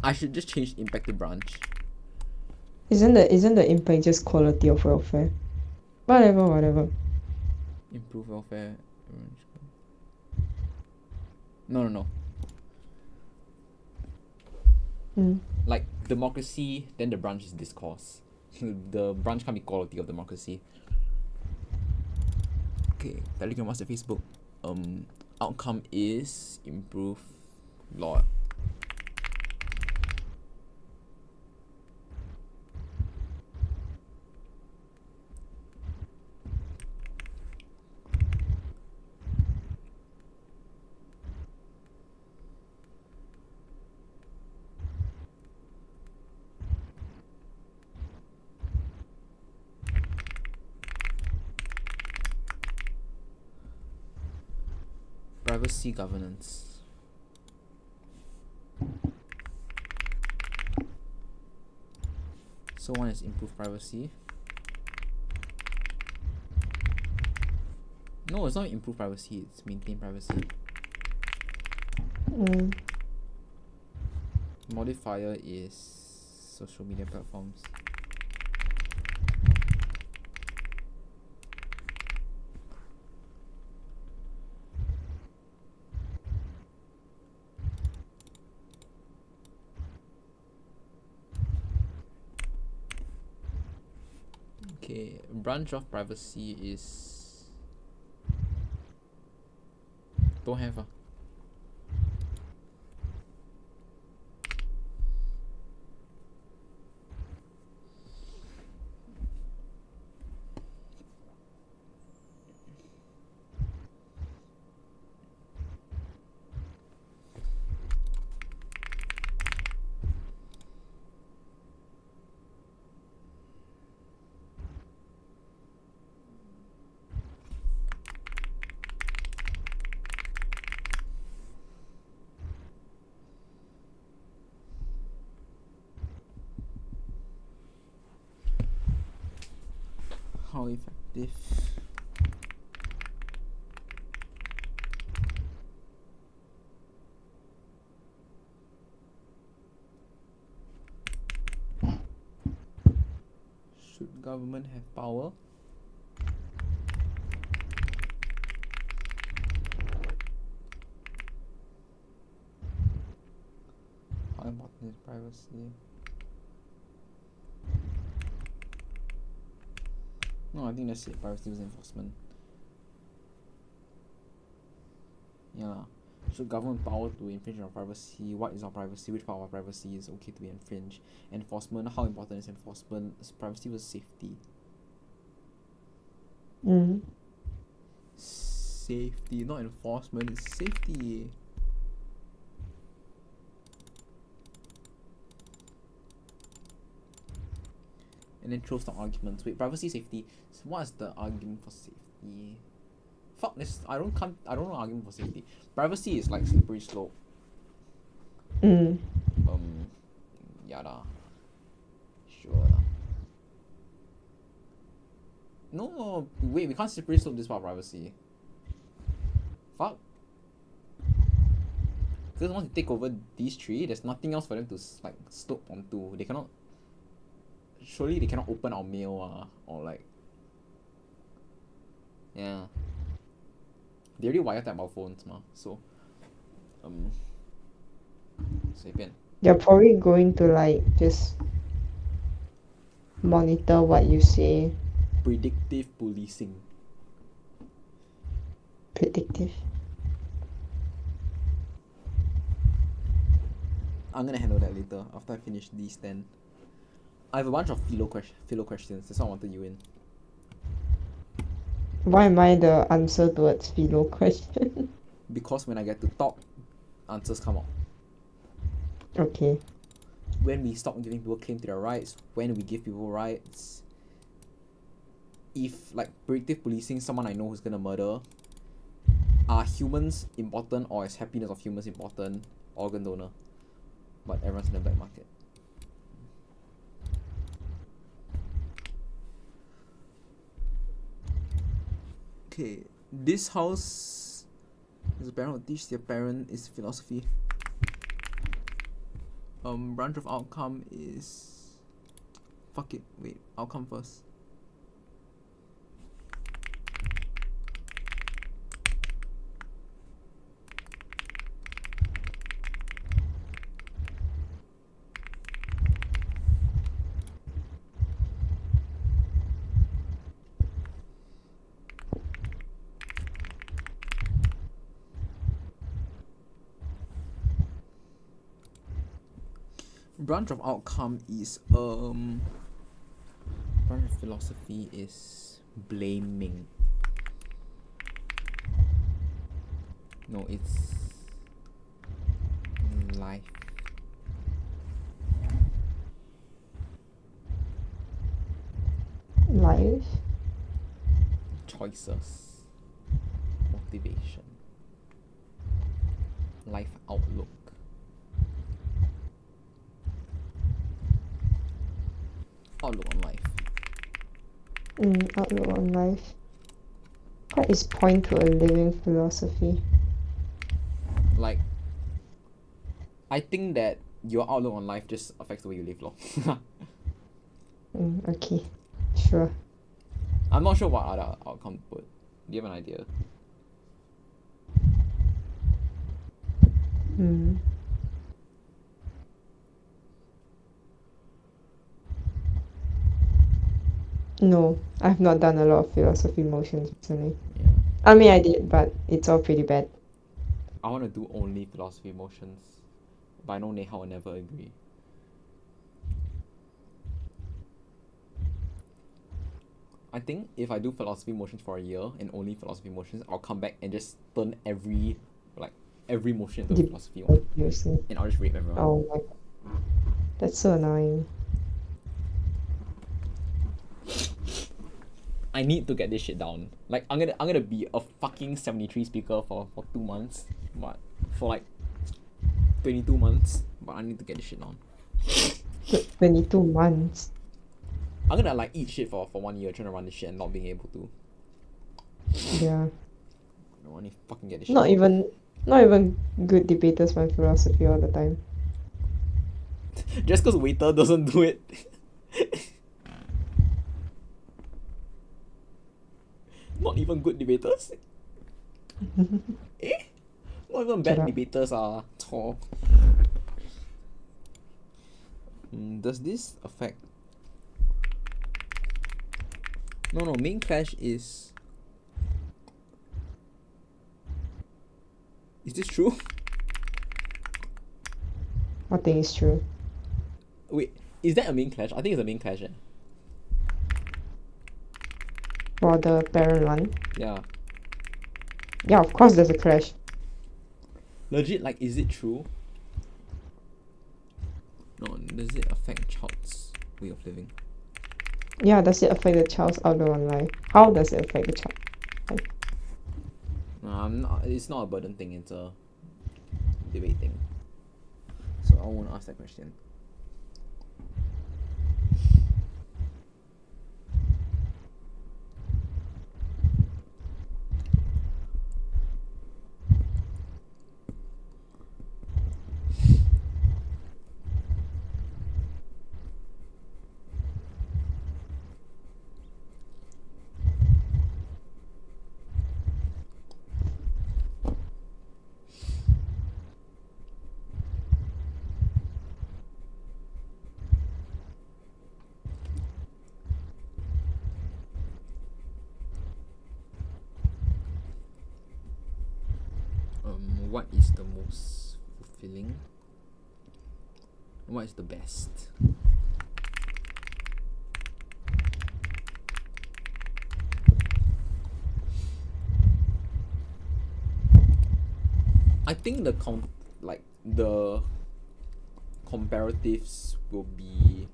I should just change impact to branch. Isn't the impact just quality of welfare? Whatever. Improve welfare. No. Like democracy, then the branch is discourse. The branch can't be quality of democracy. Okay, Telegram, WhatsApp, Facebook. Outcome is improve law. Privacy governance. So one is improve privacy. No, it's not improve privacy, it's maintain privacy. Modifier is social media platforms. Okay, branch of privacy is don't have. How effective? Should government have power? How important is privacy? No, I think that's it. Privacy was enforcement. Yeah. Should government power to infringe on privacy? What is our privacy? Which part of our privacy is okay to be infringed? Enforcement. How important is enforcement? Privacy was safety. Safety, not enforcement. It's safety. And then throw some arguments. Wait, privacy, safety. So what is the argument for safety? Fuck this. I don't know argument for safety. Privacy is like slippery slope. Yeah lah. Sure lah. No, wait, we can't slippery slope this part of privacy. Fuck. Because once you take over these three, there's nothing else for them to like slope onto. They cannot. Surely they cannot open our mail or like. Yeah. They already wiretap our phones so 随便. They're probably going to like just monitor what you say. Predictive policing. Predictive. I'm gonna handle that later after I finish these 10. I have a bunch of philo questions. That's why I wanted you in. Why am I the answer towards philo question? Because when I get to talk, answers come out. Okay. When we stop giving people claim to their rights, when we give people rights. If like predictive policing, someone I know who's gonna murder, are humans important or is happiness of humans important? Organ donor. But everyone's in the black market. Okay, this house is a parent will teach their parent is philosophy. Branch of outcome is fuck it, wait, outcome first. Branch of outcome is branch of philosophy is blaming. No, it's life. Life. Choices. Motivation. Life outlook. Outlook on life. Outlook on life. What is point to a living philosophy? Like, I think that your outlook on life just affects the way you live, lor. Okay, sure. I'm not sure what other outcome to put. Do you have an idea? No, I've not done a lot of philosophy motions recently. I mean, I did, but it's all pretty bad. I want to do only philosophy motions, but I know Neha will never agree. I think if I do philosophy motions for a year and only philosophy motions, I'll come back and just turn every motion into a philosophy one. And I'll just rape everyone. Oh my god. That's so annoying. I need to get this shit down. Like I'm gonna be a fucking 73 speaker for 2 months, but for like 22 months. But I need to get this shit down. 22 months. I'm gonna like eat shit for 1 year trying to run this shit and not being able to. Yeah. I want to fucking get this shit. Not even good debaters find philosophy all the time. Just because waiter doesn't do it. Not even good debaters. Eh? Not even bad debaters are. Does this affect? No, main clash is. Is this true? I think it's true. Wait, is that a main clash? I think it's a main clash. For the parent one. Yeah. Yeah, of course there's a clash. Legit, like, is it true? No, does it affect child's way of living? Yeah, does it affect the child's outlook on life? How does it affect the child? No, it's not a burden thing, it's a debate thing. So I won't ask that question. What is the most fulfilling? What is the best? I think the comparatives will be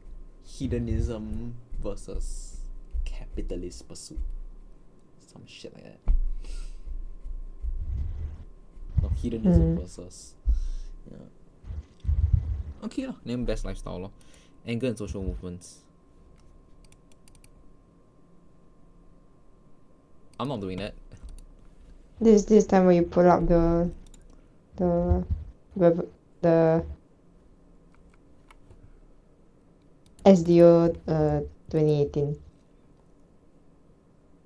hedonism versus capitalist pursuit. Some shit like that. No, hedonism versus. Yeah. Okay lah, name best lifestyle lor. Anger and social movements. I'm not doing that. This time when you pull up the SDO 2018.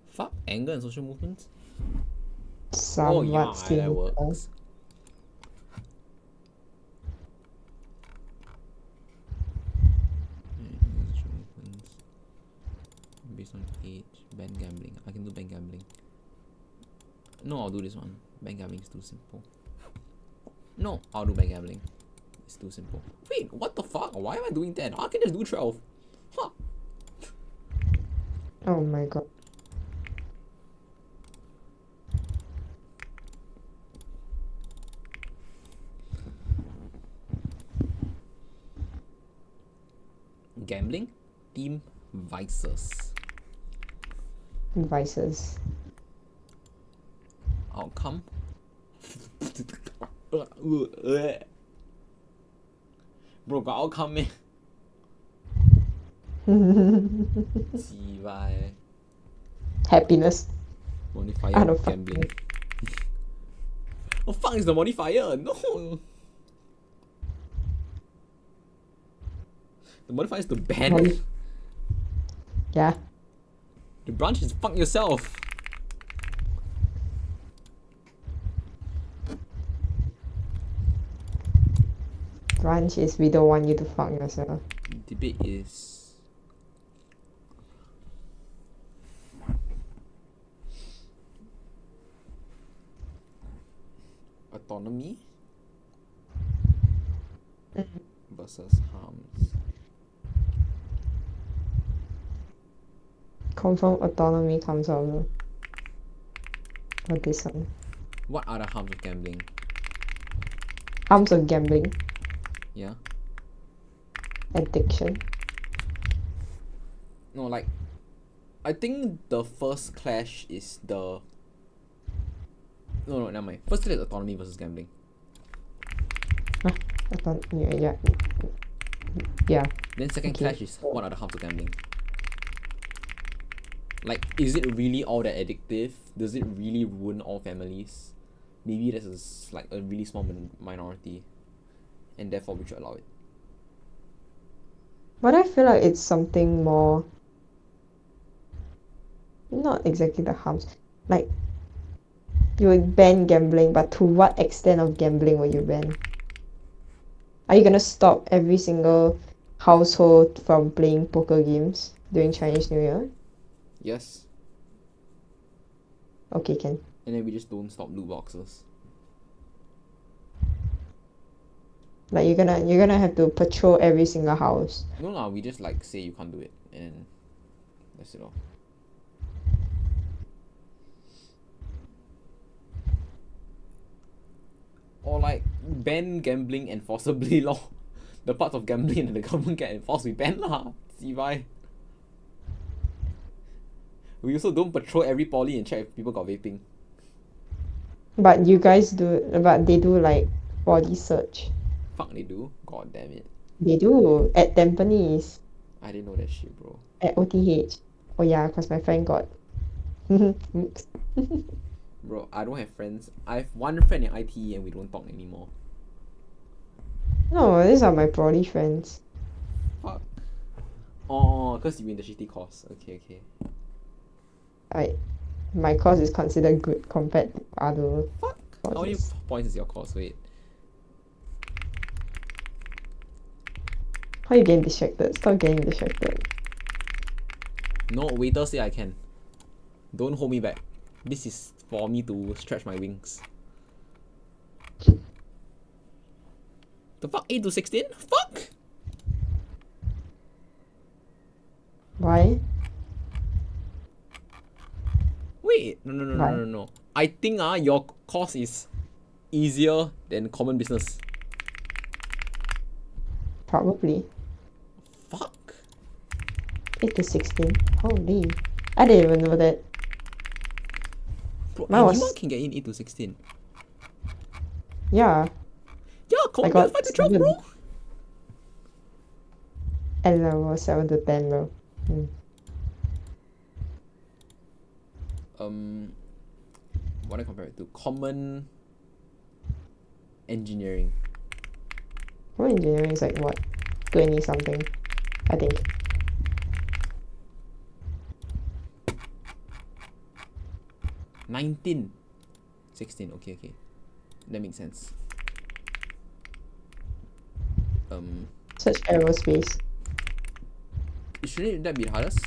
Fuck anger and social movements. Somewhat that works. Based on age, ban gambling. I can do ban gambling. No, I'll do this one. Ban gambling is too simple. No, I'll do ban gambling. It's too simple. Wait, what the fuck? Why am I doing 10? I can just do 12. Huh. Oh my god. Gambling, team vices. Vices. Outcome. Bro, got outcome meh? Happiness. Modifier of gambling. What the fuck is the modifier? No. The modifier is to ban. Yeah. The branch is fuck yourself. Branch is we don't want you to fuck yourself. Debate is autonomy versus harms. Confirm autonomy comes out for this one. What are the harms of gambling? Harms of gambling. Yeah. Addiction. No, like, I think the first clash is the. No, never mind. First clash is autonomy versus gambling. Yeah. Then second clash is what are the harms of gambling? Like, is it really all that addictive? Does it really ruin all families? Maybe there's like a really small minority, and therefore we should allow it. But I feel like it's something more, not exactly the harms. Like, you would ban gambling, but to what extent of gambling will you ban? Are you gonna stop every single household from playing poker games during Chinese New Year? Yes. Okay, can. And then we just don't stop loot boxes. Like you're gonna have to patrol every single house. No lah, we just like say you can't do it, and that's it all. Or like ban gambling enforceably lor. The parts of gambling that the government can enforce, we ban lah. See why? We also don't patrol every poly and check if people got vaping. But you guys do, but they do like body search. Fuck they do. God damn it. They do at Tampines, I didn't know that shit, bro. at OTH. Oh yeah, cause my friend got. Oops. Bro, I don't have friends. I have one friend in ITE and we don't talk anymore. No, these are my poly friends. Fuck. Oh, cause you in the shitty course. Okay, okay. My course is considered good compared to other Fuck. How many courses. points is your course? Wait. How you getting distracted? Stop getting distracted. No, waiter say I can. Don't hold me back. This is for me to stretch my wings. The fuck? 8 to 16? Fuck! Why? Wait, no. I think your course is easier than common business. Probably. Fuck. 8 to 16. Holy. I didn't even know that. Bro, Mine was- anyone can get in 8 to 16. Yeah. Yeah, common got 5 to 12, 7. bro. N level 7 to 10 bro. What do I compare it to? Common engineering. What engineering is like what? 20 something. I think. $19. 16, okay. That makes sense. Search aerospace. Shouldn't that be the hardest?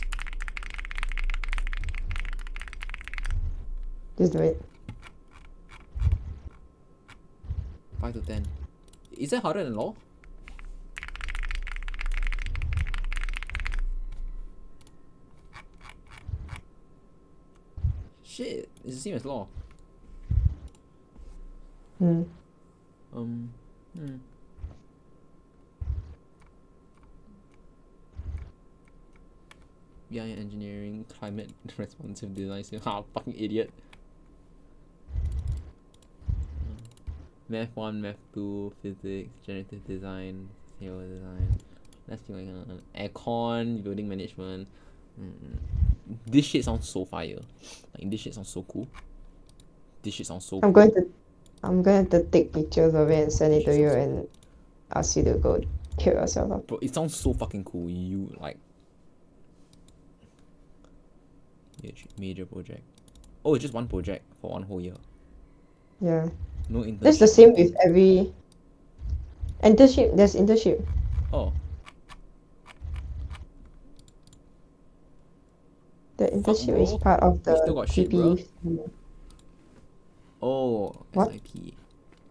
Just do it. 5 to 10. Is that harder than law? Shit, it's the same as law. Yeah, engineering, climate responsive design. Ha, fucking idiot. Math 1, Math 2, physics, generative design, material design. Let's see like aircon, building management. This shit sounds so fire. Like this shit sounds so cool. This shit sounds so I'm cool. going to take pictures of it and send it to you and ask you to go kill yourself up. Bro, it sounds so fucking cool. You like major project. Oh, it's just one project for one whole year. Yeah. No internship. That's the same with every internship. There's internship. Oh. The internship bro. is part of the We still got shit, bro. TP. Oh, What? SIP.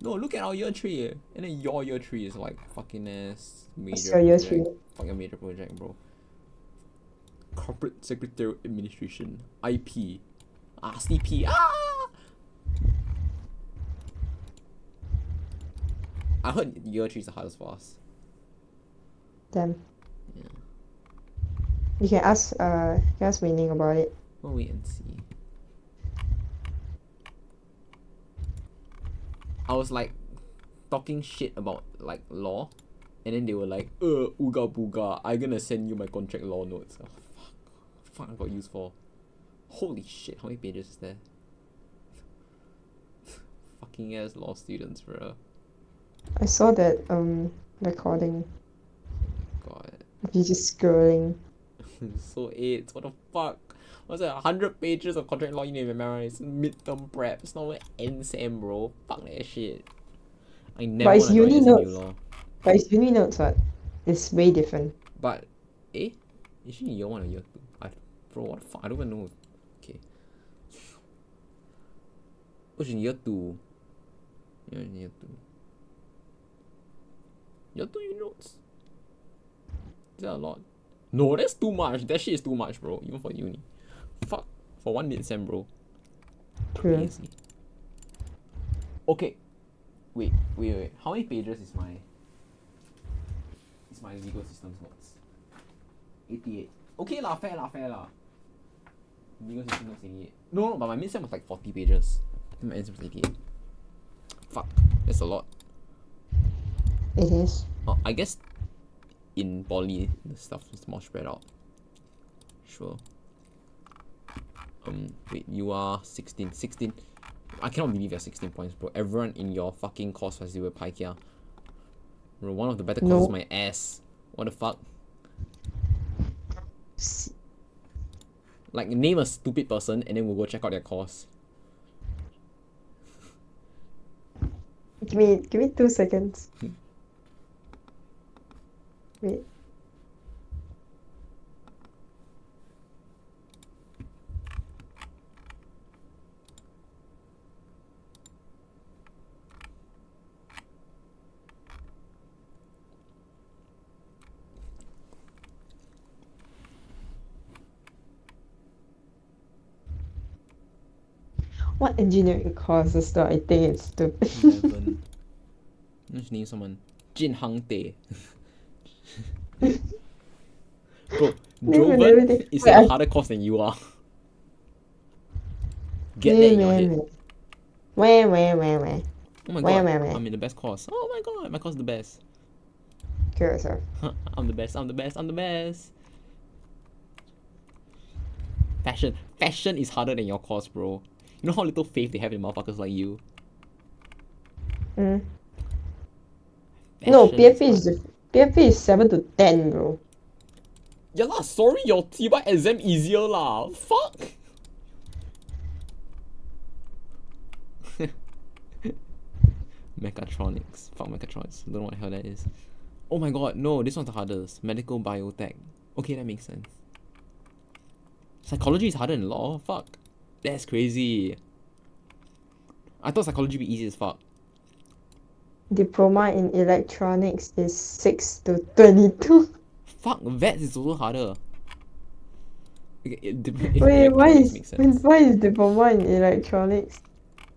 No, look at our year 3, and then your year 3 is like fucking ass major What's your year project. 3? Fucking major project, bro. Corporate Secretarial Administration, IP, CP. I heard year 3 is the hardest for us. Damn. Yeah. You can ask Mei Ning about it. We'll wait and see. I was like talking shit about like law, and then they were like, ooga booga, I gonna send you my contract law notes. Oh, fuck I got used for. Holy shit, how many pages is there? Fucking ass law students, bro. I saw that recording. God. You just scrolling. So AIDS, what the fuck? What's that? 100 pages of contract law you need to memorize. Midterm prep. It's not even NSEM, bro. Fuck that shit. I never But want it's to join uni SMU notes. law. But it's uni notes, what? It's way different. But, is she in year 1 or year 2? Bro, what the fuck? I don't even know. Okay. Oh, she's in year 2. You're in year 2. Year 2 uni notes? Is that a lot? No, that's too much. That shit is too much, bro. Even for uni. Fuck. For one mid-sem, bro. Crazy. Okay. Wait. How many pages is my legal systems notes? 88. Okay lah, fair lah. Legal systems notes 88. No, but my mid-sem was like 40 pages. My end-sem was 88. Fuck. That's a lot. It is. I guess in poly the stuff is more spread out. Sure. Wait, you are 16. I cannot believe you're 16 points, bro. Everyone in your fucking course has 0 pi kia. Bro, one of the better courses is my ass. What the fuck? Like, name a stupid person and then we'll go check out their course. Give me 2 seconds. Wait. What engineering courses though? I think it's stupid. 11. Let's name someone. Jin Hang Tae. Bro, Joven is a harder course than you are. Get that in your head. Where? Oh my god, I'm in the best course. Oh my god, my course is the best. Kill yourself. I'm the best. Fashion is harder than your course, bro. You know how little faith they have in motherfuckers like you? No, PFP is 7 to 10, bro. Yeah lah, sorry, your TY exam easier lah. Fuck. Mechatronics. Fuck Mechatronics. Don't know what the hell that is. Oh my god, no, this one's the hardest. Medical biotech. Okay, that makes sense. Psychology is harder than law? Fuck. That's crazy. I thought psychology would be easy as fuck. Diploma in electronics is 6 to 22. Fuck, VETS is also harder. Wait, why is diploma in electronics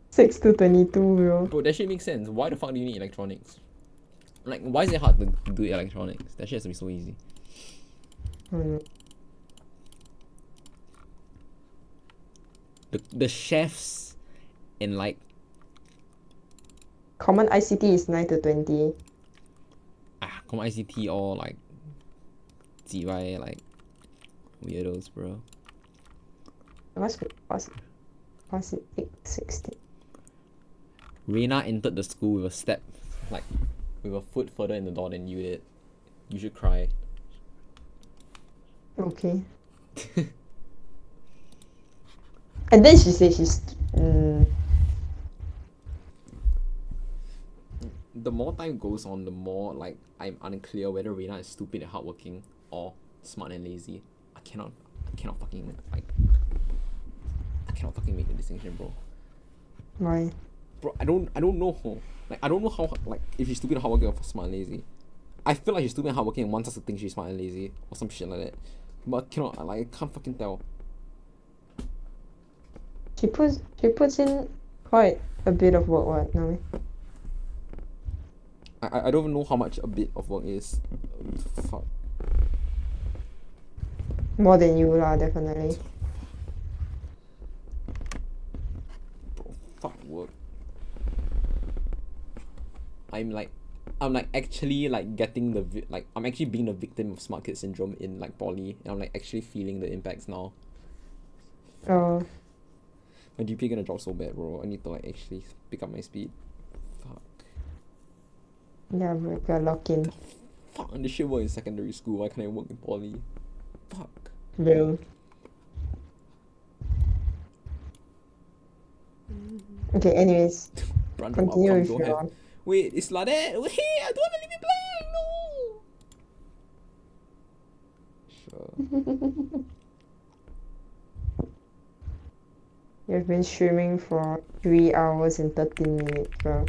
6 to 22, bro? Bro, that shit makes sense. Why the fuck do you need electronics? Like, why is it hard to do electronics? That shit has to be so easy. The chefs in like Common ICT is 9 to 20. Common ICT all like GY like weirdos, bro. What's it 16? Reina entered the school with a step, like with a foot further in the door than you did. You should cry. Okay. And then she said she's. The more time goes on, the more like I'm unclear whether Reina is stupid and hardworking or smart and lazy. I cannot fucking make the distinction, bro. Why? Bro, I don't know. Like, I don't know how, like, if she's stupid and hardworking or smart and lazy. I feel like she's stupid and hardworking and wants us to think she's smart and lazy or some shit like that. But I can't fucking tell. She puts in quite a bit of work, what, no? I don't even know how much a bit of work is. Fuck. More than you lah, definitely. Bro, fuck work. I'm actually like getting I'm actually being the victim of smart kid syndrome in like poly, and I'm like actually feeling the impacts now. Oh, My GPA gonna drop so bad, bro. I need to like actually pick up my speed. Fuck. yeah, we got lock in. Fuck, and this shit work in secondary school. Why can't I work in poly? Fuck. Real. Okay, anyways. Random Continue outcome with don't your. have. Wait, it's like that. Wait, I don't wanna leave it blank. No. Sure. You've been streaming for 3 hours and 13 minutes, bro.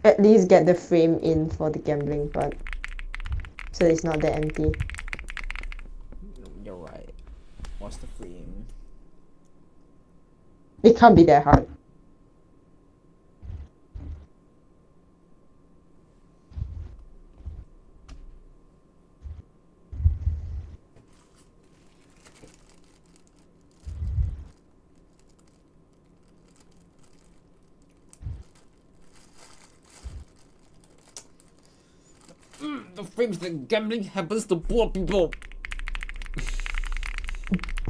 At least get the frame in for the gambling part. So it's not that empty. You're right. What's the frame? It can't be that hard. The frames that gambling happens to poor people.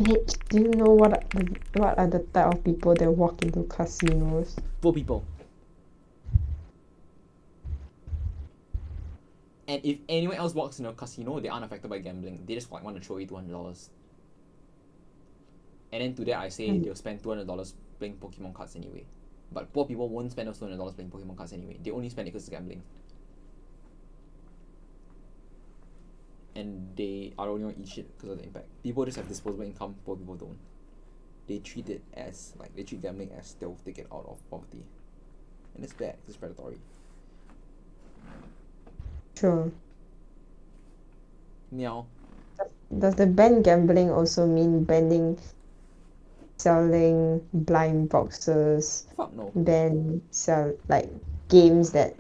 Bitch, do you know what are the type of people that walk into casinos? Poor people. And if anyone else walks in a casino, they aren't affected by gambling. They just like want to throw you $200. And then to that I say they'll spend $200 playing Pokemon cards anyway. But poor people won't spend those $200 playing Pokemon cards anyway. They only spend it because it's gambling. And they are only gonna eat shit because of the impact. People just have disposable income, poor people don't. They treat it as, like, they treat gambling as stealth to get out of poverty. And it's bad, it's predatory. Sure. Meow. Does the ban gambling also mean banning selling blind boxes? Fuck no. Ban sell like games that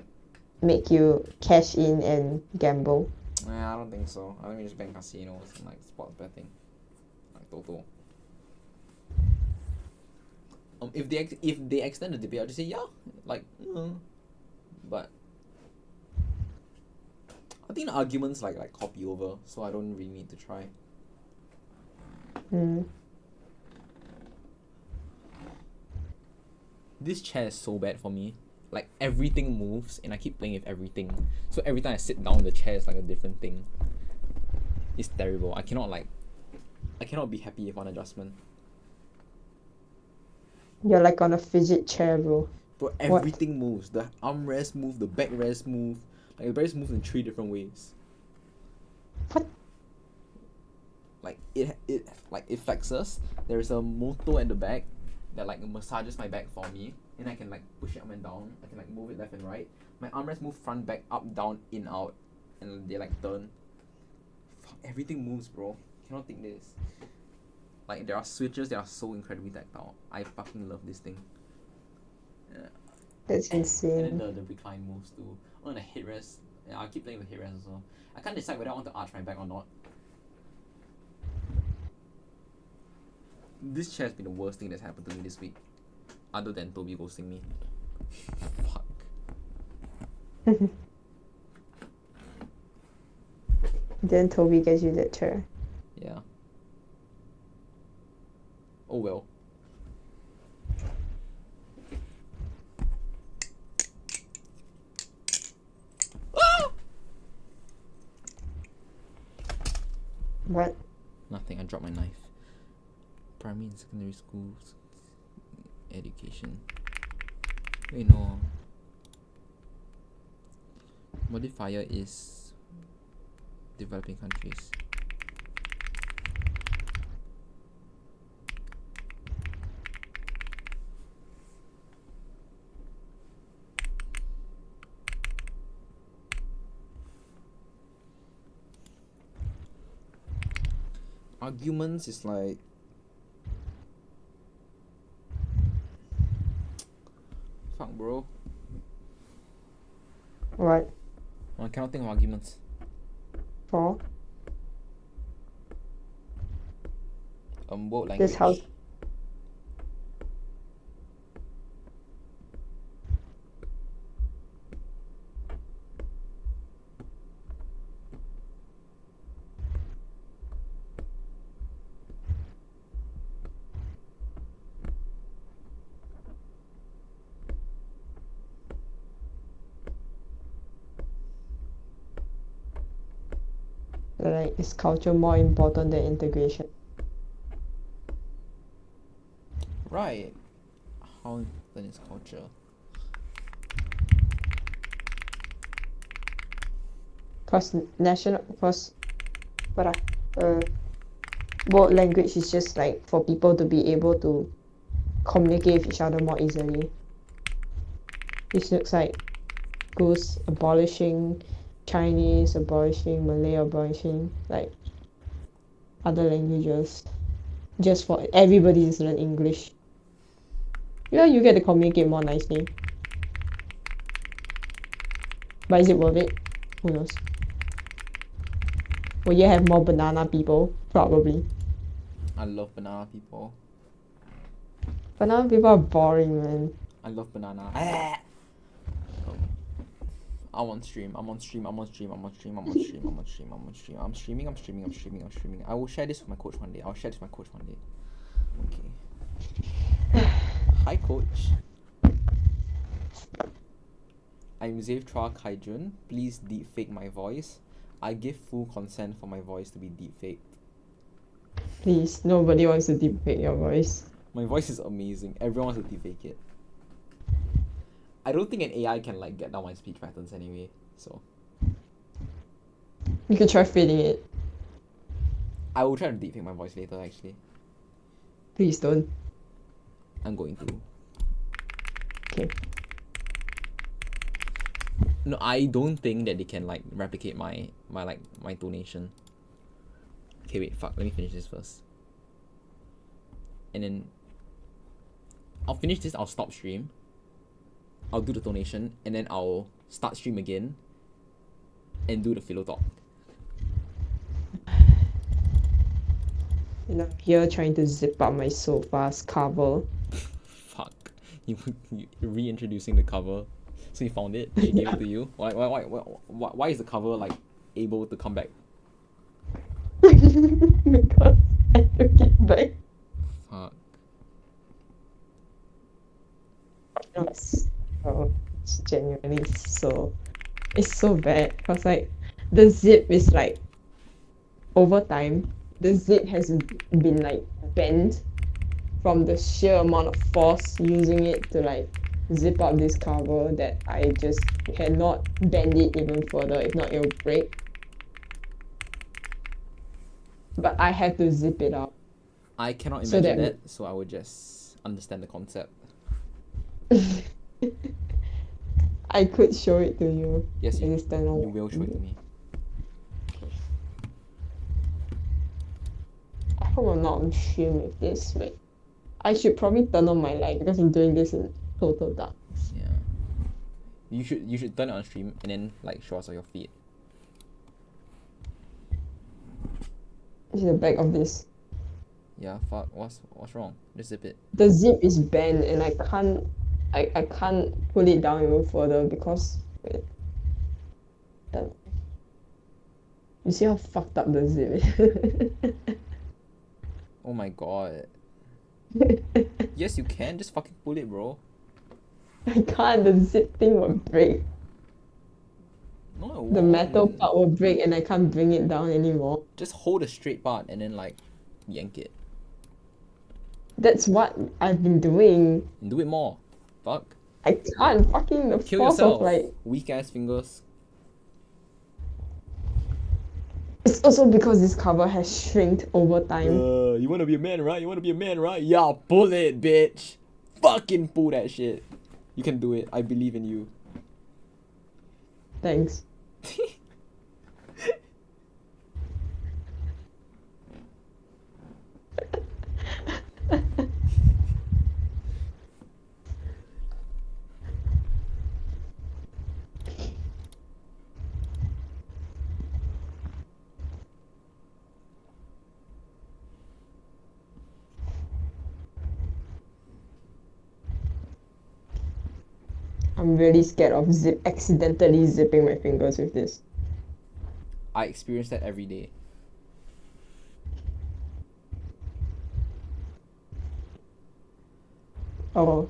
make you cash in and gamble? Nah, I don't think so. I think we just ban casinos and like sports betting. Like Toto. If they extend the debate, I'll just say yeah. Like, but I think the arguments like copy over, so I don't really need to try. This chair is so bad for me. Like everything moves and I keep playing with everything. So every time I sit down, the chair is like a different thing. It's terrible. I cannot be happy with one adjustment. You're like on a fidget chair, bro. But everything moves. The armrest move, the backrest move. Like the backrest moves in 3 different ways. What? Like it flexes. There's a motor at the back that like massages my back for me. And I can like push it up and down. I can like move it left and right. My armrest move front, back, up, down, in, out. And they like turn. Fuck, everything moves, bro. Cannot think this. Like there are switches that are so incredibly tactile. I fucking love this thing. Yeah. That's insane. And then the recline moves too. Oh, and the headrest. Yeah, I'll keep playing with headrest as well. I can't decide whether I want to arch my back or not. This chair has been the worst thing that's happened to me this week. Other than Toby ghosting me. Fuck. Then Toby gets you that chair. Yeah. Oh well. What? Nothing, I dropped my knife. Primary and secondary schools education. Wait, no. Modifier is developing countries. Arguments is like fuck, bro. What? I cannot think of arguments. For? World language. This house. Like, is culture more important than integration? Right. How important is culture? World language is just like for people to be able to communicate with each other more easily. This looks like goes abolishing Chinese, abolishing Malay, abolishing like other languages, just for everybody to learn English. Yeah, you get to communicate more nicely. But is it worth it? Who knows? Will you have more banana people? Probably. I love banana people. Banana people are boring, man. I love banana. I'm on stream. I'm streaming. I'm streaming. I will share this with my coach one day. Okay. Hi, coach. I'm Zavtra Kaijun. Please deepfake my voice. I give full consent for my voice to be deepfaked. Please, nobody wants to deepfake your voice. My voice is amazing. Everyone wants to deepfake it. I don't think an AI can like get down my speech patterns anyway, so. You could try fading it. I will try to deepfake my voice later actually. Please don't. I'm going to. Okay. No, I don't think that they can like replicate my donation. Okay, wait, fuck. Let me finish this first. And then I'll finish this. I'll stop stream. I'll do the donation, and then I'll start stream again, and do the philo talk. And I'm here trying to zip up my sofa's cover. Fuck. You reintroducing the cover. So you found it? She gave it to you? Why is the cover like able to come back? Because I took it back. Fuck. It's genuinely it's so bad because like the zip is like over time the zip has been like bent from the sheer amount of force using it to like zip up this cover that I just cannot bend it even further, if not it'll break. But I have to zip it up. I cannot So imagine that- that, so I would just understand the concept. I could show it to you. Yes, you Understand all- will show it to me. I hope I'm not on stream with this. Wait, I should probably turn on my light because I'm doing this in total dark. Yeah. You should turn it on stream and then like show us on your feed. This is the back of this. Yeah, fuck. What's wrong? Just zip it. The zip is bent and I can't pull it down even further because wait. Damn. You see how fucked up the zip is? Oh my god. Yes, you can. Just fucking pull it, bro. I can't. The zip thing will break. No, it The won't. metal part will break and I can't bring it down anymore. Just hold a straight part and then like yank it. That's what I've been doing. And do it more. Fuck. I can't. Fucking the Kill force yourself. of like. Weak ass fingers. It's also because this cover has shrinked over time. You wanna be a man, right? Yeah, pull it, bitch. Fucking pull that shit. You can do it. I believe in you. Thanks. I'm really scared of accidentally zipping my fingers with this. I experience that every day. Oh.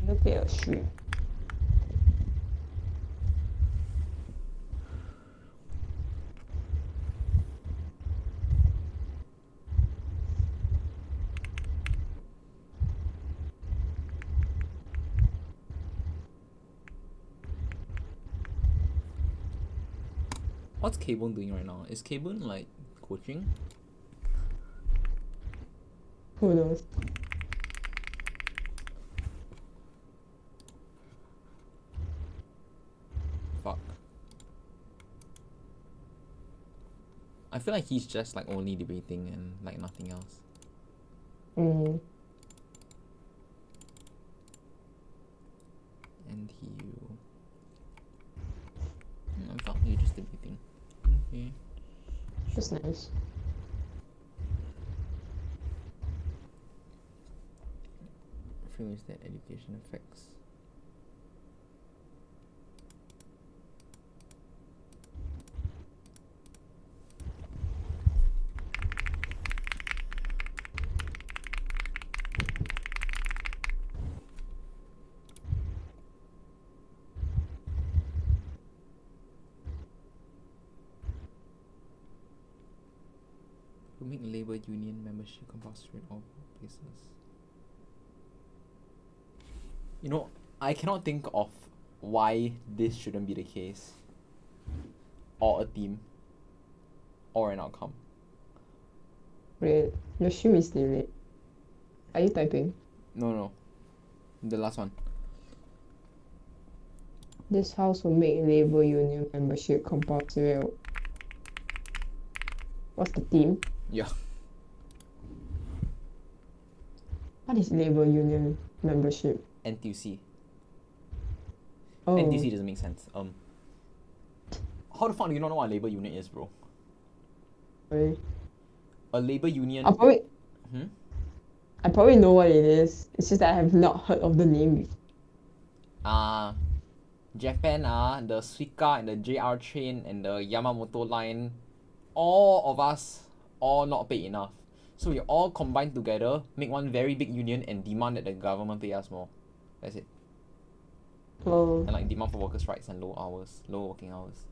Look at your street. What's K-Bone doing right now? Is K-Bone like coaching? Who knows? Fuck. I feel like he's just like only debating and like nothing else. Mm. And fuck, you just debating. Okay. That's nice. Feelings that education affects. To make labor union membership compulsory in all places. You know, I cannot think of why this shouldn't be the case. Or a theme. Or an outcome. Wait, your stream is delayed. Are you typing? No. The last one. This house will make labor union membership compulsory. What's the theme? Yeah. What is labor union membership? NTUC. Oh. NTUC doesn't make sense. How the fuck do you not know what a labor union is, bro? Sorry. A labor union. I probably know what it is. It's just that I have not heard of the name before. Japan, the Suica and the JR train and the Yamamoto line, all of us all not paid enough. So we all combine together, make one very big union and demand that the government pay us more. That's it. Oh. And like demand for workers' rights and low working hours.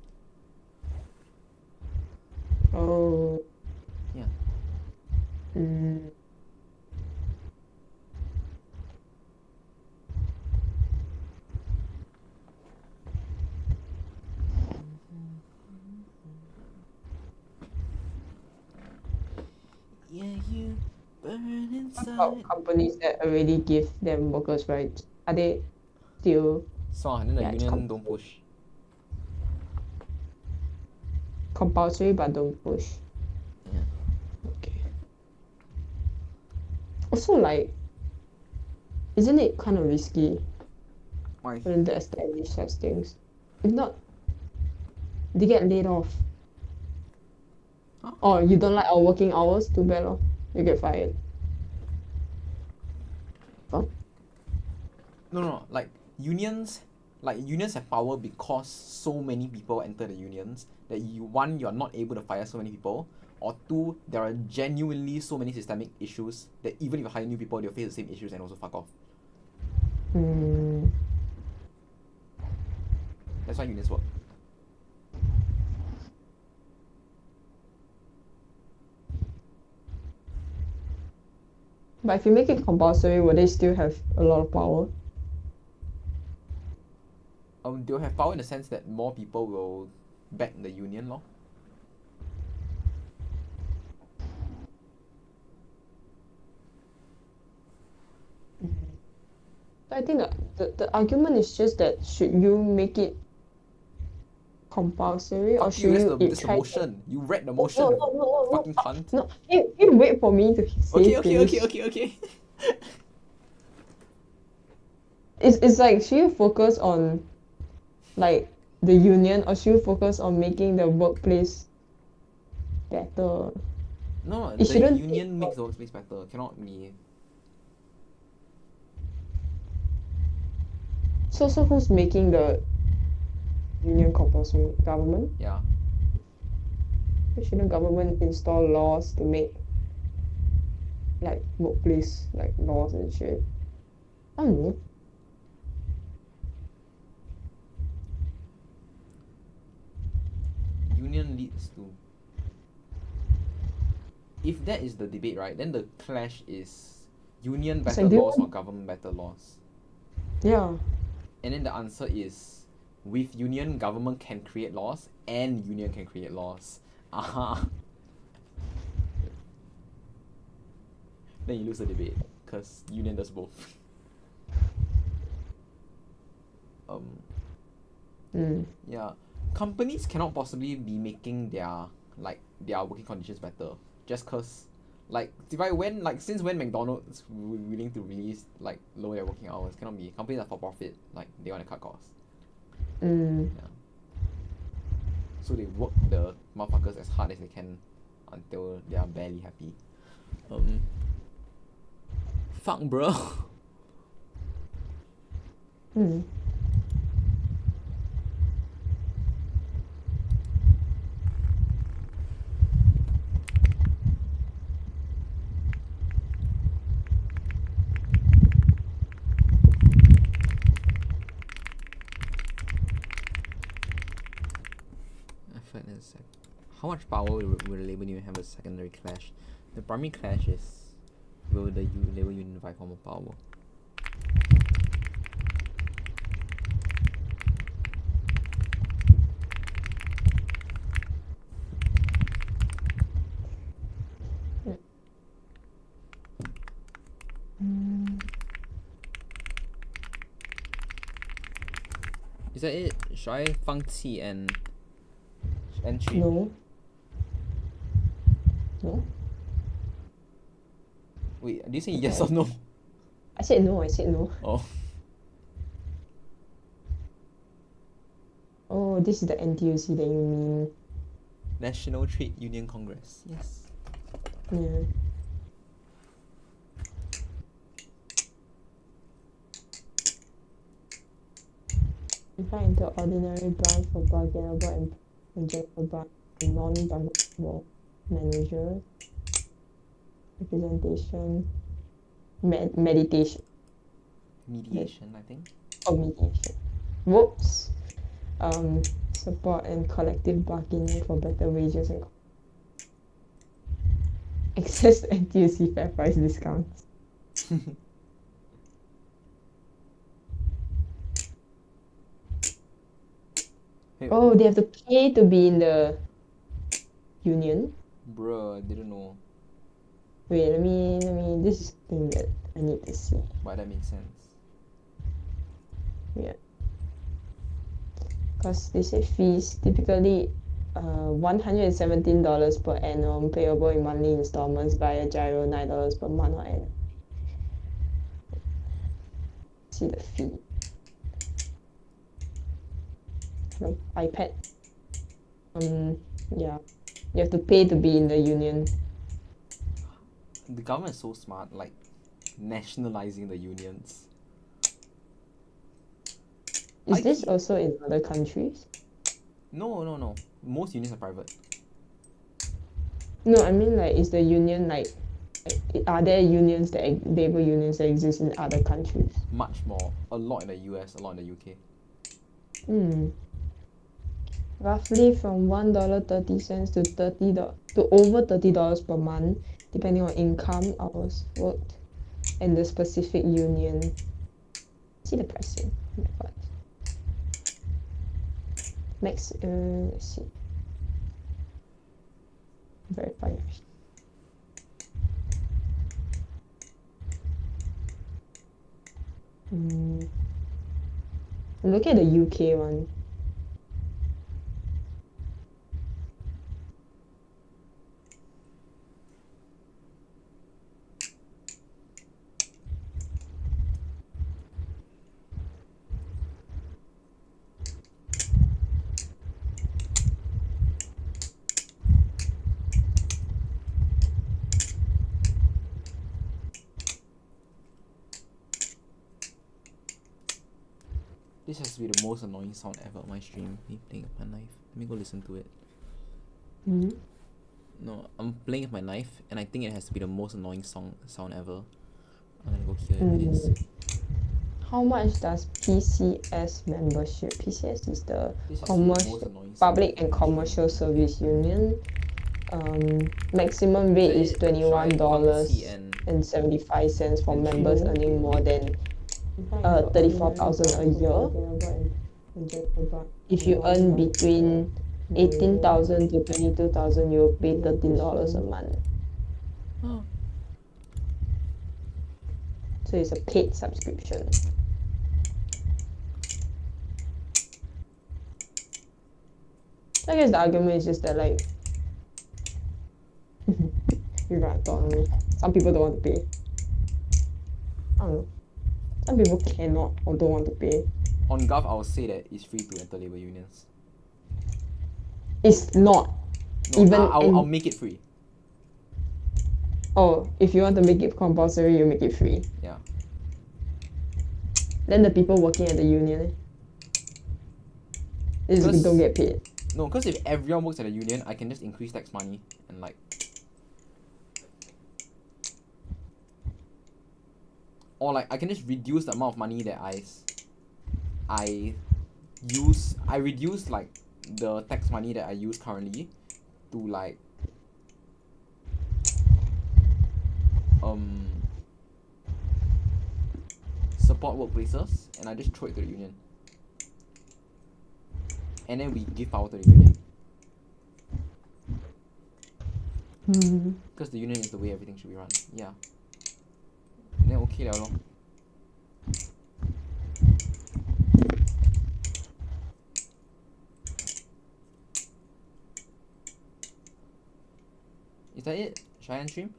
Oh. Yeah. Yeah, you burn inside. What about companies that already give them workers' rights? Are they still... So then the union don't push. Compulsory but don't push. Yeah. Okay. Also, like, isn't it kind of risky? Why? For them to establish such things. If not, they get laid off. Huh? Or you don't like our working hours, too bad lor. You get fired. Huh? No. Like unions have power because so many people enter the unions that you're not able to fire so many people, or two, there are genuinely so many systemic issues that even if you hire new people, they'll face the same issues and also fuck off. Mm. That's why unions work. But if you make it compulsory, will they still have a lot of power? They'll have power in the sense that more people will back the union law. I think the argument is just that should you make it compulsory or should you That's the try motion. You read the motion, fucking cunt. No, you wait for me to say finish. Okay. It's like should you focus on like the union or should you focus on making the workplace better? No, It the shouldn't union makes the workplace better. Cannot be. So who's making the union compulsory? Government? Yeah. Why shouldn't government install laws to make like workplace like laws and shit? I don't know. Union leads to. If that is the debate, right, then the clash is union better laws or government better laws. Yeah. And then the answer is with union, government can create laws and union can create laws. Then you lose the debate because union does both. Yeah. Companies cannot possibly be making their working conditions better just cause since when McDonald's willing to release lower their working hours? Cannot be. Companies are for profit, they want to cut costs. Yeah. So they work the motherfuckers as hard as they can until they are barely happy. Fuck bro. How much power will the Labour Union have a secondary clash? The primary clash is will the Labour Union fight for more power? Is that it? Should I 放弃 and entry? No. Wait, did you say yes or no? I said no. Oh. Oh, this is the NTUC that you mean. National Trade Union Congress. Yes. Yeah. If I enter ordinary branch for bargainable and general branch and non-bargainable manager, representation, meditation. Mediation, I think. Oh, mediation. Whoops. Support and collective bargaining for better wages and access to NTUC fair price discounts. Oh, they have to pay to be in the union? Bruh, I didn't know. Wait, let me, this is the thing that I need to see. But that makes sense. Yeah. Because they say fees, typically $117 per annum, payable in monthly installments via gyro, $9 per month or annum. See the fee. No, iPad. Yeah. You have to pay to be in the union. The government is so smart, nationalizing the unions. Is this also in other countries? No. Most unions are private. No, I mean is the union Are there unions labor unions that exist in other countries? Much more. A lot in the US, a lot in the UK. Roughly from $1.30 to over $30 per month, depending on income, hours worked, and the specific union. See the pricing. Oh my god. Let's see. Verify. Look at the UK one. This has to be the most annoying sound ever on my stream. Me playing with my knife. Let me go listen to it. No, I'm playing with my knife, and I think it has to be the most annoying sound ever. I'm gonna go hear it. It is. How much does PCS membership? PCS is the This has to be the most annoying sound Public and Commercial Service Union. Maximum rate is $21.75 for members earning more than 34,000 a year. If you earn between 18,000 to 22,000, you'll pay $13 a month. So it's a paid subscription. I guess the argument is just that, like, you're not autonomy. Some people don't want to pay. I don't know. Some people cannot or don't want to pay. On Gov, I would say that it's free to enter labor unions. It's not. No, Even I'll make it free. Oh, if you want to make it compulsory, you make it free. Yeah. Then the people working at the union, they don't get paid. No, because if everyone works at a union, I can just increase tax money and like. Or like I can just reduce the amount of money that I reduce like the tax money that I use currently to like support workplaces, and I just throw it to the union. And then we give power to the union. Because the union is the way everything should be run. Yeah. Then okay liao lor. Is that it? Should I end stream?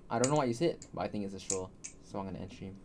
I don't know what you said, but I think it's a sure. So I'm gonna end stream.